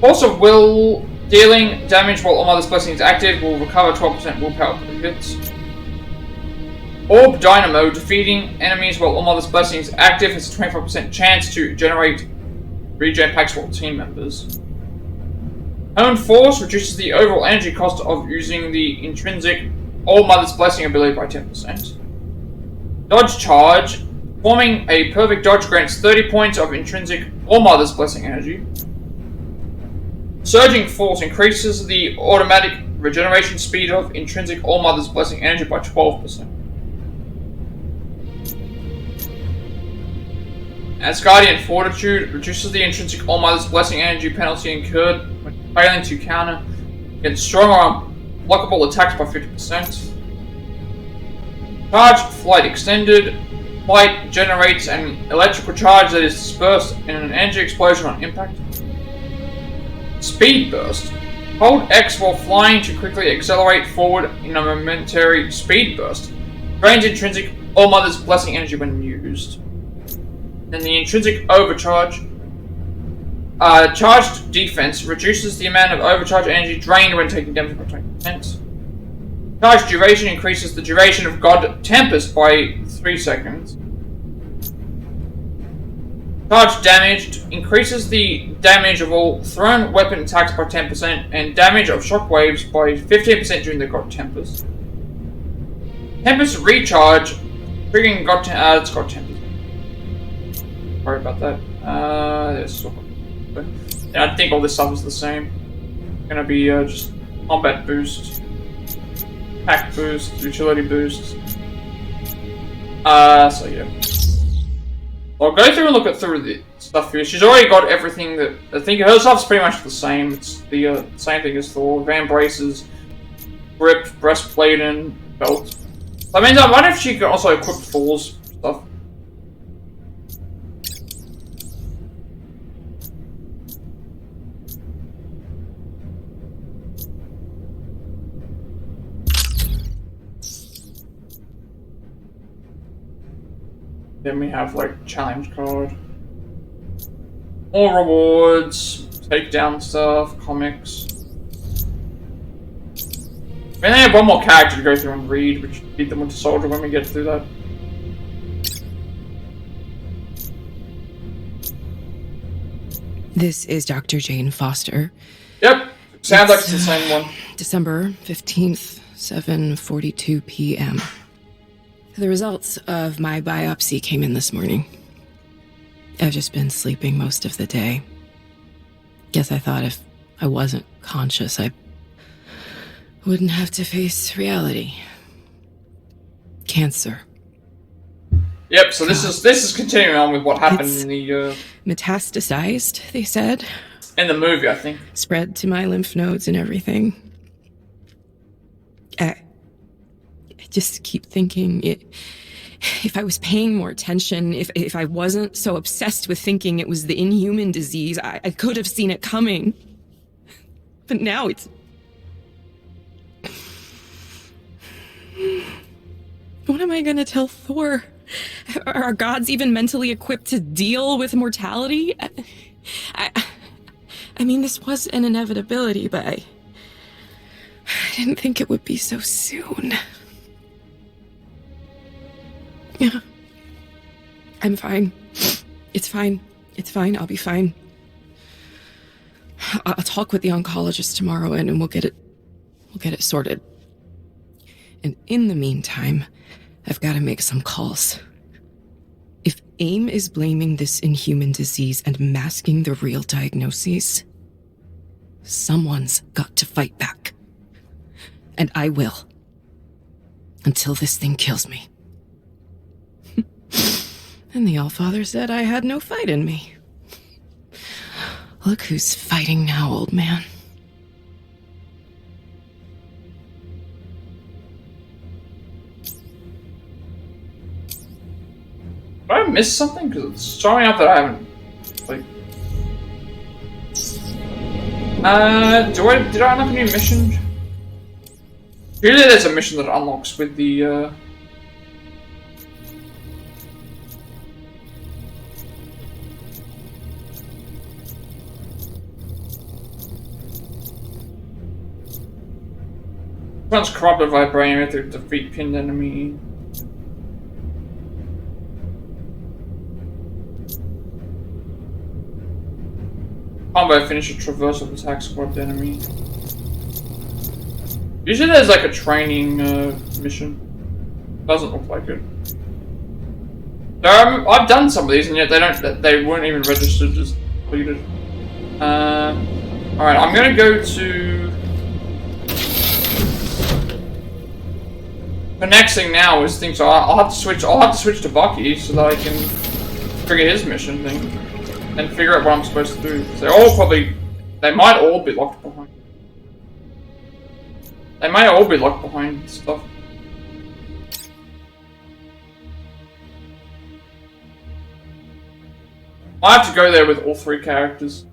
Force of Will, dealing damage while All Mother's Blessing is active, will recover 12% willpower per hit. Orb Dynamo, defeating enemies while All Mother's Blessing is active, has a 25% chance to generate regen packs for all team members. Own Force reduces the overall energy cost of using the intrinsic All Mother's Blessing ability by 10%. Dodge Charge, forming a perfect dodge grants 30 points of intrinsic All Mother's Blessing energy. Surging Force increases the automatic regeneration speed of intrinsic All Mother's Blessing energy by 12%. Asgardian Fortitude reduces the intrinsic All Mother's Blessing energy penalty incurred when failing to counter against strong or unblockable attacks by 50%. Charge Flight Extended. Flight generates an electrical charge that is dispersed in an energy explosion on impact. Speed burst. Hold X while flying to quickly accelerate forward in a momentary speed burst. Drains intrinsic or Mother's Blessing energy when used. Then the intrinsic overcharge. Charged defense reduces the amount of overcharge energy drained when taking damage by 20%. Charge duration increases the duration of God Tempest by 3 seconds. Charge damage increases the damage of all thrown weapon attacks by 10% and damage of shockwaves by 15% during the God Tempest. Tempest recharge, triggering God Tempest. It's God Tempest. Sorry about that. Yeah, I think all this stuff is the same. It's gonna be just combat boost, attack boost, utility boost. So yeah. I'll go through and look through the stuff here. She's already got everything that I think her stuff's pretty much the same. It's the same thing as Thor. Van braces, grip, breastplate, and belt. I mean, I wonder if she can also equip Thor's stuff. Then we have like challenge card, more rewards, takedown stuff, comics. I mean, they have one more character to go through and read, which beat them with the soldier when we get through that. This is Dr. Jane Foster. Yep, sounds like it's the same one. December 15th, 7:42 p.m. The results of my biopsy came in this morning. I've just been sleeping most of the day. Guess I thought if I wasn't conscious, I wouldn't have to face reality. Cancer. Yep, so this is continuing on with what happened in the metastasized, they said. In the movie, I think. Spread to my lymph nodes and everything. I just keep thinking if I was paying more attention, if I wasn't so obsessed with thinking it was the inhuman disease, I could have seen it coming. But now it's... What am I gonna tell Thor? Are gods even mentally equipped to deal with mortality? I mean, this was an inevitability, but I didn't think it would be so soon. Yeah. I'm fine. It's fine. It's fine. I'll be fine. I'll talk with the oncologist tomorrow and we'll get it sorted. And in the meantime, I've got to make some calls. If AIM is blaming this inhuman disease and masking the real diagnoses, someone's got to fight back. And I will. Until this thing kills me. And the Allfather said I had no fight in me. Look who's fighting now, old man. Did I miss something? Because it's showing up that I haven't, like... did I unlock a new mission? Usually there's a mission that unlocks with the, Runs corrupted vibranium to defeat pinned enemy. Combo finish a traversal attack squad enemy. Usually there's like a training mission. Doesn't look like it. I've done some of these and yet they weren't even registered as completed. Alright, I'm gonna go to... The next thing now is things. So I'll have to switch to Bucky so that I can trigger his mission thing and figure out what I'm supposed to do. So they might all be locked behind. They may all be locked behind stuff. I have to go there with all 3 characters.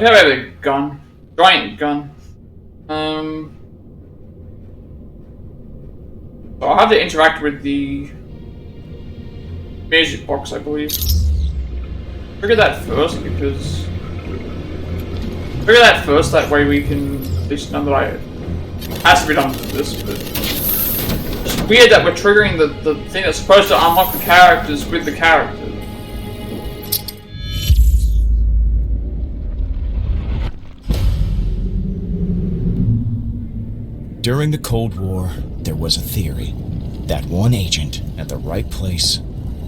Look how I have a gun. Giant gun. So I'll have to interact with the music box, I believe. Trigger that first, because... Trigger that first, that way we can at least know that it has to be done for this, but... It's weird that we're triggering the thing that's supposed to unlock the characters with the characters. During the Cold War, there was a theory that one agent at the right place,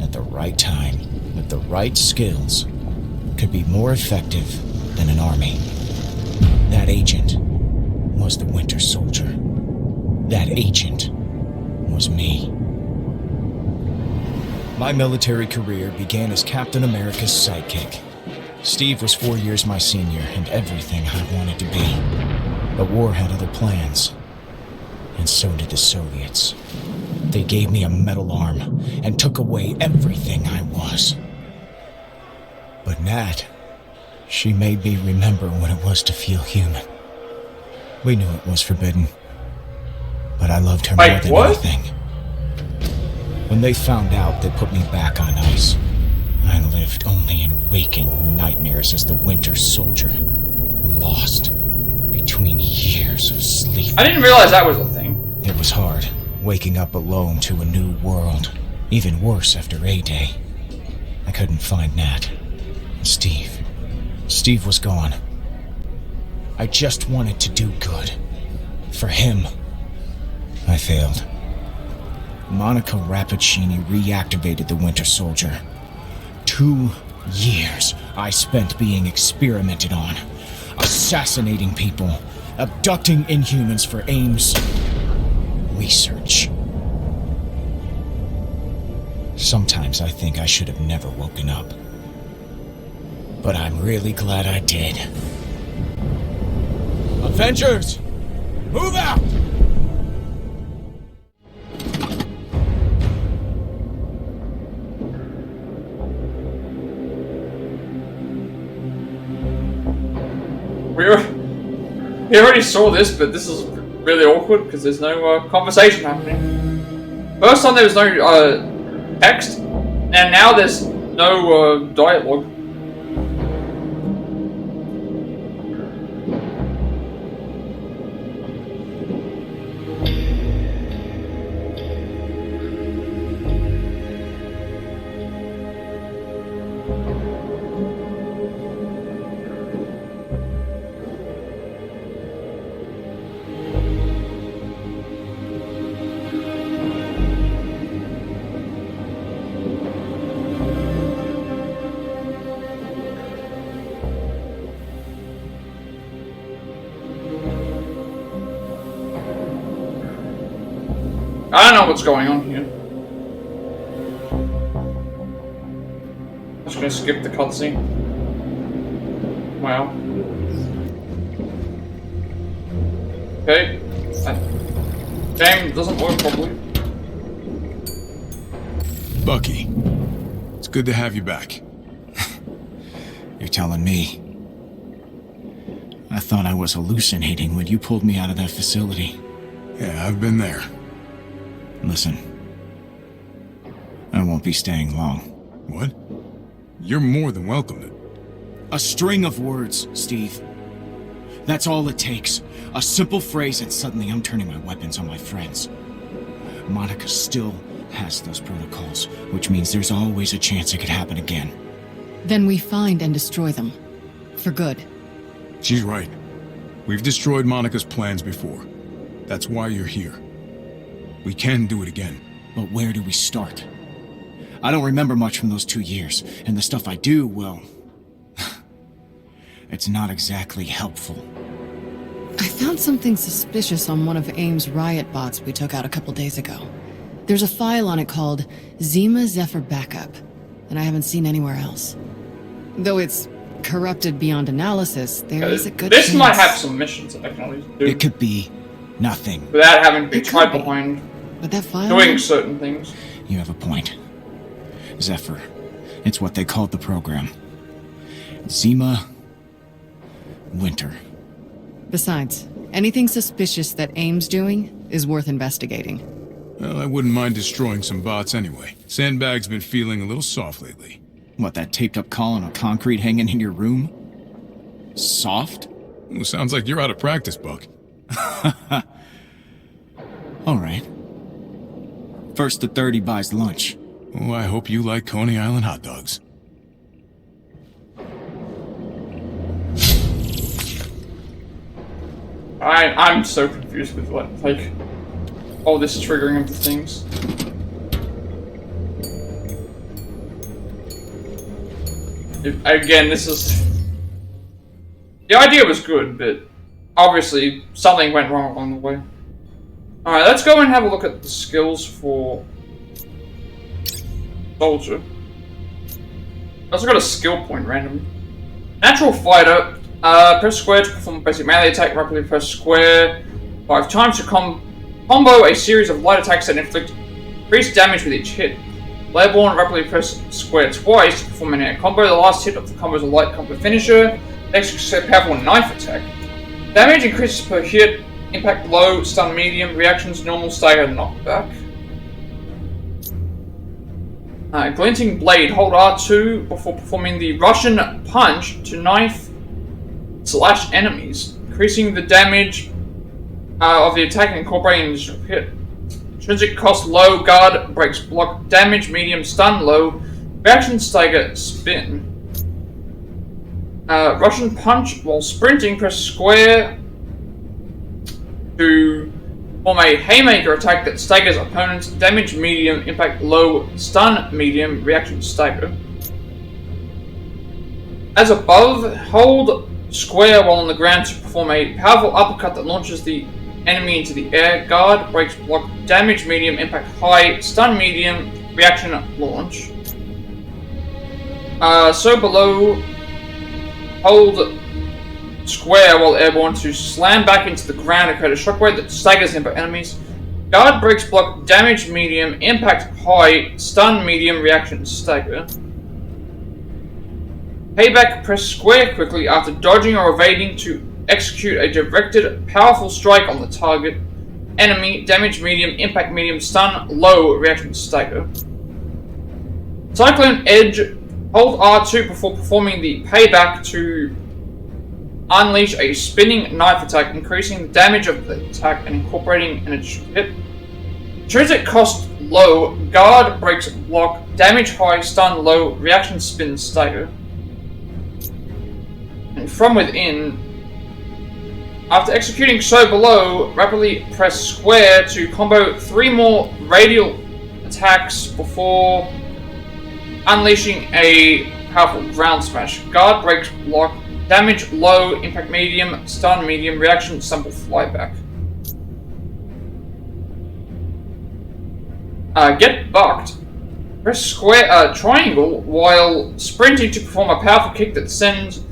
at the right time, with the right skills, could be more effective than an army. That agent was the Winter Soldier. That agent was me. My military career began as Captain America's sidekick. Steve was 4 years my senior and everything I wanted to be. The war had other plans. And so did the Soviets. They gave me a metal arm and took away everything I was. But Nat, she made me remember what it was to feel human. We knew it was forbidden, but I loved her more than anything. When they found out, they put me back on ice. I lived only in waking nightmares as the Winter Soldier, lost between years of sleep. I didn't realize that was a thing. It was hard, waking up alone to a new world. Even worse after A-Day. I couldn't find Nat. Steve. Steve was gone. I just wanted to do good. For him. I failed. Monica Rappaccini reactivated the Winter Soldier. 2 years I spent being experimented on. Assassinating people, abducting Inhumans for AIM's research. Sometimes I think I should have never woken up. But I'm really glad I did. Avengers! Move out! We already saw this, but this is really awkward because there's no conversation happening. First time there was no text, and now there's no dialogue. I don't know what's going on here. I'm just gonna skip the cutscene. Wow. Okay. Game doesn't work properly. Bucky, it's good to have you back. You're telling me. I thought I was hallucinating when you pulled me out of that facility. Yeah, I've been there. Listen. I won't be staying long. What? You're more than welcome to... A string of words, Steve. That's all it takes. A simple phrase and suddenly I'm turning my weapons on my friends. Monica still has those protocols, which means there's always a chance it could happen again. Then we find and destroy them. For good. She's right. We've destroyed Monica's plans before. That's why you're here. We can do it again. But where do we start? I don't remember much from those 2 years, and the stuff I do, well... it's not exactly helpful. I found something suspicious on one of AIM's riot bots we took out a couple days ago. There's a file on it called Zima Zephyr Backup, and I haven't seen anywhere else. Though it's corrupted beyond analysis, there is a good chance... This might have some missions that I can always do. It could be nothing. Without having to be tied behind but that file... doing certain things. You have a point. Zephyr. It's what they called the program. Zima... Winter. Besides, anything suspicious that AIM's doing is worth investigating. Well, I wouldn't mind destroying some bots anyway. Sandbag's been feeling a little soft lately. What, that taped up column of concrete hanging in your room? Soft? Well, sounds like you're out of practice, Buck. All right. First to 30 buys lunch. Oh, I hope you like Coney Island hot dogs. I'm so confused with what, like, all this triggering of the things. Again, this is... The idea was good, but obviously something went wrong along the way. Alright, let's go and have a look at the skills for Soldier. I also got a skill point randomly. Natural Fighter, press square to perform a basic melee attack, rapidly press square 5 times to combo a series of light attacks that inflict increased damage with each hit. Airborne, rapidly press square twice to perform an air combo. The last hit of the combo is a light combo finisher. Executes a powerful knife attack. Damage increases per hit, impact low, stun medium, reactions normal, stagger, knockback. Glinting Blade, hold R2 before performing the Russian Punch to knife / enemies, increasing the damage of the attack and incorporating an additional hit. Intrinsic cost low, guard, breaks, block, damage, medium, stun low, reaction, stagger, spin. Russian Punch, while sprinting, press square to form a haymaker attack that staggers opponents, damage medium, impact low, stun medium, reaction stagger. As above, hold square while on the ground to perform a powerful uppercut that launches the enemy into the air. Guard, breaks, block, damage medium, impact high, stun medium, reaction launch. So below, hold square while airborne to slam back into the ground and create a shockwave that staggers nearby enemies. Guard, breaks, block, damage medium, impact high, stun medium, reaction stagger. Payback, press square quickly after dodging or evading to execute a directed, powerful strike on the target. Enemy, damage medium, impact medium, stun low, reaction stagger. Cyclone Edge, hold R2 before performing the payback to unleash a spinning knife attack, increasing the damage of the attack and incorporating an additional hit. Intrinsic cost low, guard, breaks, block, damage high, stun low, reaction spin stagger. And from within, after executing so below, rapidly press square to combo 3 more radial attacks before unleashing a powerful ground smash. Guard, breaks, block, damage low, impact medium, stun medium, reaction stumble, flyback. Get bucked. Press square triangle while sprinting to perform a powerful kick that sends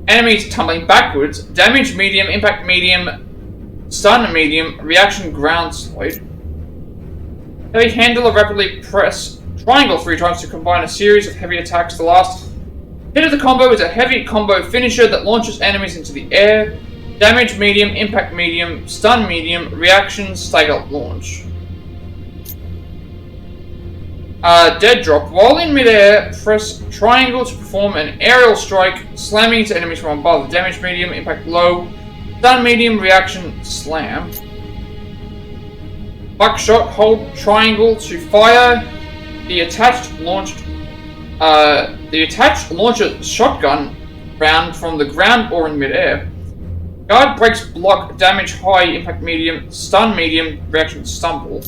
enemies tumbling backwards. Damage medium, impact medium, stun medium, reaction ground slide. Heavy handler, rapidly press triangle 3 times to combine a series of heavy attacks. The last hit of the combo is a heavy combo finisher that launches enemies into the air. Damage medium, impact medium, stun medium, reaction stagger launch. Dead drop. While in midair, press triangle to perform an aerial strike, slamming into enemies from above. Damage medium, impact low, stun medium, reaction slam. Buckshot. Hold triangle to fire the attached launches shotgun round from the ground or in midair. Guard, breaks, block, damage high, impact medium, stun medium, reaction stumble.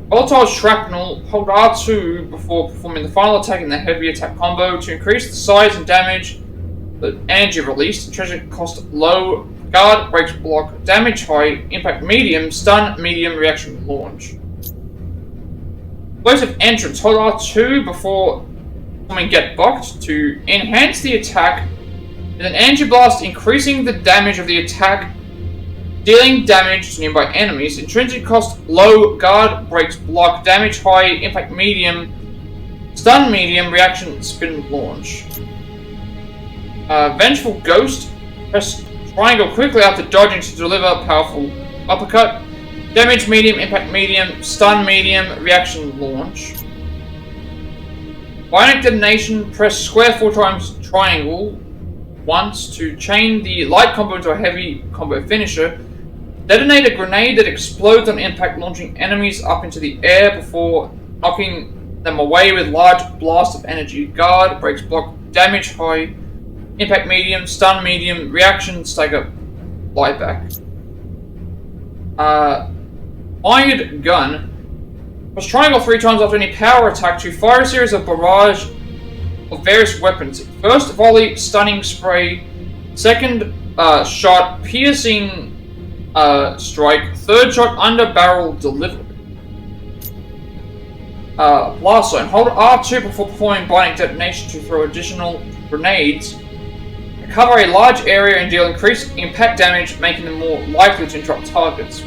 Volatile Shrapnel, hold R2 before performing the final attack in the heavy attack combo to increase the size and damage the energy released. Treasure cost low, guard, breaks, block, damage high, impact medium, stun medium, reaction launch. Explosive Entrance, hold R2 before performing Get Bucked to enhance the attack with an energy blast, increasing the damage of the attack, dealing damage to nearby enemies. Intrinsic cost low, guard, breaks, block, damage high, impact medium, stun medium, reaction spin launch. Vengeful Ghost. Press triangle quickly after dodging to deliver a powerful uppercut. Damage medium, impact medium, stun medium, reaction launch. Bionic detonation. Press square 4 times triangle once to chain the light combo into a heavy combo finisher. Detonate a grenade that explodes on impact, launching enemies up into the air before knocking them away with large blast of energy. Guard, breaks block, damage high, impact medium, stun medium, reaction stagger, fly back. Iron gun. Press triangle 3 times after any power attack to fire a series of barrage of various weapons. First volley, stunning spray. Second shot, piercing strike. Third shot, under barrel delivery. Blast zone. Hold R2 before performing bionic detonation to throw additional grenades. Cover a large area and deal increased impact damage, making them more likely to interrupt targets.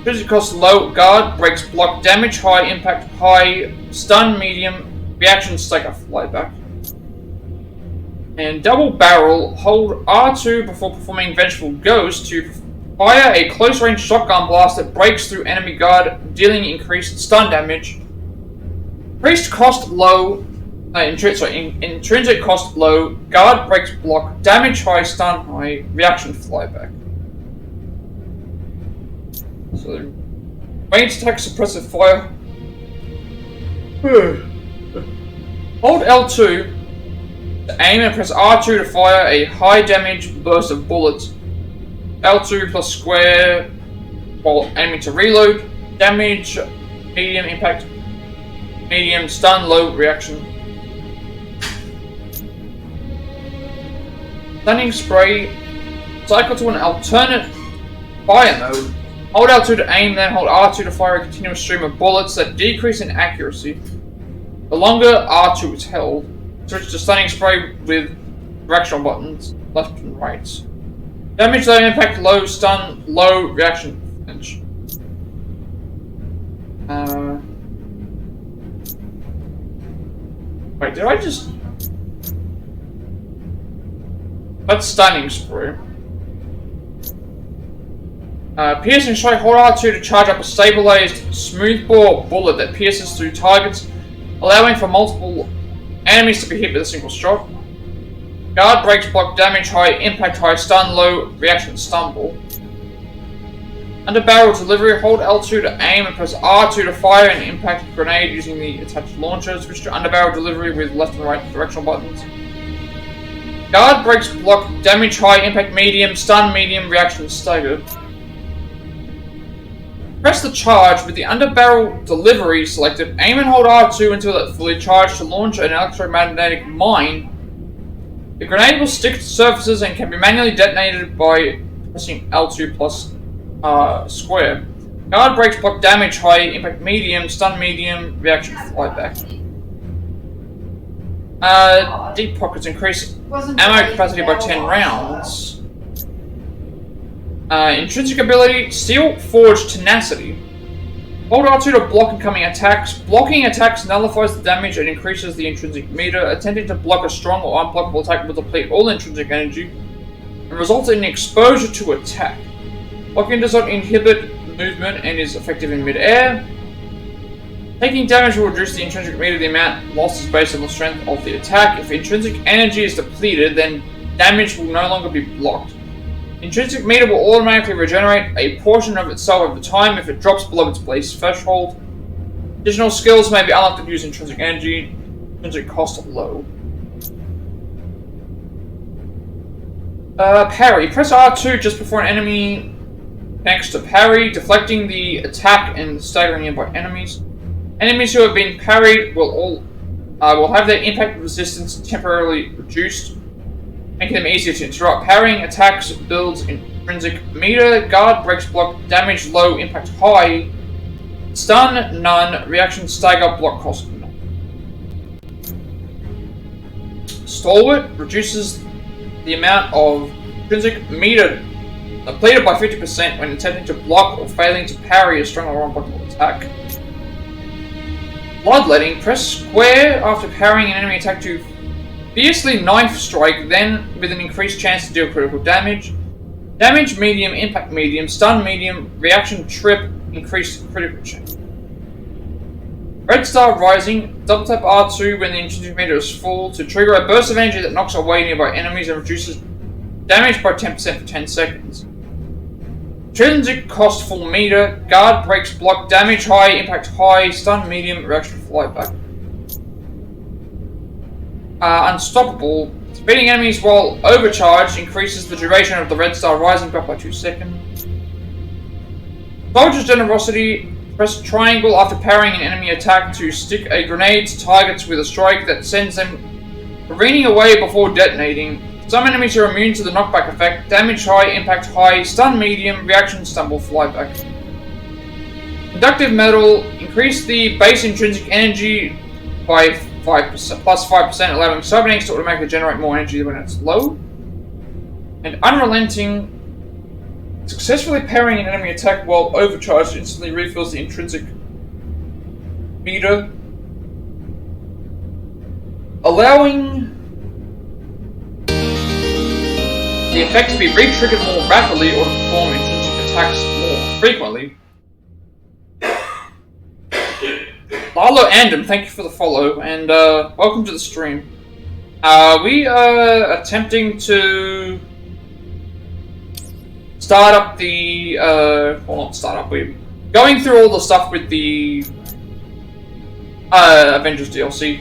Physical cost low. Guard, breaks block, damage high, impact high, stun medium, reaction stagger, fly back. And double barrel. Hold R2 before performing Vengeful Ghost to fire a close range shotgun blast that breaks through enemy guard, dealing increased stun damage. Increased cost low. Intrinsic cost low. Guard, breaks block, damage high, stun high, reaction fly back. So, range attack, suppressive fire. Hold L2 to aim and press R2 to fire a high damage burst of bullets. L2 plus square while aiming to reload. Damage, medium, impact, medium, stun, low, reaction. Stunning spray. Cycle to an alternate fire mode. Hold L2 to aim, then hold R2 to fire a continuous stream of bullets that decrease in accuracy. The longer R2 is held, switch to stunning spray with directional buttons, left and right. Damage low, impact low, stun low, reaction flinch. Wait, did I just... That's stunning spray. Piercing strike, hold R2 to charge up a stabilized smoothbore bullet that pierces through targets, allowing for multiple enemies to be hit with a single shot. Guard, breaks block, damage high, impact high, stun low, reaction stumble. Under barrel delivery, hold L2 to aim and press R2 to fire an impact grenade using the attached launcher. Switch to under barrel delivery with left and right directional buttons. Guard, breaks block, damage high, impact medium, stun medium, reaction stagger. Press the charge with the under barrel delivery selected. Aim and hold R2 until it's fully charged to launch an electromagnetic mine. The grenade will stick to surfaces and can be manually detonated by pressing L2 plus square. Guard, breaks block, damage high, impact medium, stun medium, reaction fly back. Deep pockets increase ammo capacity by 10 rounds. Intrinsic ability, Steel Forge Tenacity. Hold R2 to block incoming attacks. Blocking attacks nullifies the damage and increases the intrinsic meter. Attempting to block a strong or unblockable attack will deplete all intrinsic energy and results in exposure to attack. Blocking does not inhibit movement and is effective in mid-air. Taking damage will reduce the intrinsic meter. The amount lost is based on the strength of the attack. If intrinsic energy is depleted, then damage will no longer be blocked. Intrinsic meter will automatically regenerate a portion of itself over time if it drops below its base threshold. Additional skills may be unlocked to use intrinsic energy. Intrinsic cost low. Parry. Press R2 just before an enemy connects to parry, deflecting the attack and staggering nearby enemies. Enemies who have been parried will have their impact resistance temporarily reduced, making them easier to interrupt. Parrying attacks builds intrinsic meter. Guard, breaks block, damage low, impact high, stun none, reaction stagger, block cost none. Stalwart reduces the amount of intrinsic meter depleted by 50% when attempting to block or failing to parry a strong or unblockable attack. Bloodletting. Press square after parrying an enemy attack to Fiercely knife strike, then with an increased chance to deal critical damage. Damage medium, impact medium, stun medium, reaction trip, increased critical chance. Red Star Rising, double tap R2 when the intrinsic meter is full to trigger a burst of energy that knocks away nearby enemies and reduces damage by 10% for 10 seconds. Intrinsic cost full meter, guard breaks block, damage high, impact high, stun medium, reaction flyback. Unstoppable. Defeating enemies while overcharged increases the duration of the Red Star Rising back by 2 seconds. Soldier's Generosity. Press triangle after parrying an enemy attack to stick a grenade to targets with a strike that sends them careening away before detonating. Some enemies are immune to the knockback effect. Damage high, impact high, stun medium, reaction stumble, flyback. Conductive Metal. Increase the base intrinsic energy by 5%, plus 5%, allowing cybernetics to automatically generate more energy when it's low. And Unrelenting. Successfully parrying an enemy attack while overcharged instantly refills the intrinsic meter, allowing the effect to be re-triggered more rapidly or to perform intrinsic attacks more frequently. Lalo Andem, thank you for the follow, and welcome to the stream. We are attempting to start up the, well, not start up, we're going through all the stuff with the Avengers DLC.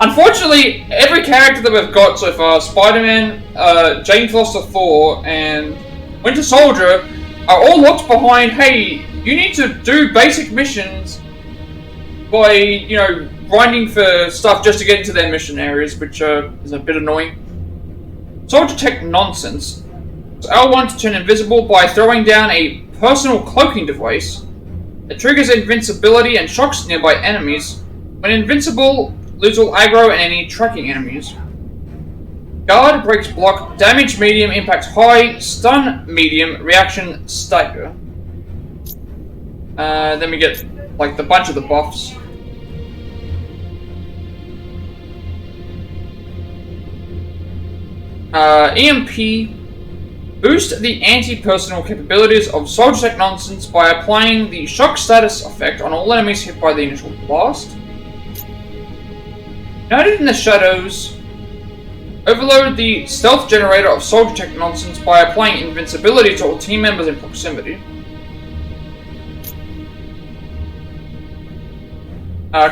Unfortunately, every character that we've got so far, Spider-Man, Jane Foster Thor, and Winter Soldier, are all locked behind, hey, you need to do basic missions by, you know, grinding for stuff just to get into their mission areas, which is a bit annoying. Soldier Tech nonsense. L1 to turn invisible by throwing down a personal cloaking device. It triggers invincibility and shocks nearby enemies. When invincible, lose all aggro and any tracking enemies. Guard breaks block, damage medium, impact high, stun medium, reaction stagger. Then we get like the bunch of the buffs. EMP. Boost the anti-personnel capabilities of Soldier Tech Nonsense by applying the shock status effect on all enemies hit by the initial blast. United in the Shadows. Overload the stealth generator of Soldier Tech Nonsense by applying invincibility to all team members in proximity.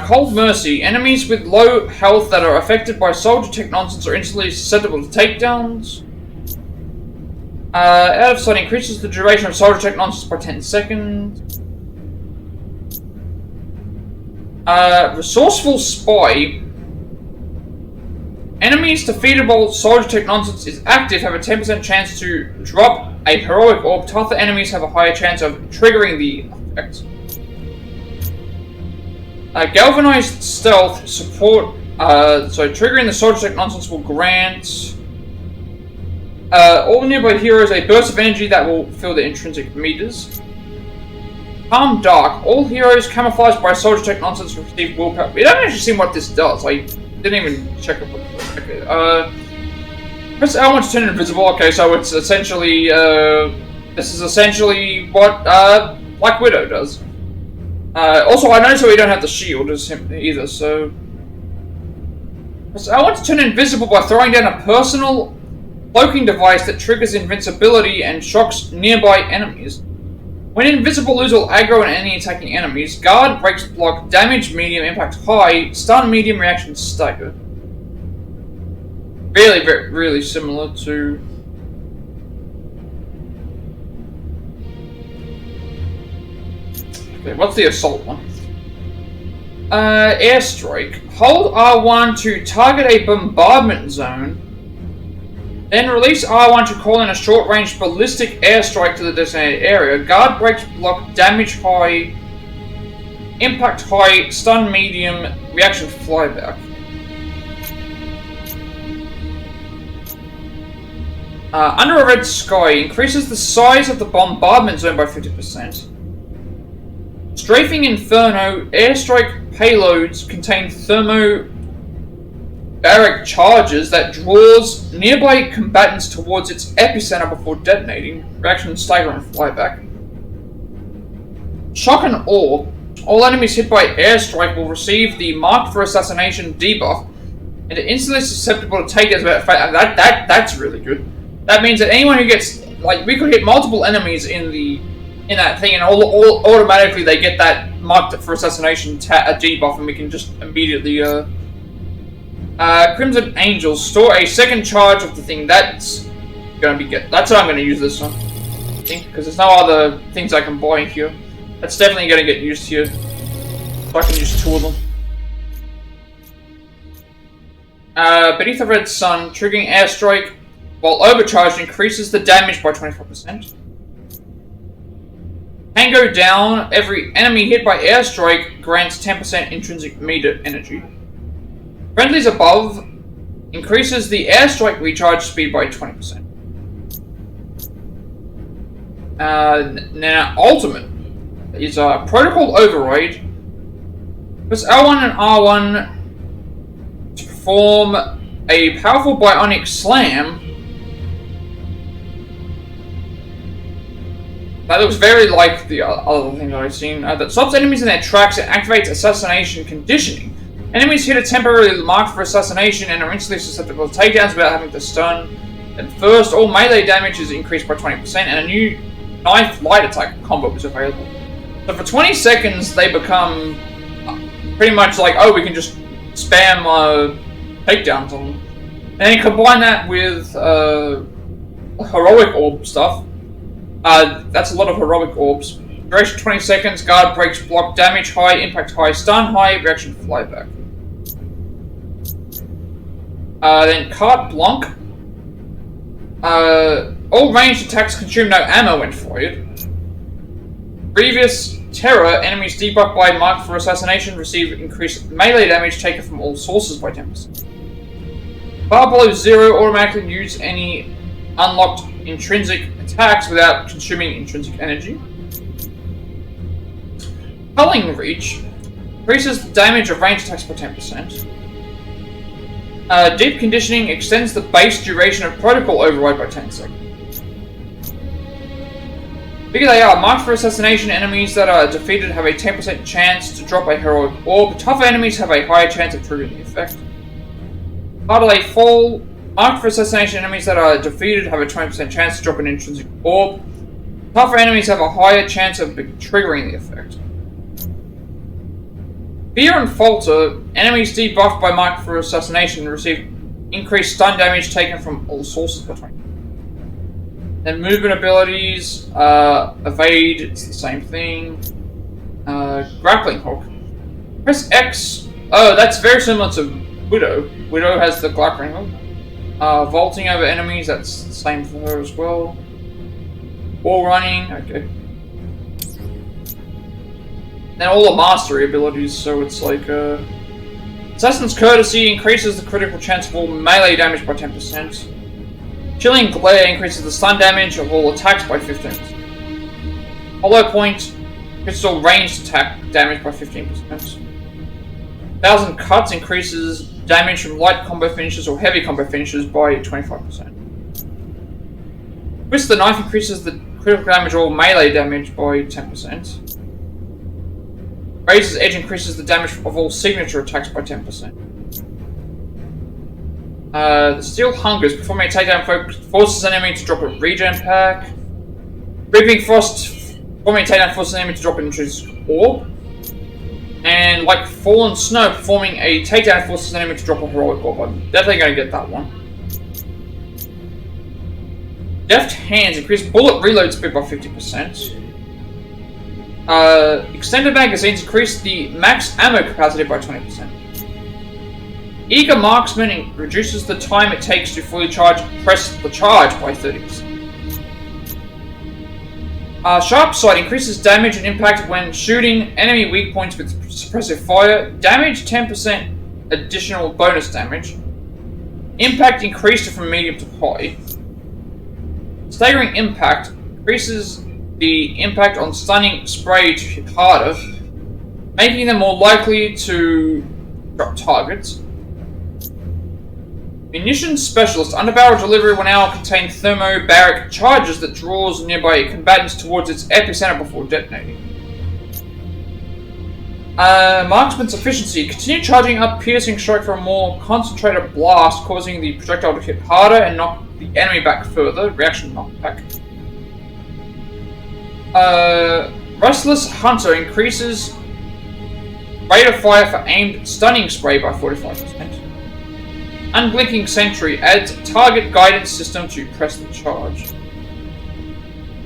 Cold Mercy. Enemies with low health that are affected by Soldier Tech Nonsense are instantly susceptible to takedowns. Out of sight increases the duration of Soldier Tech Nonsense by 10 seconds. Resourceful Spy. Enemies defeated while Soldier Tech Nonsense is active have a 10% chance to drop a heroic orb. Tougher enemies have a higher chance of triggering the effect. Galvanized Stealth support. So triggering the Soldier Tech Nonsense will grant all nearby heroes a burst of energy that will fill the intrinsic meters. Calm Dark. All heroes camouflaged by Soldier Tech Nonsense receive willpower. We haven't actually seen what this does. I didn't even check it. Okay. Press L1 to turn invisible. Okay, so it's essentially this is essentially what Black Widow does. Also, I noticed that we don't have the shield as him either. So press L1 to turn invisible by throwing down a personal cloaking device that triggers invincibility and shocks nearby enemies. When invisible, lose all aggro and any attacking enemies. Guard breaks block, damage medium, impact high, stun medium, reaction stagger. Really similar to okay, what's the assault one? Airstrike. Hold R1 to target a bombardment zone. Then release R1 to call in a short-range ballistic airstrike to the designated area. Guard breaks block, damage high, impact high, stun medium, reaction flyback. Under a red sky increases the size of the bombardment zone by 50%. Strafing Inferno. Airstrike payloads contain barrack charges that draws nearby combatants towards its epicenter before detonating. Reaction stagger and flyback. Shock and awe. All enemies hit by airstrike will receive the marked for assassination debuff and are instantly susceptible to takedowns. That's really good. That means that anyone who gets, like, we could hit multiple enemies in that thing, and all automatically they get that marked for assassination debuff, and we can just immediately Crimson Angels, store a second charge of the thing. That's gonna be good. That's what I'm gonna use this one, I think, because there's no other things I can buy here. That's definitely gonna get used here. So I can use 2 of them. Beneath the Red Sun, triggering airstrike while overcharged increases the damage by 25%. Tango down, every enemy hit by airstrike grants 10% intrinsic meter energy. Friendlies above increases the airstrike recharge speed by 20%. Now, ultimate is a protocol override. Press L1 and R1 to perform a powerful bionic slam. That looks very like the other thing that I've seen. That stops enemies in their tracks and activates assassination conditioning. Enemies hit a temporarily marked for assassination and are instantly susceptible to takedowns without having to stun. And first, all melee damage is increased by 20%, and a new knife light attack combo is available. So for 20 seconds, they become pretty much like, oh, we can just spam takedowns on them. And then you combine that with heroic orb stuff. That's a lot of heroic orbs. Duration 20 seconds, guard breaks, block, damage high, impact high, stun high, reaction flyback. Then carte blanche. All ranged attacks consume no ammo when fired. Previous terror, enemies debuffed by marked for assassination receive increased melee damage taken from all sources by 10%. Bar below 0 automatically use any unlocked intrinsic attacks without consuming intrinsic energy. Culling Reach increases the damage of ranged attacks by 10%. Deep Conditioning extends the base duration of Protocol Override by 10 seconds. Bigger they are, marked for assassination enemies that are defeated have a 10% chance to drop a heroic orb. Tougher enemies have a higher chance of triggering the effect. Harder they fall, marked for assassination enemies that are defeated have a 20% chance to drop an intrinsic orb. Tougher enemies have a higher chance of triggering the effect. Fear and Falter, enemies debuffed by marked for assassination receive increased stun damage taken from all sources by 20. Then movement abilities, evade, it's the same thing. Grappling hook. Press X. Oh, that's very similar to Widow. Widow has the grappling hook. Vaulting over enemies, that's the same for her as well. Wall running, okay. Then all the mastery abilities, so it's like, Assassin's Courtesy increases the critical chance of all melee damage by 10%. Chilling Glare increases the stun damage of all attacks by 15%. Hollow Point increases all ranged attack damage by 15%. Thousand Cuts increases damage from light combo finishes or heavy combo finishes by 25%. Twist the Knife increases the critical damage or melee damage by 10%. Razor's Edge increases the damage of all signature attacks by 10%. The Steel Hungers, performing a takedown forces an enemy to drop a regen pack. Reaping Frost, performing a takedown forces an enemy to drop an intrusive orb. And like Fallen Snow, performing a takedown forces an enemy to drop a heroic orb. I'm definitely going to get that one. Deft Hands increase bullet reload speed by 50%. Extended magazines increase the max ammo capacity by 20%. Eager Marksman reduces the time it takes to fully press the charge by 30%. Sharp Sight increases damage and impact when shooting enemy weak points with suppressive fire. Damage 10% additional bonus damage. Impact increased from medium to high. Staggering Impact increases the impact on stunning spray to hit harder, making them more likely to drop targets. Munitions Specialist. Underbarrel delivery will now contain thermobaric charges that draws nearby combatants towards its epicenter before detonating. Marksman's Efficiency. Continue charging up piercing strike for a more concentrated blast, causing the projectile to hit harder and knock the enemy back further. Reaction knockback. Restless Hunter increases rate of fire for aimed stunning spray by 45%. Unblinking Sentry adds target guidance system to press the charge.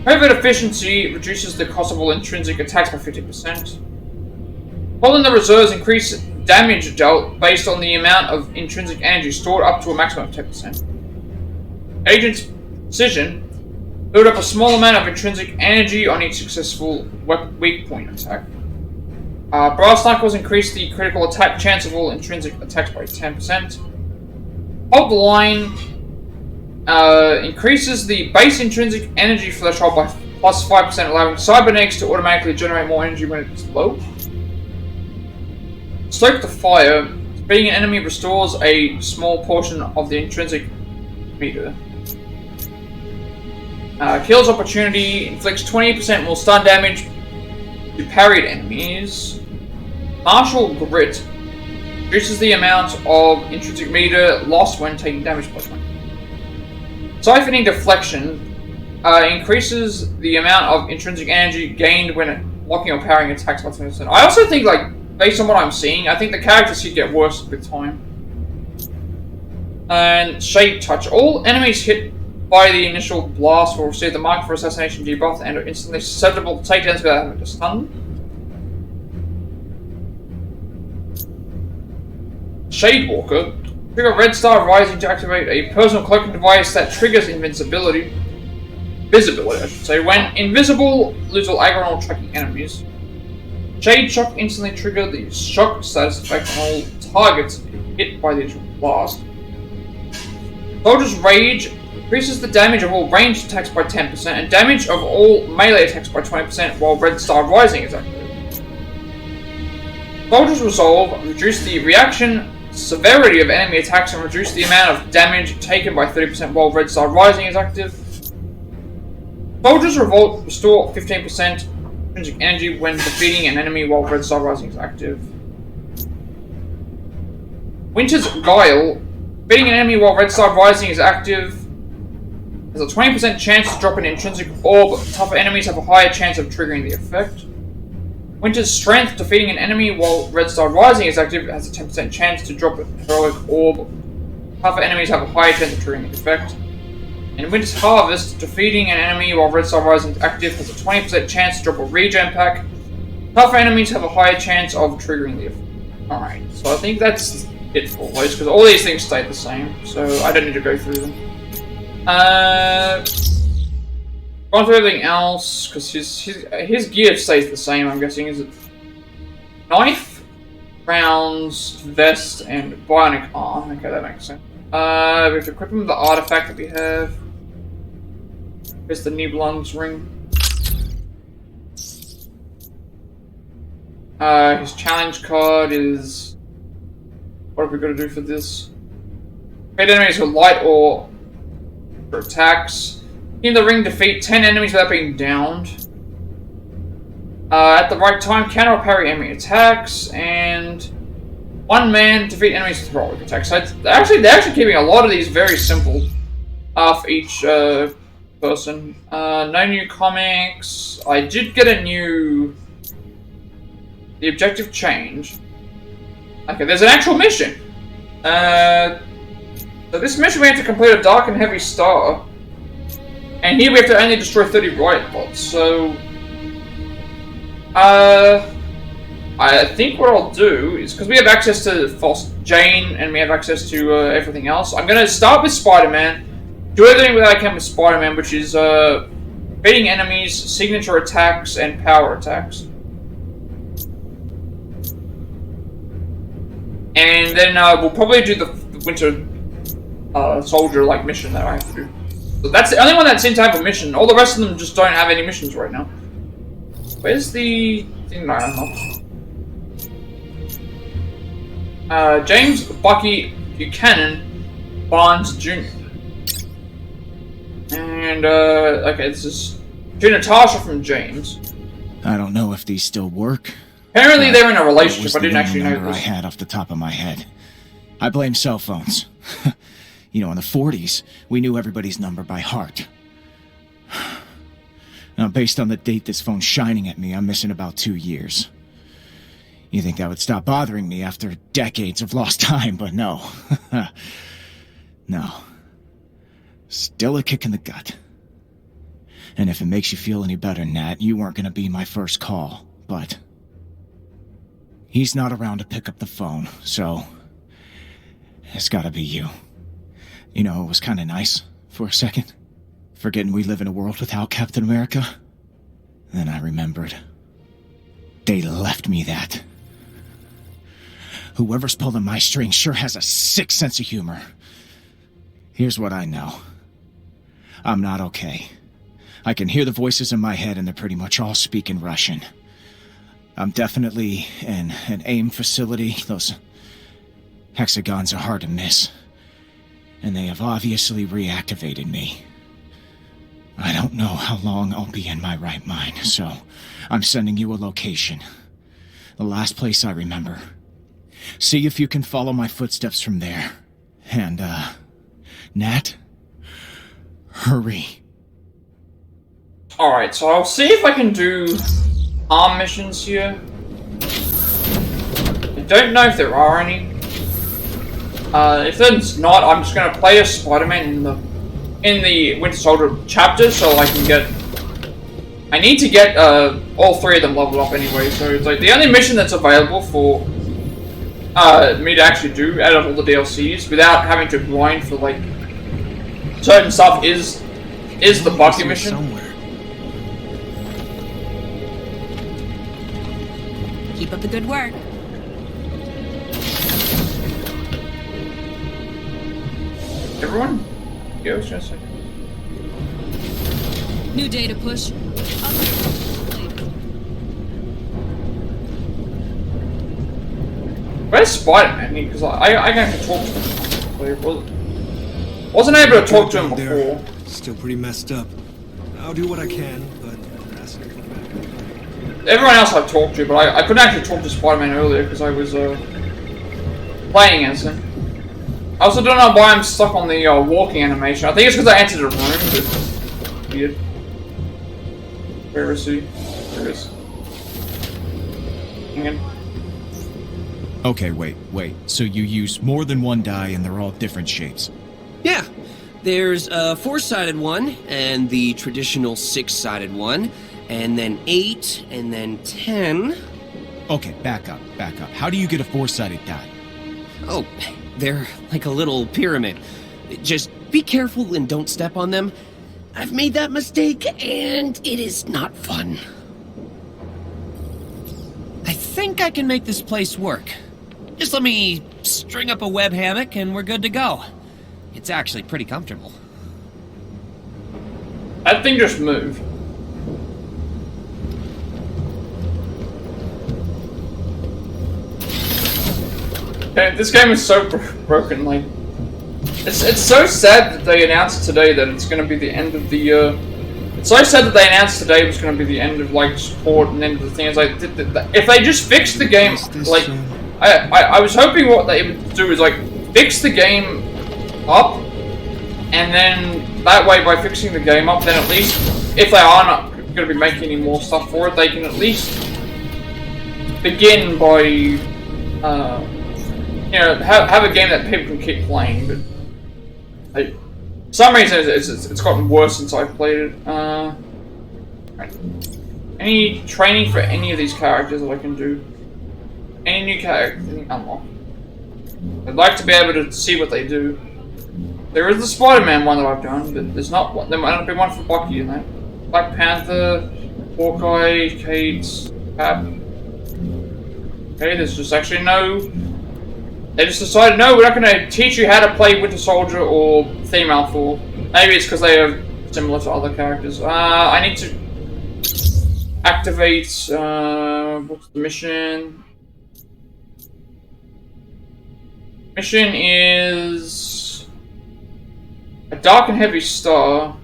Covert Efficiency reduces the cost of all intrinsic attacks by 50%. While in the reserves, increase damage dealt based on the amount of intrinsic energy stored up to a maximum of 10%. Agent's Precision. Build up a small amount of intrinsic energy on each successful weak point attack. Brass Knuckles increase the critical attack chance of all intrinsic attacks by 10%. Hold the Line increases the base intrinsic energy threshold by plus 5%, allowing cybernetics to automatically generate more energy when it's low. Stoke the Fire. Being an enemy restores a small portion of the intrinsic meter. Kills Opportunity inflicts 20% more stun damage to parried enemies. Martial Grit reduces the amount of intrinsic meter lost when taking damage by 20. Siphoning Deflection increases the amount of intrinsic energy gained when blocking or parrying attacks by 20%. I also think, like, based on what I'm seeing, I think the characters should get worse with time. And Shade Touch. All enemies hit by the initial blast will receive the Mark for Assassination debuff and are instantly susceptible to takedowns without having to stun. Shadewalker. Trigger Red Star Rising to activate a personal cloaking device that triggers visibility, I should say. When invisible, lose all aggro or tracking enemies. Shade Shock instantly trigger the shock status effect on all targets hit by the initial blast. Soldier's Rage increases the damage of all ranged attacks by 10% and damage of all melee attacks by 20% while Red Star Rising is active. Soldier's Resolve reduce the reaction severity of enemy attacks and reduce the amount of damage taken by 30% while Red Star Rising is active. Soldier's Revolt restore 15% intrinsic energy when defeating an enemy while Red Star Rising is active. Winter's Guile. Defeating an enemy while Red Star Rising is active has a 20% chance to drop an intrinsic orb. Tougher enemies have a higher chance of triggering the effect. Winter's Strength. Defeating an enemy while Red Star Rising is active has a 10% chance to drop a heroic orb. Tougher enemies have a higher chance of triggering the effect. And Winter's Harvest. Defeating an enemy while Red Star Rising is active has a 20% chance to drop a regen pack. Tougher enemies have a higher chance of triggering the effect. Alright, so I think that's it for always, because all these things stay the same, so I don't need to go through them. Gone through everything else, because his gear stays the same, I'm guessing. Is it knife, rounds, vest, and bionic arm? Okay, that makes sense. We have to equip him with the artifact that we have. Here's the Nibelung's ring. His challenge card is... What have we got to do for this? Hit enemies with light or for attacks. In the ring, defeat 10 enemies without being downed. At the right time, counter or parry enemy attacks, and one man defeat enemies with heroic attacks. So they're actually keeping a lot of these very simple for each person. No new comics. I did get a new... The objective change. Okay, there's an actual mission. So this mission we have to complete a dark and heavy star. And here we have to only destroy 30 riot bots, so... I think what I'll do is, because we have access to False Jane, and we have access to everything else, I'm going to start with Spider-Man, do everything that I can with Spider-Man, which is beating enemies, signature attacks, and power attacks. And then we'll probably do the Winter Soldier-like mission that I have to do. So that's the only one that seems to have a mission. All the rest of them just don't have any missions right now. Where's the thing that I unlocked? James Bucky Buchanan Barnes Jr. And, okay, this is Natasha from James. I don't know if these still work. Apparently they're in a That relationship, was I the didn't only actually know number this. I had off the top of my head. I blame cell phones. You know, in the 40s, we knew everybody's number by heart. Now, based on the date this phone's shining at me, I'm missing about 2 years. You think that would stop bothering me after decades of lost time, but no. No. Still a kick in the gut. And if it makes you feel any better, Nat, you weren't gonna be my first call, but... he's not around to pick up the phone, so... it's gotta be you. You know, it was kinda nice for a second. Forgetting we live in a world without Captain America. Then I remembered. They left me that. Whoever's pulling my strings sure has a sick sense of humor. Here's what I know. I'm not okay. I can hear the voices in my head and they're pretty much all speaking Russian. I'm definitely in an AIM facility. Those hexagons are hard to miss. And they have obviously reactivated me. I don't know how long I'll be in my right mind, so I'm sending you a location. The last place I remember. See if you can follow my footsteps from there. And, Nat, hurry. Alright, so I'll see if I can do arm missions here. I don't know if there are any. If there's not, I'm just gonna play as Spider-Man in the Winter Soldier chapter, so I can get... I need to get all 3 of them leveled up anyway, so it's like the only mission that's available for me to actually do out of all the DLCs without having to grind for like certain stuff is the Bucky mission. Somewhere. Keep up the good work. Everyone? Go just a second. New data push. Where's Spider-Man? Because I can talk to him. Wasn't able to talk to him before. Still pretty messed up. I'll do what I can, but Everyone else I've talked to, but I couldn't actually talk to Spider-Man earlier because I was playing as him. I also don't know why I'm stuck on the walking animation. I think it's because I entered a room, but weird. Where is he? There he is. Hang on. Okay, wait. So you use more than one die and they're all different shapes? Yeah. There's a 4-sided one, and the traditional 6-sided one, and then 8, and then 10. Okay, back up. How do you get a 4-sided die? Oh, they're like a little pyramid. Just be careful and don't step on them. I've made that mistake, and it is not fun. I think I can make this place work. Just let me string up a web hammock, and we're good to go. It's actually pretty comfortable. That thing just moved. Okay, this game is so broken, like... It's so sad that they announced today that it's gonna be the end of the, It's so sad that they announced today it was gonna be the end of, like, support and end of the thing. It's like, if they just fixed the game, like... I was hoping what they would do is, like, fix the game up, and then that way by fixing the game up, then at least if they are not going to be making any more stuff for it, they can at least begin by you know, have a game that people can keep playing. But like, for some reason it's gotten worse since I've played it. Right. Any training for any of these characters that I can do? Any new character unlock? I'd like to be able to see what they do. There is the Spider-Man one that I've done, but there's not one. There might not be one for Bucky in that. Black Panther, Hawkeye, Kate, Cap. Okay, there's just actually no... They just decided, no, we're not going to teach you how to play Winter Soldier or Female Thor. Maybe it's because they are similar to other characters. I need to activate, what's the mission? Mission is... A dark and heavy star.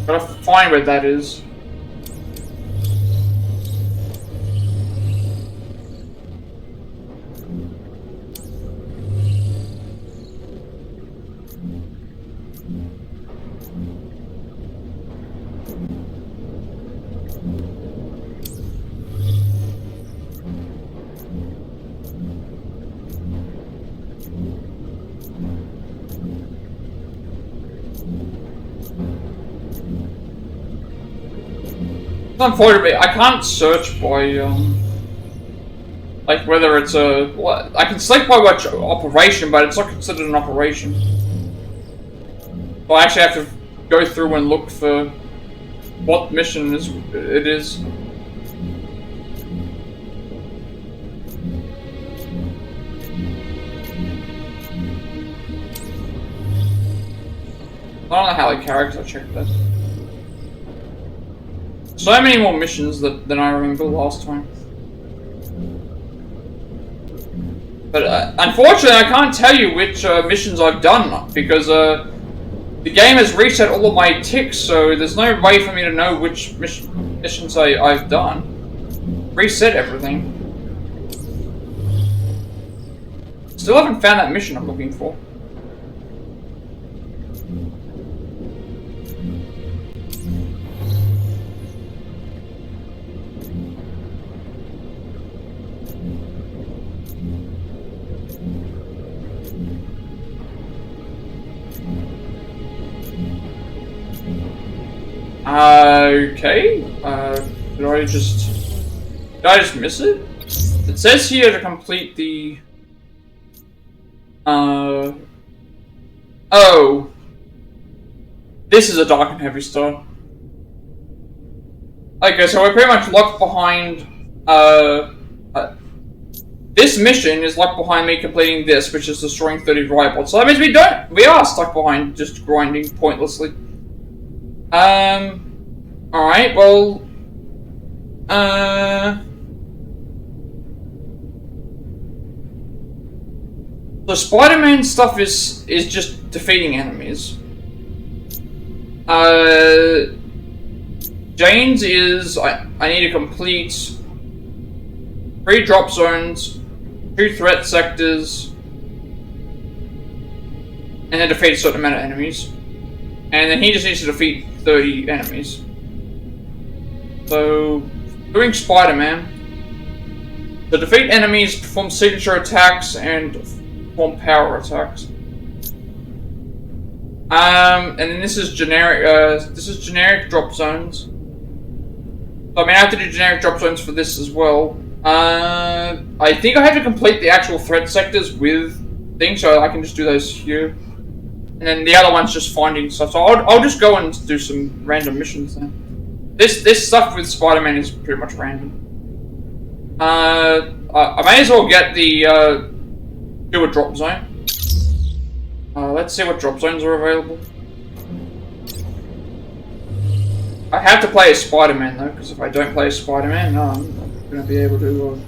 Gotta find where that is. Unfortunately, I can't search by, like whether it's a, what, I can select by what operation, but it's not considered an operation. So I actually have to go through and look for what mission it is. I don't know how the characters, I checked that. So many more missions than I remember last time. But unfortunately, I can't tell you which missions I've done because the game has reset all of my ticks, so there's no way for me to know which missions I've done. Reset everything. Still haven't found that mission I'm looking for. Okay. Did I just miss it? It says here to complete the. Oh. This is a dark and heavy star. Okay, so we're pretty much locked behind. This mission is locked behind me completing this, which is destroying 30 riot bots. So that means we are stuck behind just grinding pointlessly. Alright, well... The Spider-Man stuff is just defeating enemies. Jane's is... I need to complete 3 drop zones, 2 threat sectors, and then defeat a certain amount of enemies. And then he just needs to defeat 30 enemies. So, doing Spider-Man. To defeat enemies, perform signature attacks, and perform power attacks. And then this is generic drop zones. So I mean, I have to do generic drop zones for this as well. I think I have to complete the actual threat sectors with things, so I can just do those here. And then the other one's just finding stuff. So I'll just go and do some random missions then. This stuff with Spider-Man is pretty much random. I may as well get the do a drop zone. Let's see what drop zones are available. I have to play as Spider-Man though, because if I don't play as Spider-Man, no, I'm not going to be able to.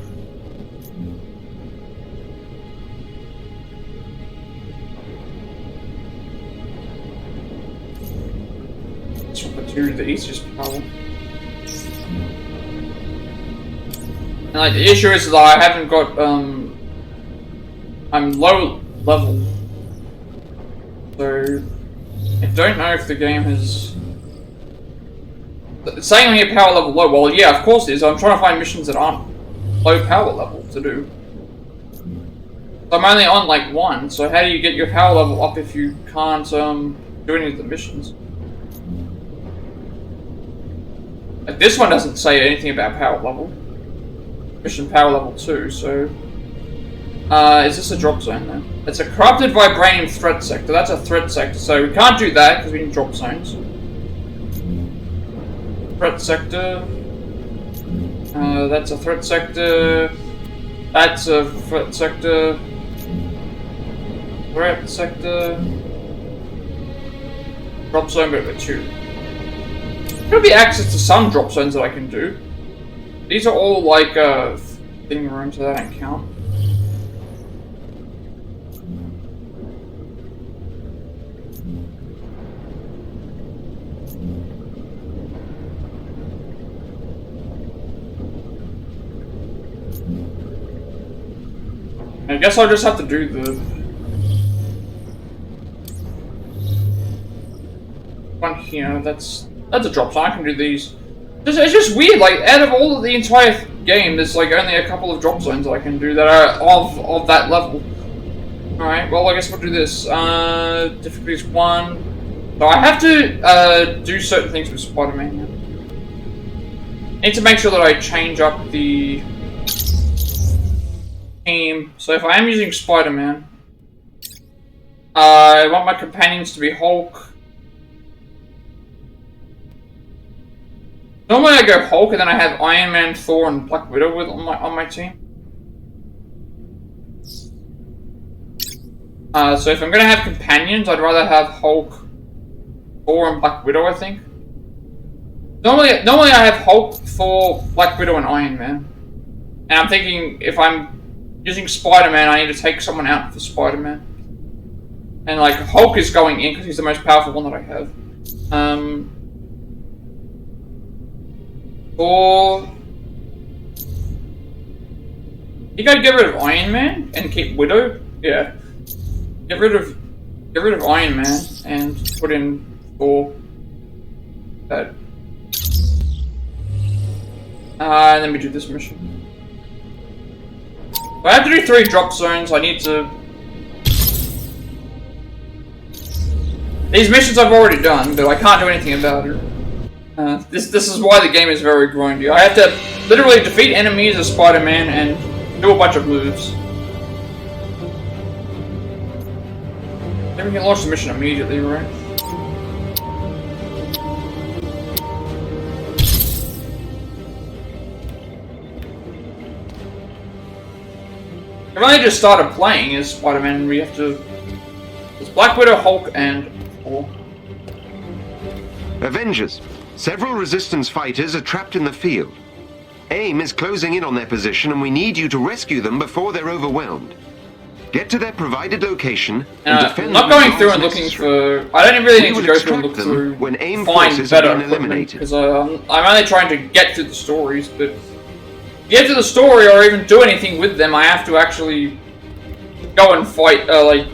The easiest power. And like the issue is that I haven't got I'm low level, so I don't know if the game has. It's saying on your power level low. Well, yeah, of course it is. I'm trying to find missions that aren't low power level to do. So I'm only on like 1. So how do you get your power level up if you can't do any of the missions? Like, this one doesn't say anything about power level. Mission power level 2, so... is this a drop zone then? It's a corrupted vibranium threat sector. That's a threat sector, so we can't do that because we need drop zones. Threat sector. That's a threat sector. That's a threat sector. Threat sector. Drop zone over 2. There'll be access to some drop zones that I can do. These are all like thing room, so that don't count. I guess I'll just have to do the one here. That's a drop zone. I can do these. It's just weird. Like out of all of the entire game, there's like only a couple of drop zones I can do that are of that level. All right. Well, I guess we'll do this. Difficulty is 1. So I have to do certain things with Spider-Man. I need to make sure that I change up the team. So if I am using Spider-Man, I want my companions to be Hulk. Normally I go Hulk and then I have Iron Man, Thor, and Black Widow on my team. So if I'm gonna have companions, I'd rather have Hulk, Thor, and Black Widow, I think. Normally I have Hulk, Thor, Black Widow, and Iron Man. And I'm thinking if I'm using Spider-Man, I need to take someone out for Spider-Man. And like Hulk is going in because he's the most powerful one that I have. Or you gotta get rid of Iron Man and keep Widow. Yeah, get rid of Iron Man and put in Thor. That. And then we do this mission. I have to do 3 drop zones. I need to. These missions I've already done, but I can't do anything about it. This is why the game is very grindy. I have to literally defeat enemies as Spider-Man and do a bunch of moves. Then we can launch the mission immediately, right? I've only just started playing as Spider-Man, and we have to. It's Black Widow, Hulk, and Thor. Avengers. Several Resistance fighters are trapped in the field. AIM is closing in on their position, and we need you to rescue them before they're overwhelmed. Get to their provided location and defend them. I'm not going through and looking for. I don't really need to go through and look through. When AIM find forces better have been eliminated. Because I'm only trying to get to the stories, but to get to the story or even do anything with them, I have to actually go and fight. Like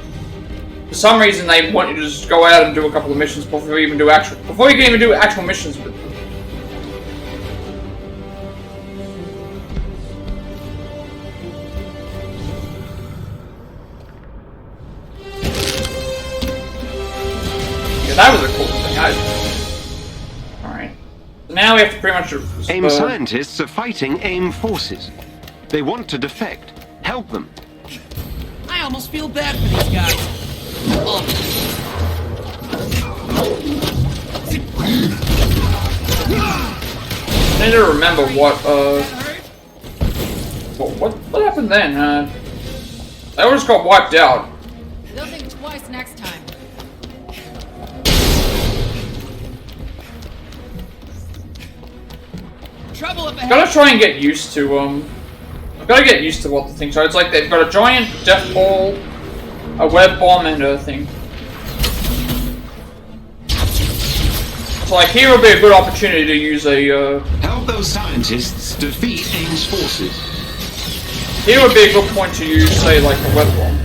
for some reason, they want you to just go out and do a couple of missions before you can even do actual missions with them. That was a cool thing. Alright. So now we have to pretty much... AIM scientists are fighting AIM forces. They want to defect. Help them. I almost feel bad for these guys. I need to remember what happened then? They all just got wiped out. They'll think twice next time. Trouble up ahead. Gotta try and get used to I've gotta get used to what the things are. It's like they've got a giant death ball, a web bomb, and a thing. So like here will be a good opportunity to use a help those scientists defeat AIM's forces. Here would be a good point to use, say, like a web bomb.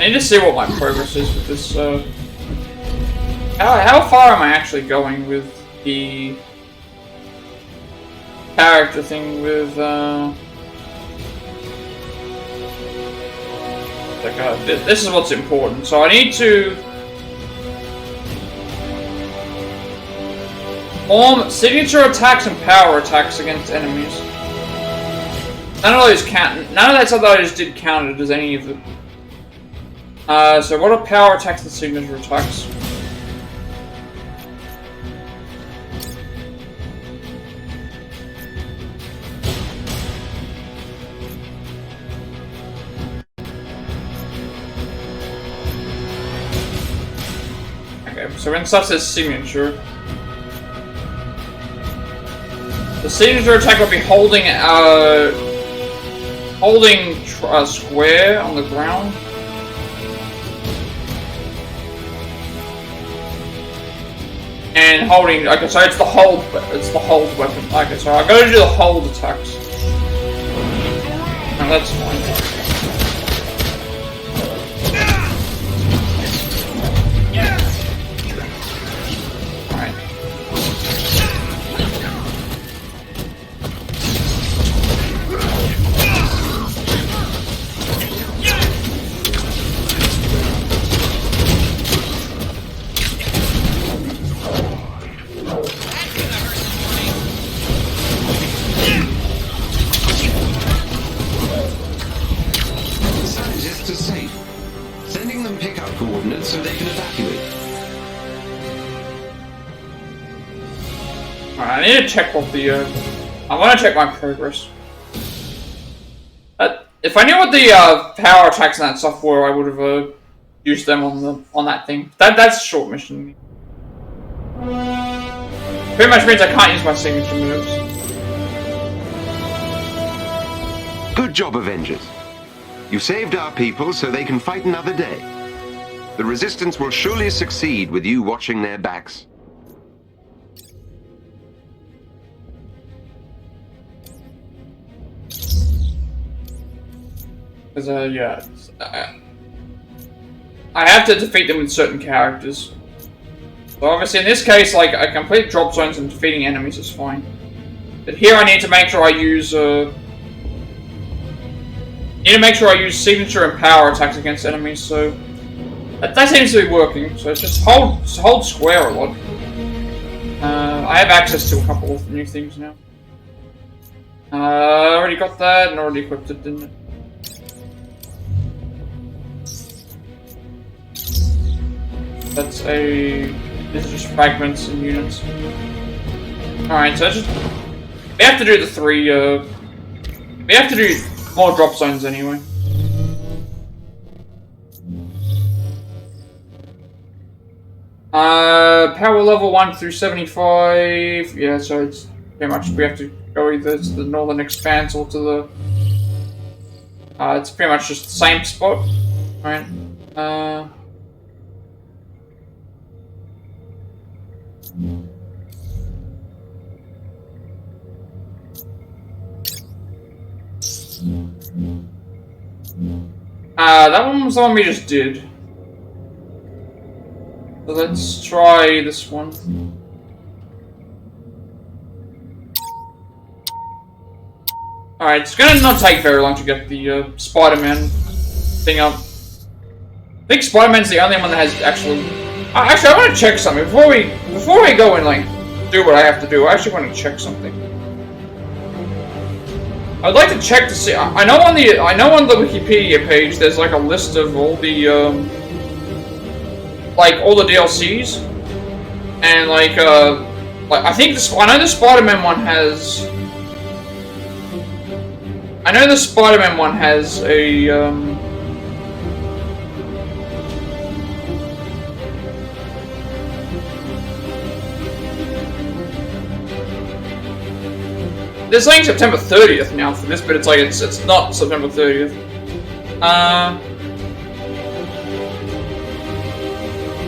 I need to see what my progress is with this, how far am I actually going with the character thing with, this is what's important. So I need to form signature attacks and power attacks against enemies. None of those count. None of that stuff that I just did counted as any of them. So what are power attacks and signature attacks? Okay, so when stuff says signature, the signature attack will be holding square on the ground. And holding, okay, so it's the hold weapon. Okay, so I gotta do the hold attacks. No, that's fine. Alright. So they can evacuate. Alright, I need to check what the, I want to check my progress. If I knew what the, power attacks and that stuff were, I would have, used them on that thing. That's a short mission. Pretty much means I can't use my signature moves. Good job, Avengers. You saved our people so they can fight another day. The Resistance will surely succeed with you watching their backs. Because, yeah, I have to defeat them with certain characters. So obviously in this case, like, I complete drop zones and defeating enemies is fine. But here I need to make sure I use, signature and power attacks against enemies, so... That seems to be working, so it's just hold square a lot. I have access to a couple of new things now. I already got that and already equipped it, didn't it? This is just fragments and units. Alright, so we have to do the three, we have to do more drop zones anyway. Power level 1 through 75. Yeah, so it's pretty much we have to go either to the Northern Expanse or to the. It's pretty much just the same spot, right? That one was the one we just did. So let's try this one. Alright, it's gonna not take very long to get the Spider-Man thing up. I think Spider-Man's the only one that has actually... Actually, I want to check something before we go and like do what I have to do. I actually want to check something. I'd like to check to see. I know on the Wikipedia page there's like a list of all the all the DLCs, and like I think I know the Spider-Man one has. I know the Spider-Man one has a They're saying September 30th now for this, but it's like it's not September 30th.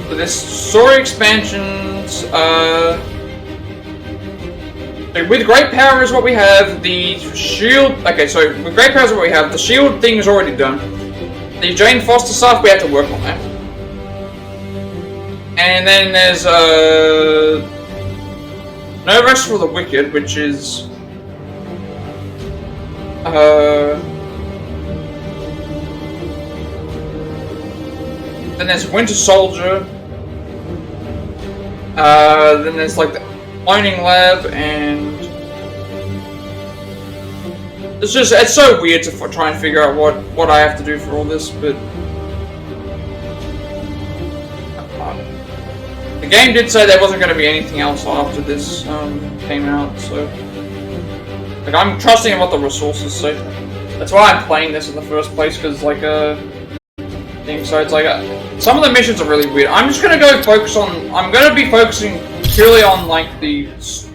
For this story expansions, with great power is what we have. The shield. Okay, so with great power is what we have. The shield thing is already done. the Jane Foster stuff, we have to work on that. And then there's No Rest for the Wicked, which is then there's Winter Soldier. Then there's like the Cloning Lab, and it's so weird to try and figure out what I have to do for all this, but the game did say there wasn't going to be anything else after this came out, so like I'm trusting in what the resources say. That's why I'm playing this in the first place, because like so it's like some of the missions are really weird. I'm just gonna go focus on. I'm gonna be focusing purely on like the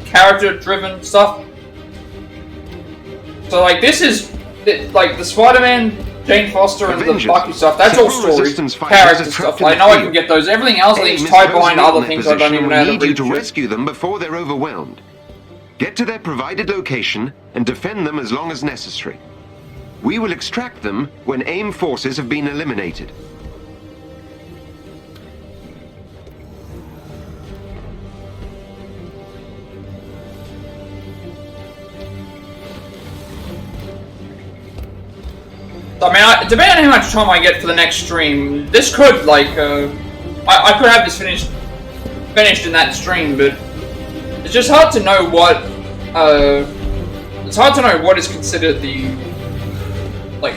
character-driven stuff. So like this is like the Spider-Man, Jane Foster, and the Bucky stuff. That's all story, character stuff. I know I can get those. Everything else, I think, is tied behind other things I don't even know how to reach. We need you to rescue them before they're overwhelmed. Get to their provided location and defend them as long as necessary. We will extract them when AIM forces have been eliminated. I mean, depending on how much time I get for the next stream, this could, like, I could have this finished in that stream, but it's just hard to know what, is considered the, like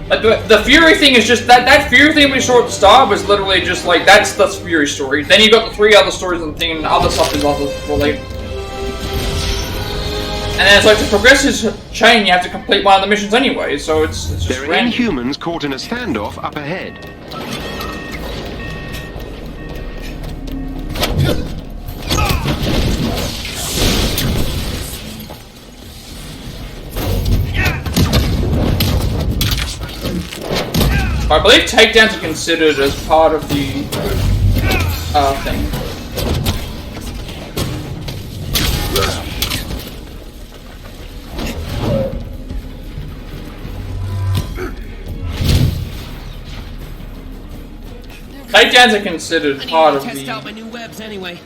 the Fury thing is just, that Fury thing we saw at the start was literally just, like, that's the Fury story. Then you got the 3 other stories and thing, and other stuff is other related. And then it's like, to progress this chain, you have to complete one of the missions anyway, so it's just there are random. Inhumans caught in a standoff up ahead. I believe takedowns are considered as part of the thing. Takedowns are considered part of the. Test out my new webs anyway.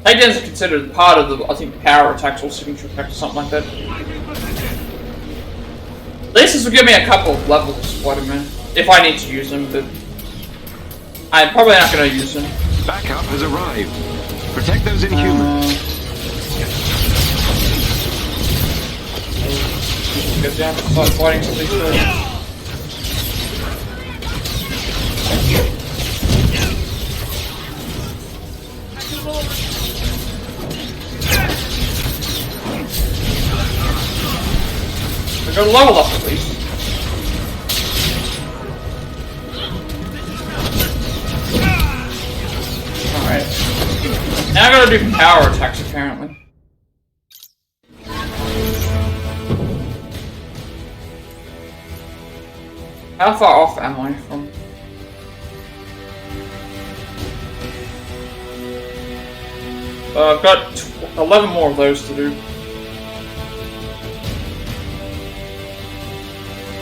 Takedowns are considered part of the, I think, power attacks or signature attacks or something like that. At least this will give me a couple of levels of Spider-Man, if I need to use them, but I'm probably not going to use them. Backup has arrived. Protect those Inhumans. Get down and start fighting some of these guys. I got a level up at least. Alright. Now I gotta do power attacks apparently. How far off am I from? I've got 11 more of those to do.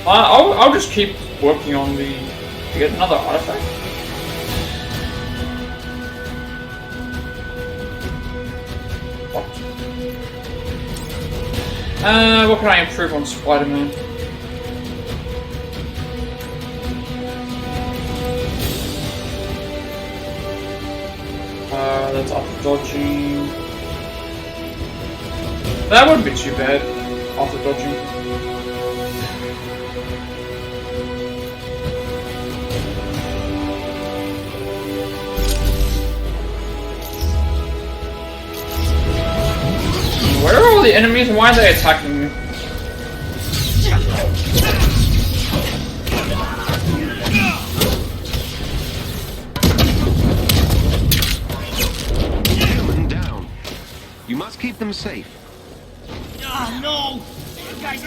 I'll just keep working on to get another artifact. What can I improve on Spider-Man? That's auto dodging. That wouldn't be too bad. Auto dodging. Where are all the enemies and why are they attacking me? Down. You must keep them safe. Ah, no! You guys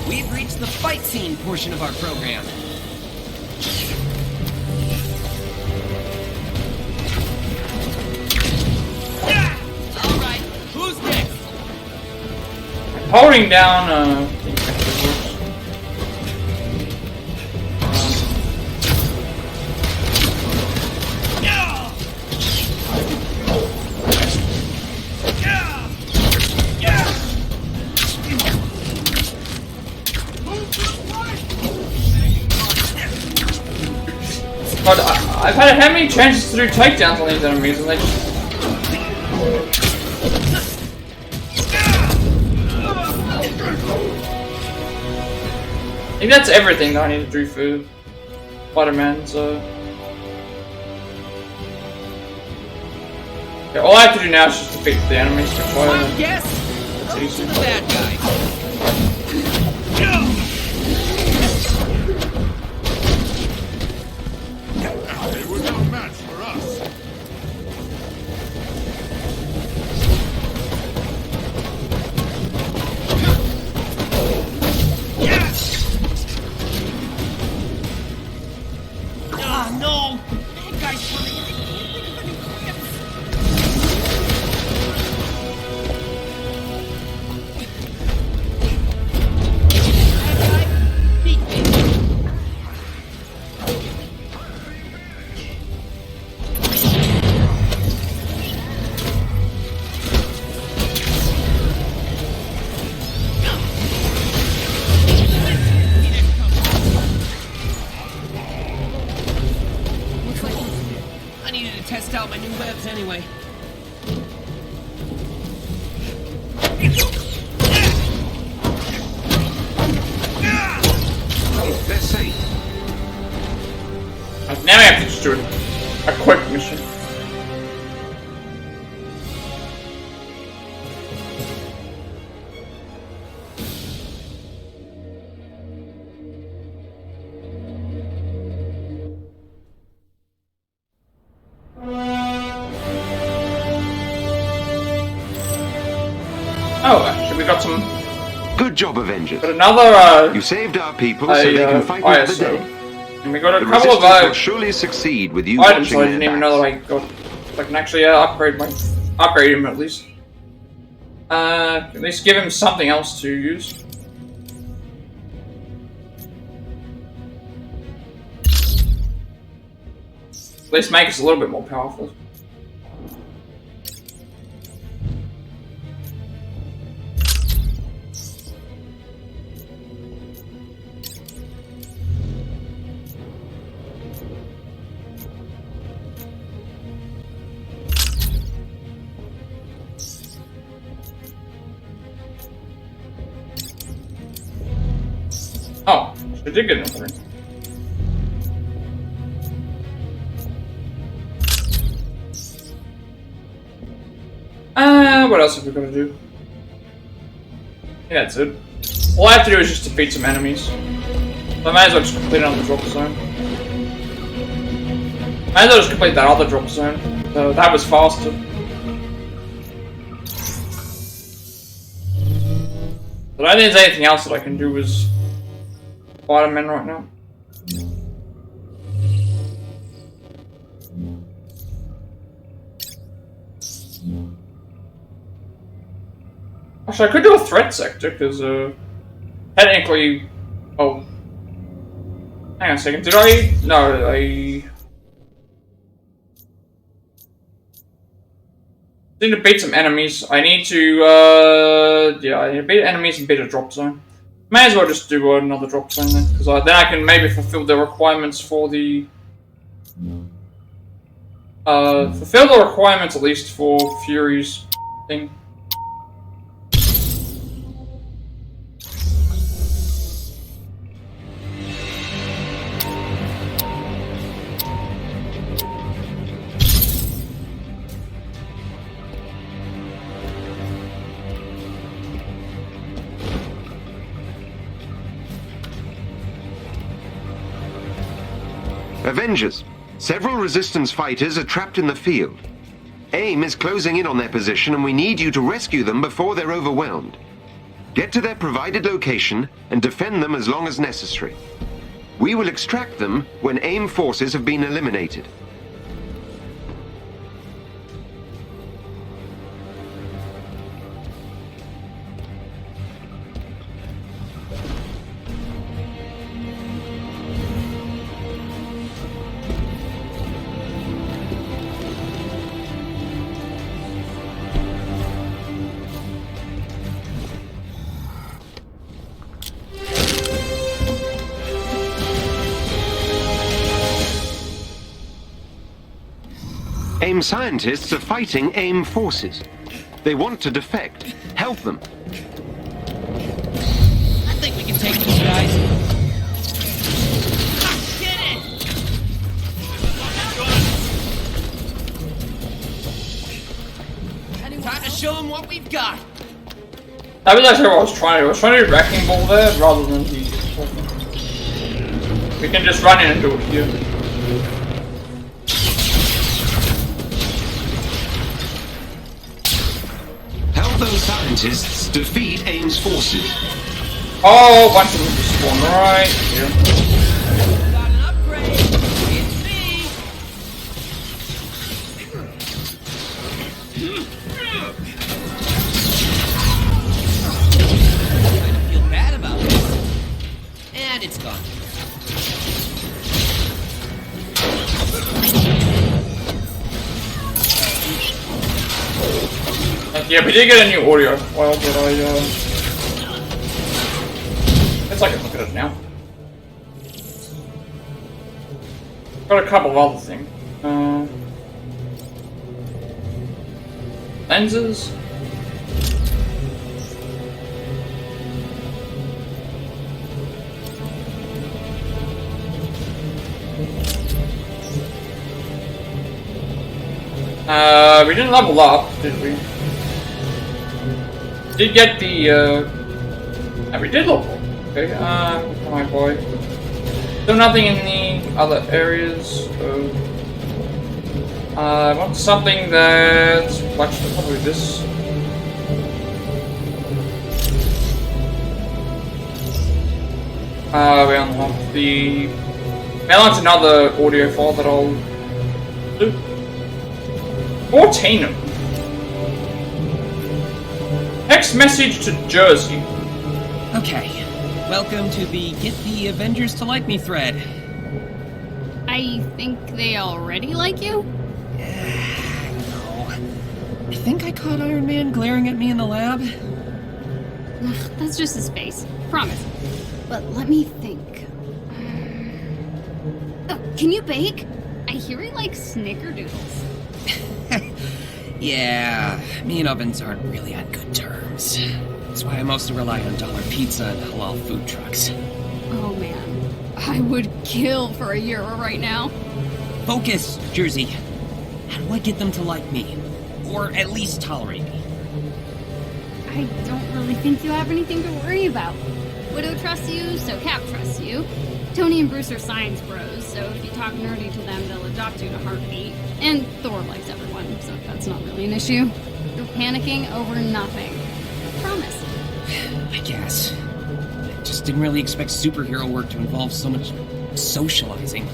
We've reached the fight scene. civilian portion of our program. Alright, who's next? Holding down, but I've had how many chances to do takedowns on these enemies and they just... I think that's everything that I need to do for Spider-Man, so... Yeah, all I have to do now is just defeat the enemies for fire. Yes! It's easy. The bad guy. They were no match for us. Ah, no! That guy's running. I needed to test out my new webs anyway. They're safe. Now I have to just do a quick mission. Oh, actually, we got some. Good job, Avengers. Got another. You saved our people so they can fight another day. And we got a The couple of Resistance will surely succeed with you items. watching I didn't their even know that I got. I can actually upgrade him at least. At least give him something else to use. At least make us a little bit more powerful. Oh, I did get another ring. What else have we got to do? Yeah, that's it. All I have to do is just defeat some enemies. So I might as well just complete it on the drop zone. Might as well just complete that other drop zone. So that was faster. But I don't think there's anything else that I can do as Spider-Man right now. Actually, I could do a threat sector, because, technically... Oh. Hang on a second, did I... No, I... need to beat some enemies. I need to, yeah, I need to beat enemies and beat a drop zone. May as well just do another drop zone then, because then I can maybe fulfill the requirements for the... fulfill the requirements at least for Fury's thing. Avengers, several Resistance fighters are trapped in the field. AIM is closing in on their position and we need you to rescue them before they're overwhelmed. Get to their provided location and defend them as long as necessary. We will extract them when AIM forces have been eliminated. AIM scientists are fighting AIM forces. They want to defect. Help them. I think we can take these guys. Time to show them what we've got. That was actually what I was trying to do. I was trying to do wrecking ball there rather than the... We can just run in and do it here. Help those scientists defeat AIM's forces. Oh, a bunch of them just spawn right here. Got an upgrade. It's me. I feel bad about this. And it's gone. Yeah, we did get a new audio file, but I can look at it now. Got a couple of other things. Lenses. We didn't level up, did we? Did get the, we did level up. Okay, come on, boy. Still nothing in the other areas, so... I want something that's... Actually, probably this. We unlocked the... Now that's another audio file that I'll do. 14 of them. Text message to Jersey. Okay. Welcome to the Get the Avengers to Like Me thread. I think they already like you? No. I think I caught Iron Man glaring at me in the lab. Ugh, that's just his face. Promise. But let me think. Oh, can you bake? I hear he likes snickerdoodles. Yeah, me and ovens aren't really on good terms. That's why I mostly rely on dollar pizza and halal food trucks. Oh man, I would kill for a euro right now. Focus, Jersey. How do I get them to like me? Or at least tolerate me? I don't really think you have anything to worry about. Widow trusts you, so Cap trusts you. Tony and Bruce are science bros, so if you talk nerdy to them, they'll adopt you in a heartbeat. And Thor likes everyone, so that's not really an issue. You're panicking over nothing. Promise. I guess. I just didn't really expect superhero work to involve so much socializing.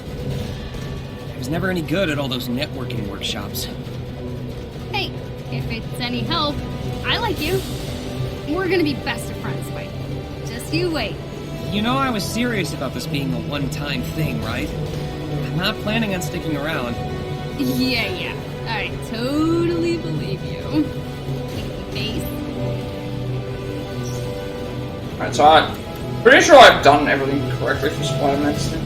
I was never any good at all those networking workshops. Hey, if it's any help, I like you. We're gonna be best of friends, wait. Just you wait. You know I was serious about this being a one-time thing, right? I'm not planning on sticking around. Yeah. I totally believe you. Face. Alright, so I'm pretty sure I've done everything correctly for Spider-Man's thing.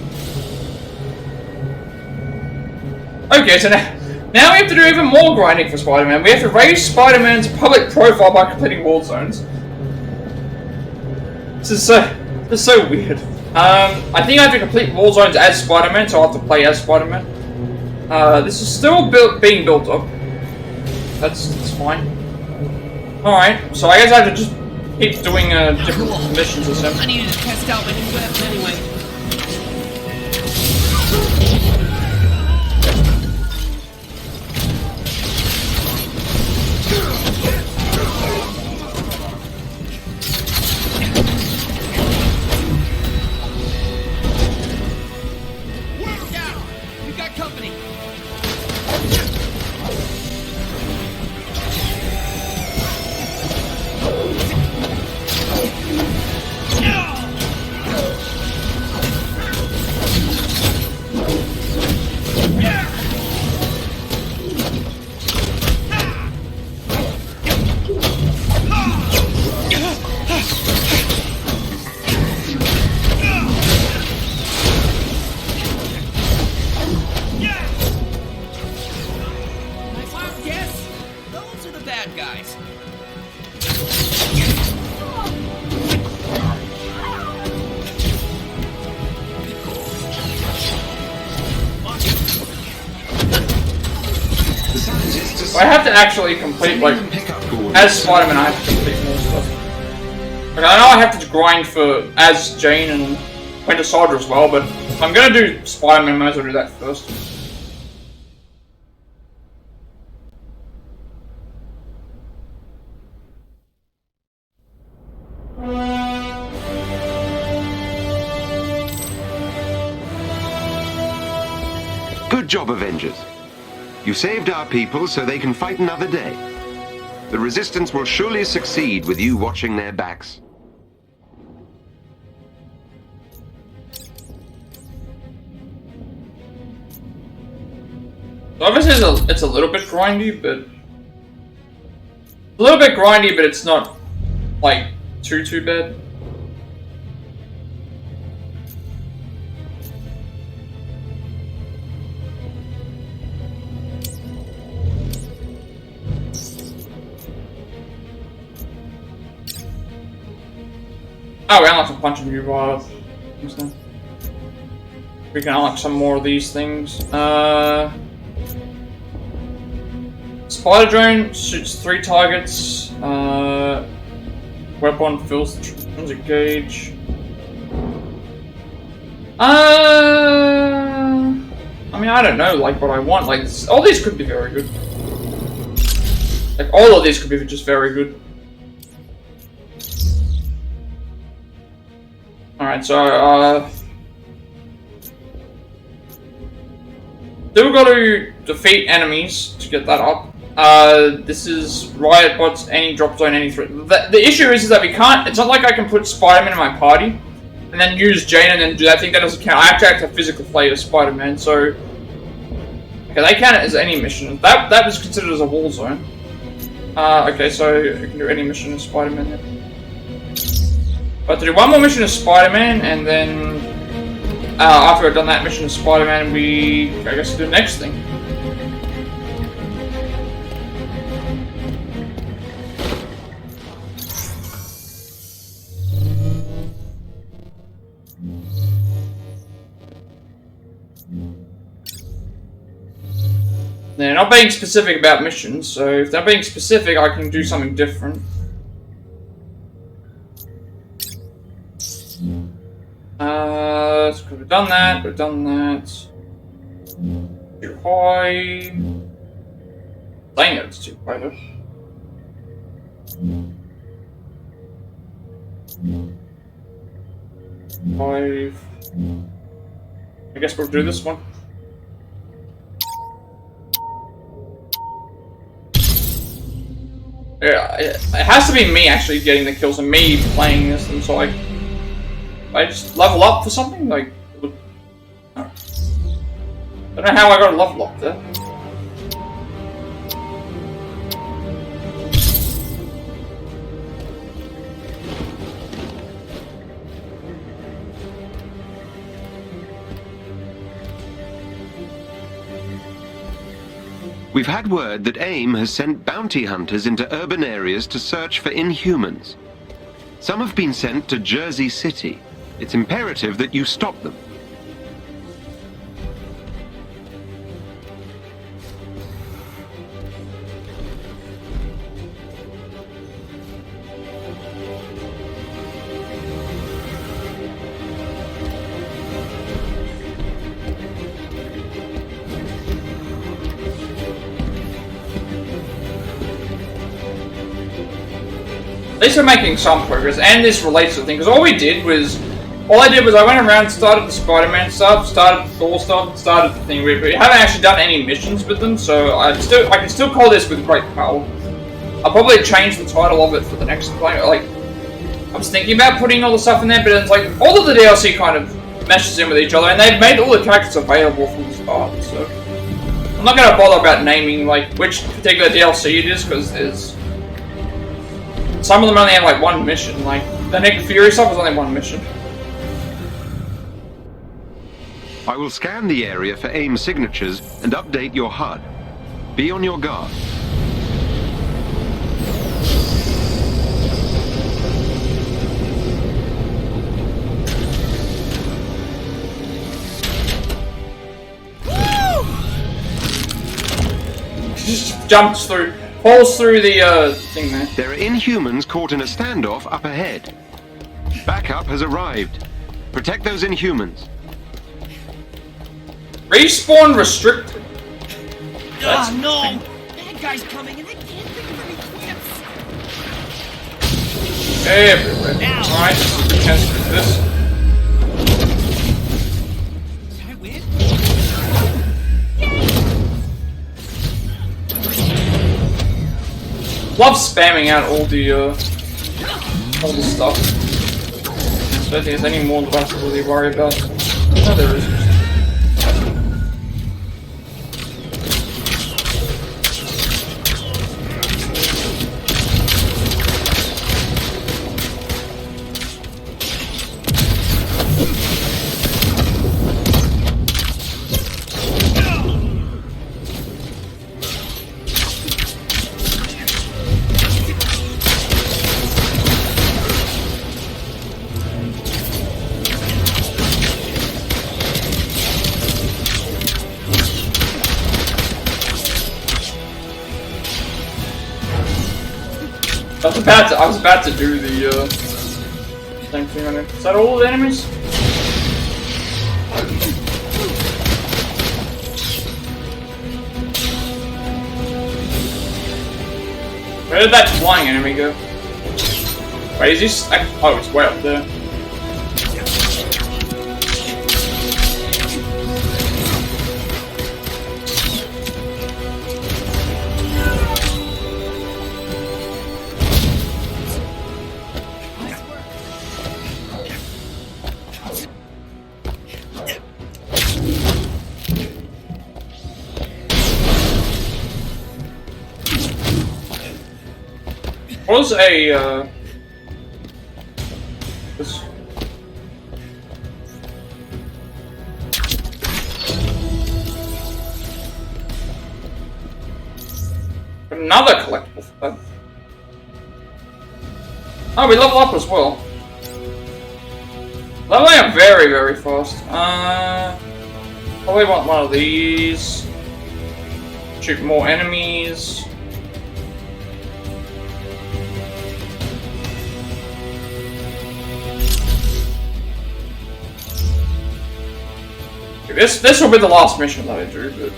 Okay, so now we have to do even more grinding for Spider-Man. We have to raise Spider-Man's public profile by completing world zones. This is so weird. I think I have to complete wall zones as Spider-Man, so I'll have to play as Spider-Man. This is still being built up. That's fine. Alright, so I guess I have to just keep doing different missions or something. I needed to test out my new weapon anyway. have to actually complete, like, as Spider-Man, I have to complete more stuff. Like, I know I have to grind for as Jane and Winter Soldier as well, but if I'm gonna do Spider-Man, I might as well do that first. Good job, Avengers. You saved our people so they can fight another day. The Resistance will surely succeed with you watching their backs. So obviously it's a little bit grindy, but it's not like too bad. Oh, we unlocked a bunch of new things now. We can unlock some more of these things. Spider drone shoots 3 targets. Weapon fills the transit gauge. I mean, I don't know, like, what I want. Like, all these could be very good. Like, all of these could be just very good. Alright, so, still got to defeat enemies to get that up. This is Riot Bots, any drop zone, any threat. The issue is that we can't, it's not like I can put Spider-Man in my party, and then use Jane and then do that thing. That doesn't count. I actually have to physically play as Spider-Man, so... Okay, they count it as any mission. That was considered as a wall zone. Okay, so you can do any mission as Spider-Man then. But to do one more mission as Spider-Man, and then after I've done that mission as Spider-Man, I guess, do the next thing. They're not being specific about missions, so if they're being specific, I can do something different. So we've done that, Too high. Dang it, it's too high though. Five. I guess we'll do this one. Yeah, it has to be me actually getting the kills and me playing this, and so like, I just level up for something? Like, I don't know how I got a level up there. We've had word that AIM has sent bounty hunters into urban areas to search for Inhumans. Some have been sent to Jersey City. It's imperative that you stop them. At least we're making some progress, and this relates to the thing, because all I did was I went around, started the Spider-Man stuff, started the Thor stuff, started the thing. We haven't actually done any missions with them, so I can still call this with great power. I'll probably change the title of it for the next play. Like, I was thinking about putting all the stuff in there, but it's like all of the DLC kind of meshes in with each other, and they've made all the characters available from the start. So I'm not gonna bother about naming like which particular DLC it is, because there's some of them only have like one mission. Like the Nick Fury stuff was only one mission. I will scan the area for AIM signatures and update your HUD. Be on your guard. jumps through, falls through the thing there. There are Inhumans caught in a standoff up ahead. Backup has arrived. Protect those Inhumans. Respawn restricted. Ah, no! Bad guys coming and they can't think of any quips. Everywhere. Alright, this is a good chance to do this. Did I win? Love spamming out all the stuff. I don't think there's any more left to really worry about. No, there is. I was about to do the same thing on it. Is that all the enemies? Where did that flying enemy go? Wait, is this? Oh, it's way up there. Was a this another collectible for that. Oh, we level up as well. Leveling up very, very fast. Probably want one of these. Shoot more enemies. This will be the last mission that I do, but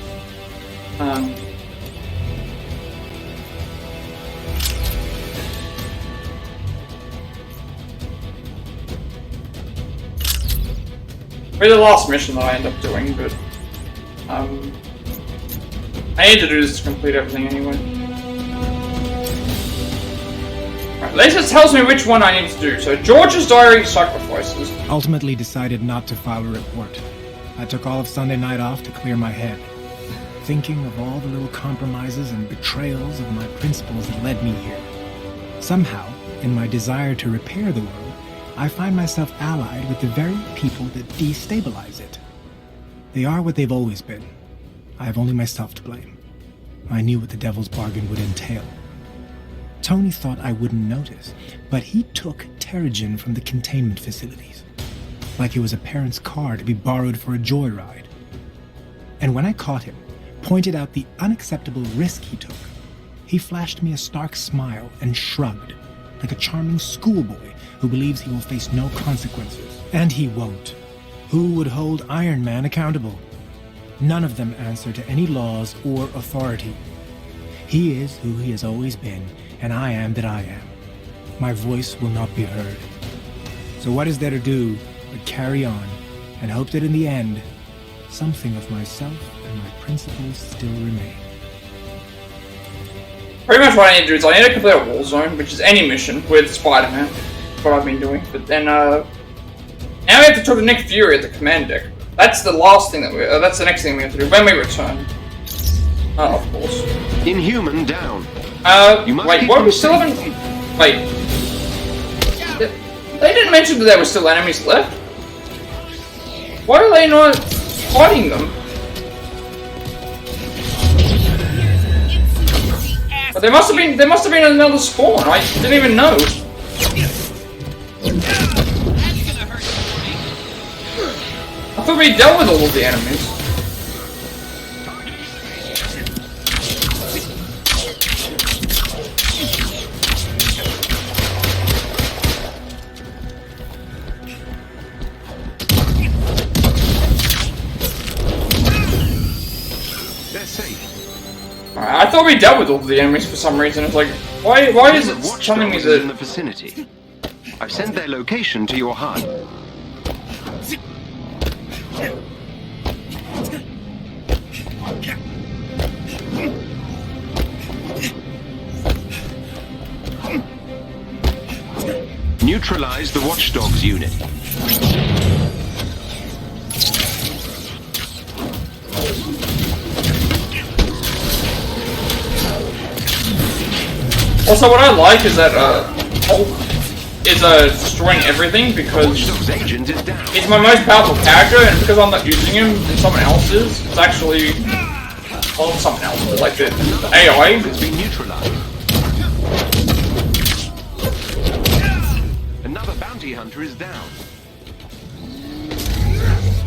be the last mission that I end up doing, but I need to do this to complete everything anyway. Right, Laser tells me which one I need to do. So George's Diary Sacrifices. Ultimately decided not to file a report. I took all of Sunday night off to clear my head, thinking of all the little compromises and betrayals of my principles that led me here. Somehow, in my desire to repair the world, I find myself allied with the very people that destabilize it. They are what they've always been. I have only myself to blame. I knew what the devil's bargain would entail. Tony thought I wouldn't notice, but he took Terrigen from the containment facilities, like it was a parent's car to be borrowed for a joyride. And when I caught him, pointed out the unacceptable risk he took, he flashed me a stark smile and shrugged, like a charming schoolboy who believes he will face no consequences. And he won't. Who would hold Iron Man accountable? None of them answer to any laws or authority. He is who he has always been, and I am that I am. My voice will not be heard. So what is there to do but carry on and hope that in the end, something of myself and my principles still remain. Pretty much what I need to do is I need to complete a war zone, which is any mission with Spider-Man. That's what I've been doing. But then, now we have to talk to Nick Fury at the command deck. That's the last thing that that's the next thing we have to do when we return. Of course. Inhuman down. Wait, what? We still haven't. Wait. They didn't mention that there were still enemies left. Why are they not fighting them? But there must have been another spawn. I didn't even know. I thought we dealt with all of the enemies. I thought we dealt with all the enemies for some reason. It's like, why is it telling me that... in the vicinity. I've sent their location to your HUD. Neutralize the Watchdogs unit. Also, what I like is that Hulk is destroying everything because he's my most powerful character, and because I'm not using him and someone else is, it's actually someone else, but like the AI has been neutralized. Another bounty hunter is down.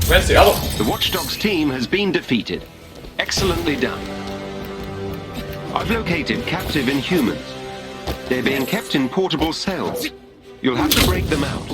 Where's the other one? The Watchdogs team has been defeated. Excellently done. I've located captive Inhumans. They're being kept in portable cells. You'll have to break them out.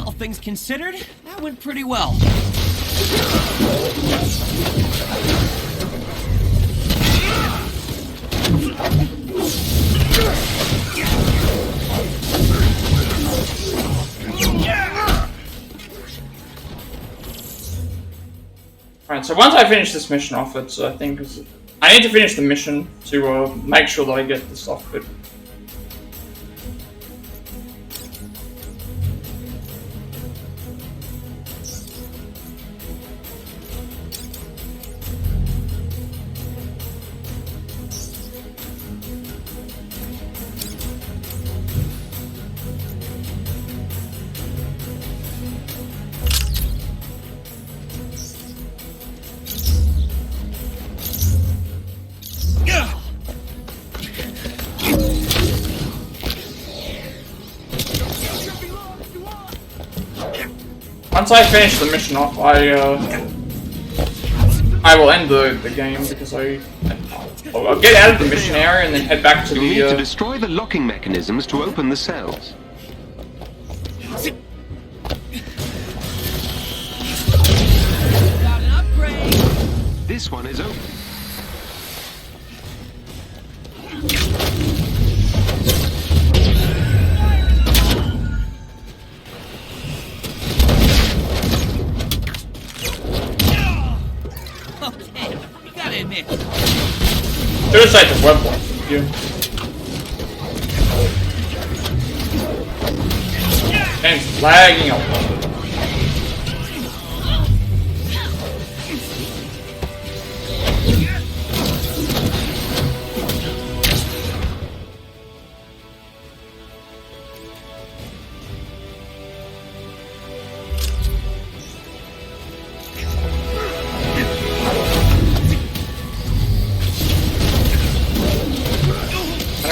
All things considered, that went pretty well. Alright, so once I finish this mission off, I think I need to finish the mission to make sure that I get the stuff. But once I finish the mission off, I will end the game because I'll get out of the mission area and then head back to You'll need to destroy the locking mechanisms to open the cells. Got an upgrade. This one is open. Should have said the web one. You. Game's lagging out.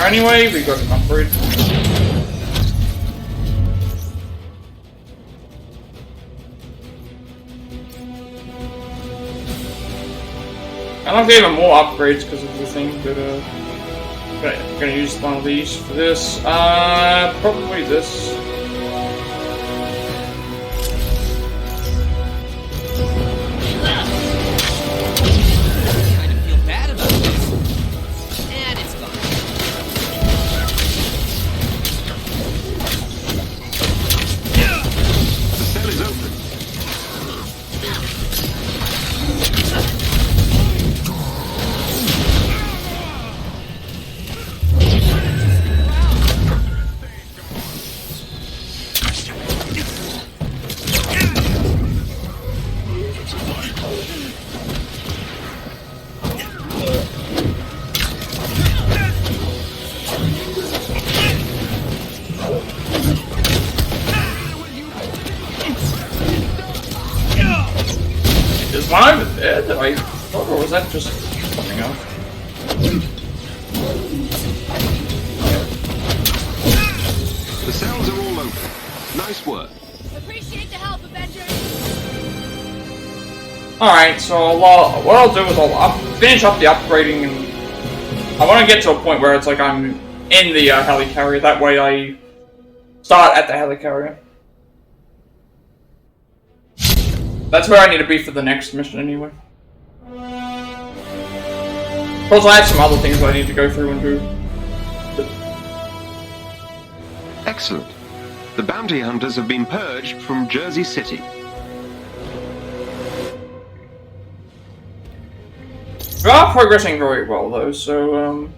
Anyway, we got an upgrade. I don't have even more upgrades because of the thing, but I'm gonna use one of these for this. Probably this. Is one over there that I thought, or was that just something else? The cells are all open. Nice work. Appreciate the help, Avengers. Alright, so what I'll do is I'll finish up the upgrading, and I want to get to a point where it's like I'm in the helicarrier. That way I start at the helicarrier. That's where I need to be for the next mission anyway. Plus I have some other things I need to go through and do. Excellent. The bounty hunters have been purged from Jersey City. We are progressing very well though, so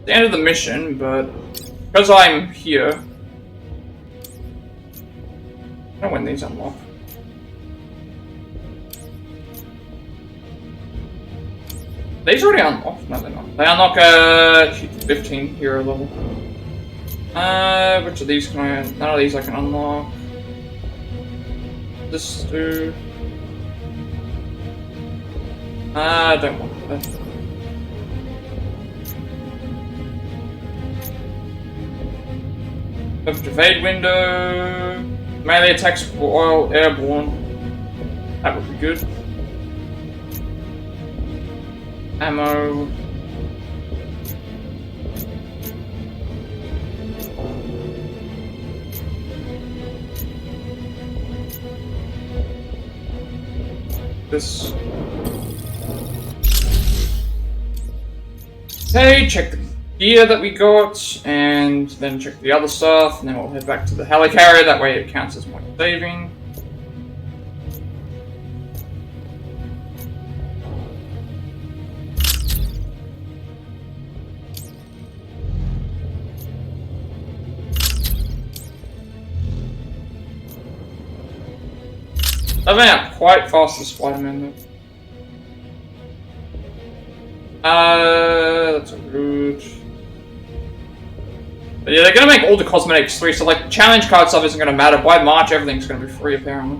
the end of the mission, but because I'm here, I don't know when these unlock. These already unlocked? No, they're not. They unlock 15 hero level. Which of these can I? None of these I can unlock. This do. I don't want that. Left evade window. Melee attacks while airborne. That would be good. Ammo. This. Okay, check the gear that we got, and then check the other stuff, and then we'll head back to the helicarrier. That way it counts as point saving. I went out quite fast as Spider-Man though. That's good. But yeah, they're gonna make all the cosmetics free, so like challenge card stuff isn't gonna matter. By March, everything's gonna be free apparently.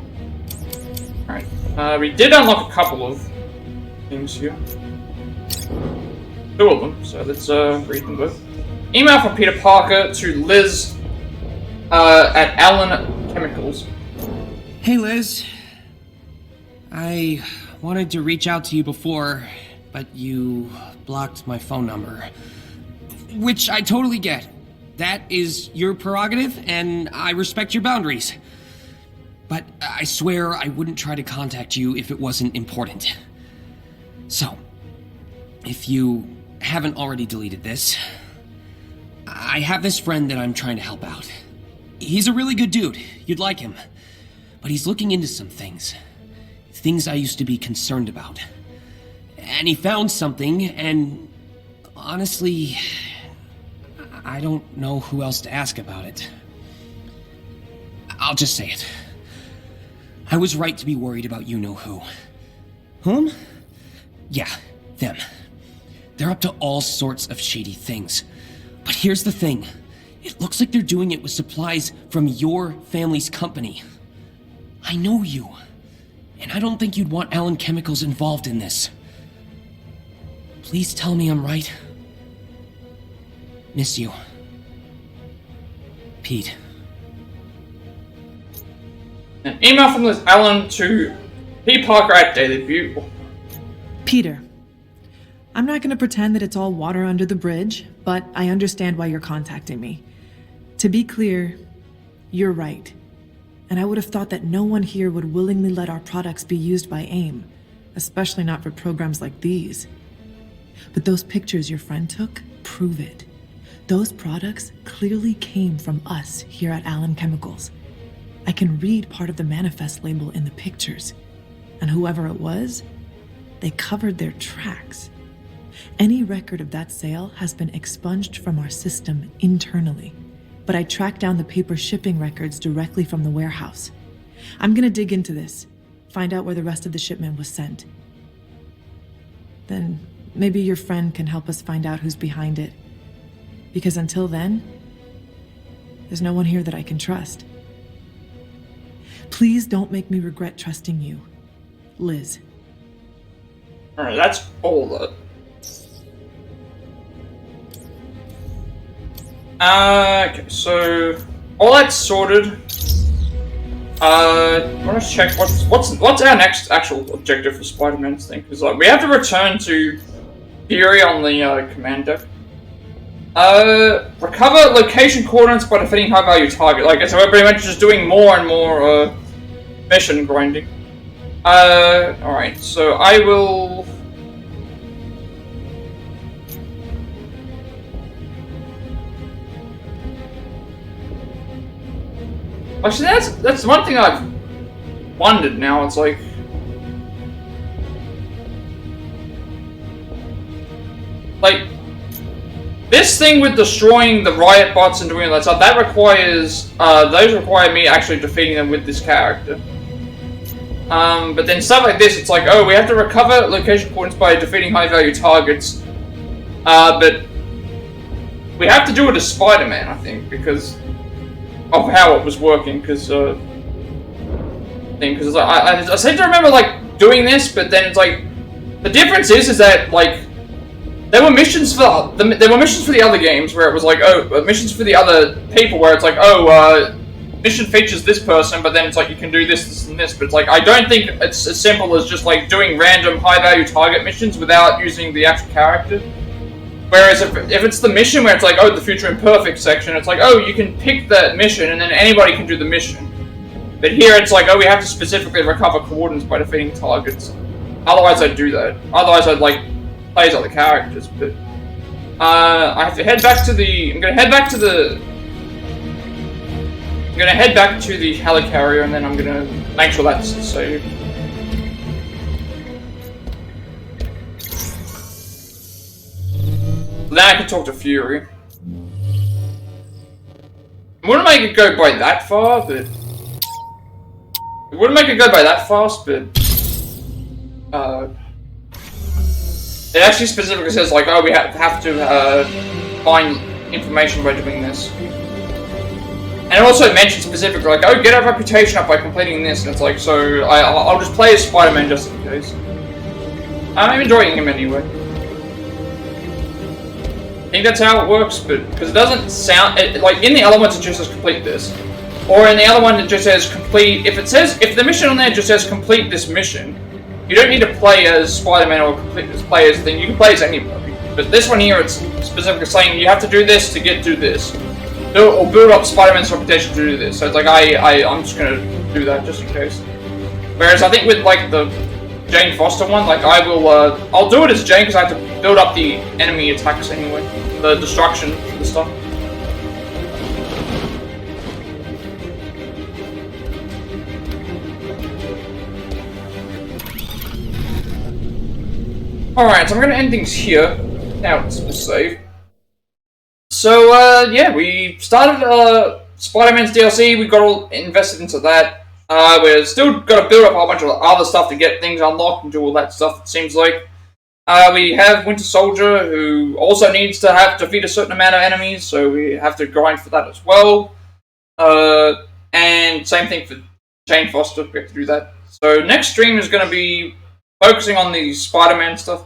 Alright. We did unlock a couple of things here. 2 of them, so let's read them both. Email from Peter Parker to Liz at Allen Chemicals. Hey Liz. I wanted to reach out to you before, but you blocked my phone number. Which I totally get. That is your prerogative, and I respect your boundaries. But I swear I wouldn't try to contact you if it wasn't important. So, if you haven't already deleted this, I have this friend that I'm trying to help out. He's a really good dude. You'd like him. But he's looking into some things. Things I used to be concerned about. And he found something, and honestly, I don't know who else to ask about it. I'll just say it. I was right to be worried about you-know-who. Whom? Yeah, them. They're up to all sorts of shady things. But here's the thing. It looks like they're doing it with supplies from your family's company. I know you. And I don't think you'd want Allen Chemicals involved in this. Please tell me I'm right. Miss you. Pete. An email from Liz Allen to P. Parker at Daily View. Peter, I'm not going to pretend that it's all water under the bridge, but I understand why you're contacting me. To be clear, you're right. And I would have thought that no one here would willingly let our products be used by AIM, especially not for programs like these. But those pictures your friend took prove it. Those products clearly came from us here at Allen Chemicals. I can read part of the manifest label in the pictures. And whoever it was, they covered their tracks. Any record of that sale has been expunged from our system internally. But I tracked down the paper shipping records directly from the warehouse. I'm gonna dig into this, find out where the rest of the shipment was sent. Then maybe your friend can help us find out who's behind it. Because until then, there's no one here that I can trust. Please don't make me regret trusting you, Liz. Alright, that's all that. Okay, so all that's sorted. I want to check what's our next actual objective for Spider-Man's thing, because like we have to return to Fury on the command deck. Recover location coordinates by defeating high-value target. Like, so we're pretty much just doing more and more mission grinding. Alright, so I will. Actually, that's one thing I've wondered now. It's like, this thing with destroying the riot bots and doing all that stuff, that requires those require me actually defeating them with this character. But then stuff like this, it's like, oh, we have to recover location points by defeating high-value targets. But we have to do it as Spider-Man, I think, because of how it was working, because I seem to remember like doing this, but then it's like the difference is that like there were missions for the other games where it was like, oh, missions for the other people where it's like, oh, mission features this person, but then it's like you can do this and this, but it's like I don't think it's as simple as just like doing random high-value target missions without using the actual character. Whereas if it's the mission where it's like, oh, the Future Imperfect section, it's like, oh, you can pick that mission and then anybody can do the mission. But here it's like, oh, we have to specifically recover coordinates by defeating targets. Otherwise I'd do that. Otherwise I'd like play as other characters, but I have to head back to the I'm gonna head back to the helicarrier, and then I'm gonna make sure that's saved. Then I can talk to Fury. I wouldn't make it go by that far, but it wouldn't make it go by that fast, but it actually specifically says like, oh, we have to find information by doing this. And it also mentions specifically like, oh, get our reputation up by completing this, and it's like, so I'll just play as Spider-Man just in case. I'm enjoying him anyway. I think that's how it works, but because it doesn't sound like in the other ones it just says complete this, or in the other one it just says complete. If the mission on there just says complete this mission, you don't need to play as Spider-Man or play as thing. You can play as anybody. But this one here, it's specifically saying you have to do this to get to this, or build up Spider-Man's reputation to do this. So it's like I'm just gonna do that just in case. Whereas I think with like the Jane Foster one, like I'll do it as Jane because I have to build up the enemy attacks anyway, the destruction and stuff. Alright, so I'm gonna end things here. Now it's a save. So yeah, we started Spider-Man's DLC. We got all invested into that. We're still got to build up a whole bunch of other stuff to get things unlocked and do all that stuff, it seems like. We have Winter Soldier, who also needs to defeat a certain amount of enemies, so we have to grind for that as well. And same thing for Jane Foster, we have to do that. So next stream is going to be focusing on the Spider-Man stuff,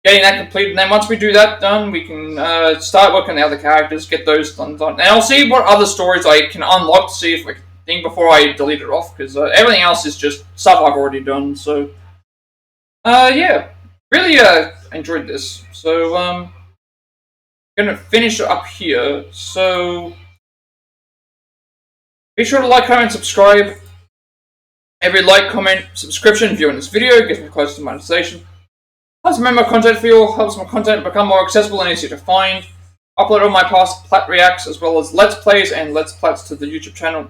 getting that completed, and then once we do that done, we can start working on the other characters, get those done. And I'll see what other stories I can unlock to see if I can before I delete it off, because everything else is just stuff I've already done. So yeah, really enjoyed this. So I'm gonna finish up here. So be sure to like, comment, subscribe. Every like, comment, subscription viewing this video gets me closer to monetization. Helps me make my content for you, helps my content become more accessible and easier to find. Upload all my past Plat reacts as well as Let's Plays and Let's Plats to the YouTube channel,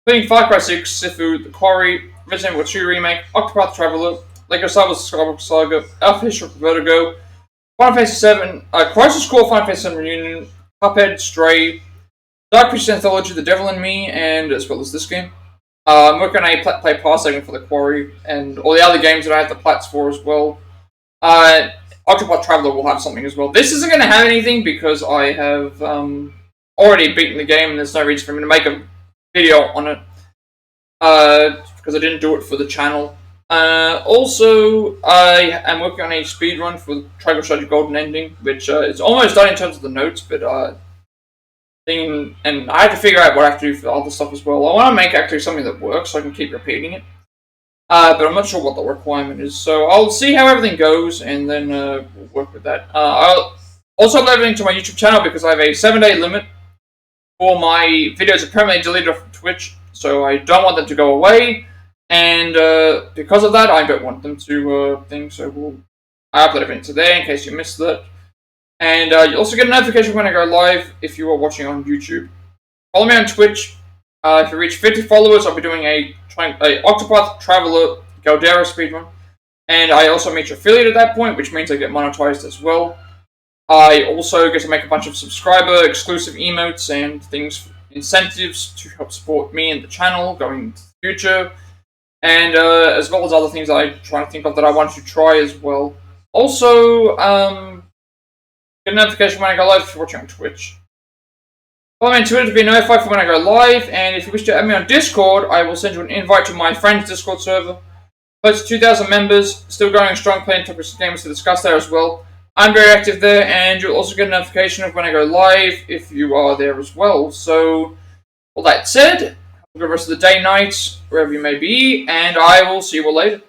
including Far Cry 6, Sifu, The Quarry, Resident Evil 2 Remake, Octopath Traveler, Lego Star Wars Skywalker Saga, Alpha History Vertigo, Final Fantasy 7, Crisis Core Final Fantasy 7 Reunion, Cuphead, Stray, Dark Future Anthology, The Devil in Me, and as well as this game. I'm working on a Plat Play Pass segment for The Quarry, and all the other games that I have the Plats for as well. Octopath Traveler will have something as well. This isn't going to have anything because I have already beaten the game, and there's no reason for me to make a video on it, because I didn't do it for the channel. Also, I am working on a speedrun for Triangle Strategy Golden Ending, which is almost done in terms of the notes, but thing, and I have to figure out what I have to do for other stuff as well. I want to make actually something that works so I can keep repeating it. But I'm not sure what the requirement is, so I'll see how everything goes, and then we'll work with that. I'll also upload everything to my YouTube channel because I have a 7-day limit for my videos are permanently deleted off Twitch, so I don't want them to go away, and because of that, I don't want them to so I upload everything to there in case you missed that. And you'll also get a notification when I go live if you are watching on YouTube. Follow me on Twitch. If you reach 50 followers, I'll be doing a Octopath Traveler Galdera speedrun. And I also meet your affiliate at that point, which means I get monetized as well. I also get to make a bunch of subscriber exclusive emotes and things, incentives to help support me and the channel going into the future. And as well as other things I'm trying to think of that I want to try as well. Also, get a notification when I go live if you're watching on Twitch. Follow me on Twitter to be notified for when I go live, and if you wish to add me on Discord, I will send you an invite to my friend's Discord server. Close to 2,000 members, still going strong, playing topics and games to discuss there as well. I'm very active there, and you'll also get a notification of when I go live if you are there as well. So, all that said, have a good rest of the day, night, wherever you may be, and I will see you all later.